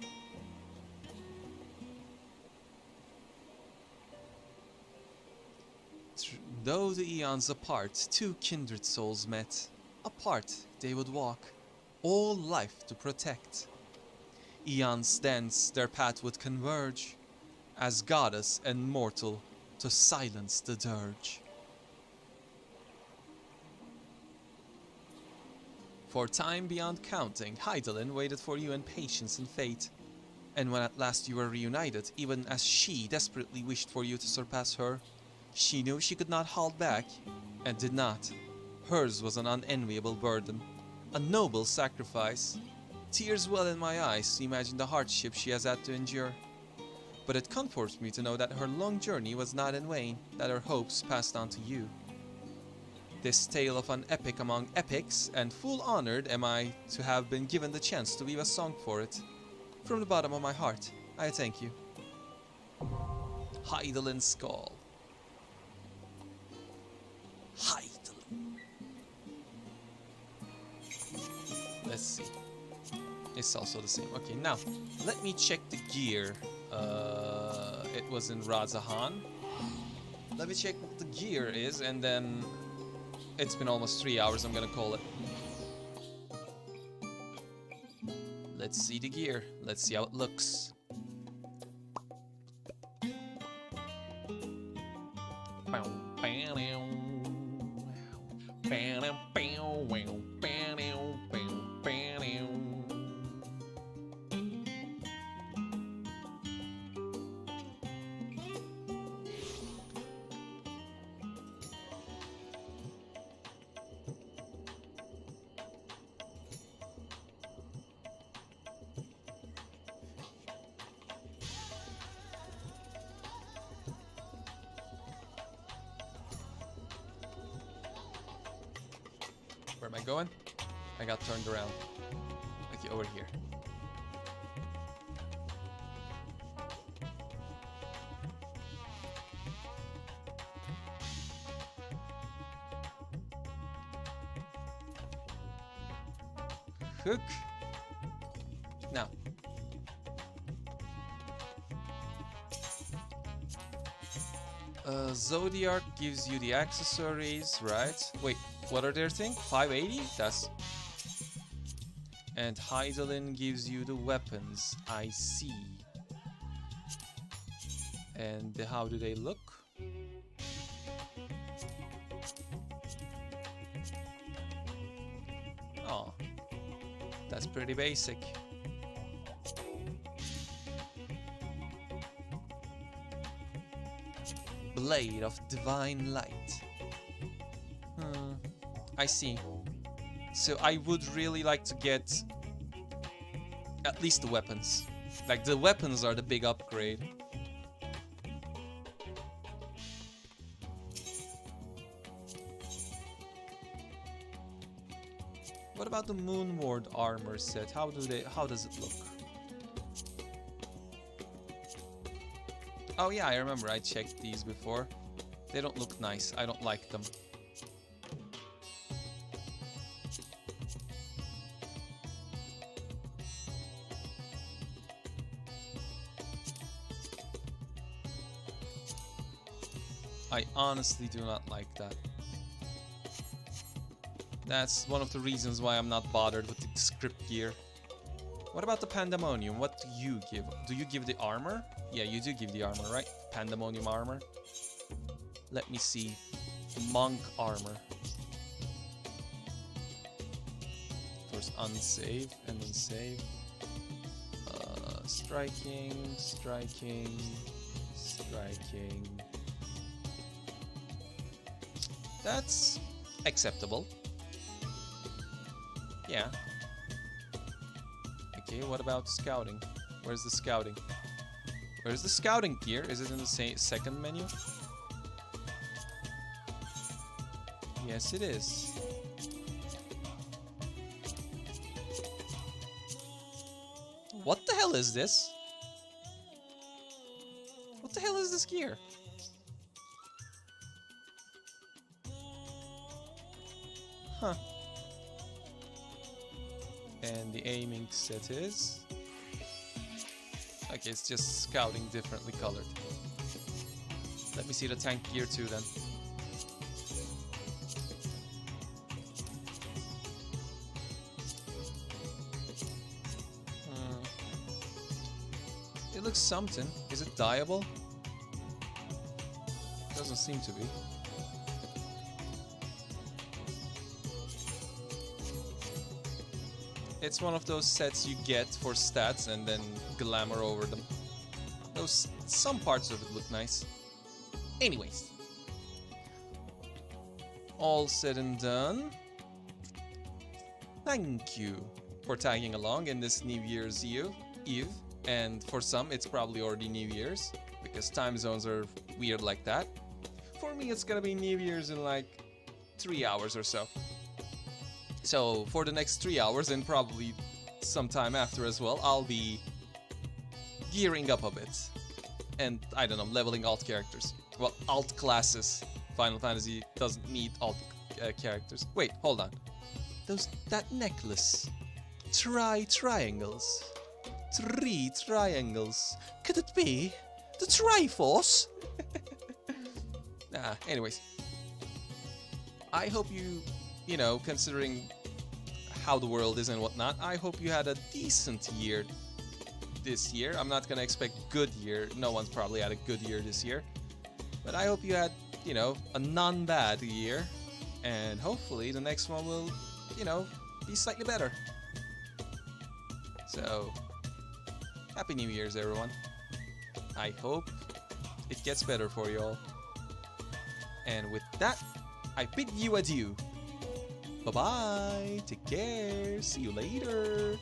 Though the eons apart, two kindred souls met. Apart they would walk, all life to protect. Eons thence their path would converge, as goddess and mortal to silence the dirge. For time beyond counting, Hydaelyn waited for you in patience and fate. And when at last you were reunited, even as she desperately wished for you to surpass her, she knew she could not hold back, and did not. Hers was an unenviable burden, a noble sacrifice. Tears well in my eyes to imagine the hardship she has had to endure. But it comforts me to know that her long journey was not in vain, that her hopes passed on to you. This tale of an epic among epics, and full honored am I to have been given the chance to weave a song for it. From the bottom of my heart, I thank you. Hydaelyn's Skull. Hydaelyn. Let's see. It's also the same. Okay, now, let me check the gear. It was in Razahan. Let me check what the gear is, and then... It's been almost 3 hours, I'm gonna call it. Let's see the gear. Let's see how it looks. Where am I going? I got turned around. Okay, over here. Hook. Now. Zodiac gives you the accessories, right? Wait, what are their thing? 580? That's... And Hydaelyn gives you the weapons. I see. And how do they look? Oh, that's pretty basic. Blade of Divine Light. I see. So I would really like to get at least the weapons. Like, the weapons are the big upgrade. What about the Moonward armor set? How does it look? Oh yeah, I remember I checked these before. They don't look nice. I don't like them. I honestly do not like that. That's one of the reasons why I'm not bothered with the script gear. What about the Pandemonium? What do you give? Do you give the armor? Yeah, you do give the armor, right? Pandemonium armor. Let me see. Monk armor. First unsave and then save. Striking, striking, striking. That's acceptable. Yeah. Okay, what about scouting? Where's the scouting? Where's the scouting gear? Is it in the second menu? Yes, it is. What the hell is this? What the hell is this gear? Huh. And the aiming set is... Okay, it's just scouting differently colored. Let me see the tank gear too then. It looks something. Is it dyeable? Doesn't seem to be. It's one of those sets you get for stats and then glamour over them. Some parts of it look nice. Anyways. All said and done. Thank you for tagging along in this New Year's Eve. And for some, it's probably already New Year's, because time zones are weird like that. For me, it's gonna be New Year's in like 3 hours or so. So for the next 3 hours, and probably sometime after as well, I'll be gearing up a bit. And, I don't know, leveling alt characters. Well, alt classes. Final Fantasy doesn't need alt characters. Wait, hold on. That necklace. Triangles. 3 triangles. Could it be the Triforce? Anyways. I hope you know, considering how the world is and whatnot, I hope you had a decent year this year. I'm not gonna expect good year. No one's probably had a good year this year. But I hope you had, you know, a non-bad year. And hopefully the next one will, you know, be slightly better. So, Happy New Year's, everyone. I hope it gets better for you all. And with that, I bid you adieu. Bye-bye. Take care. See you later.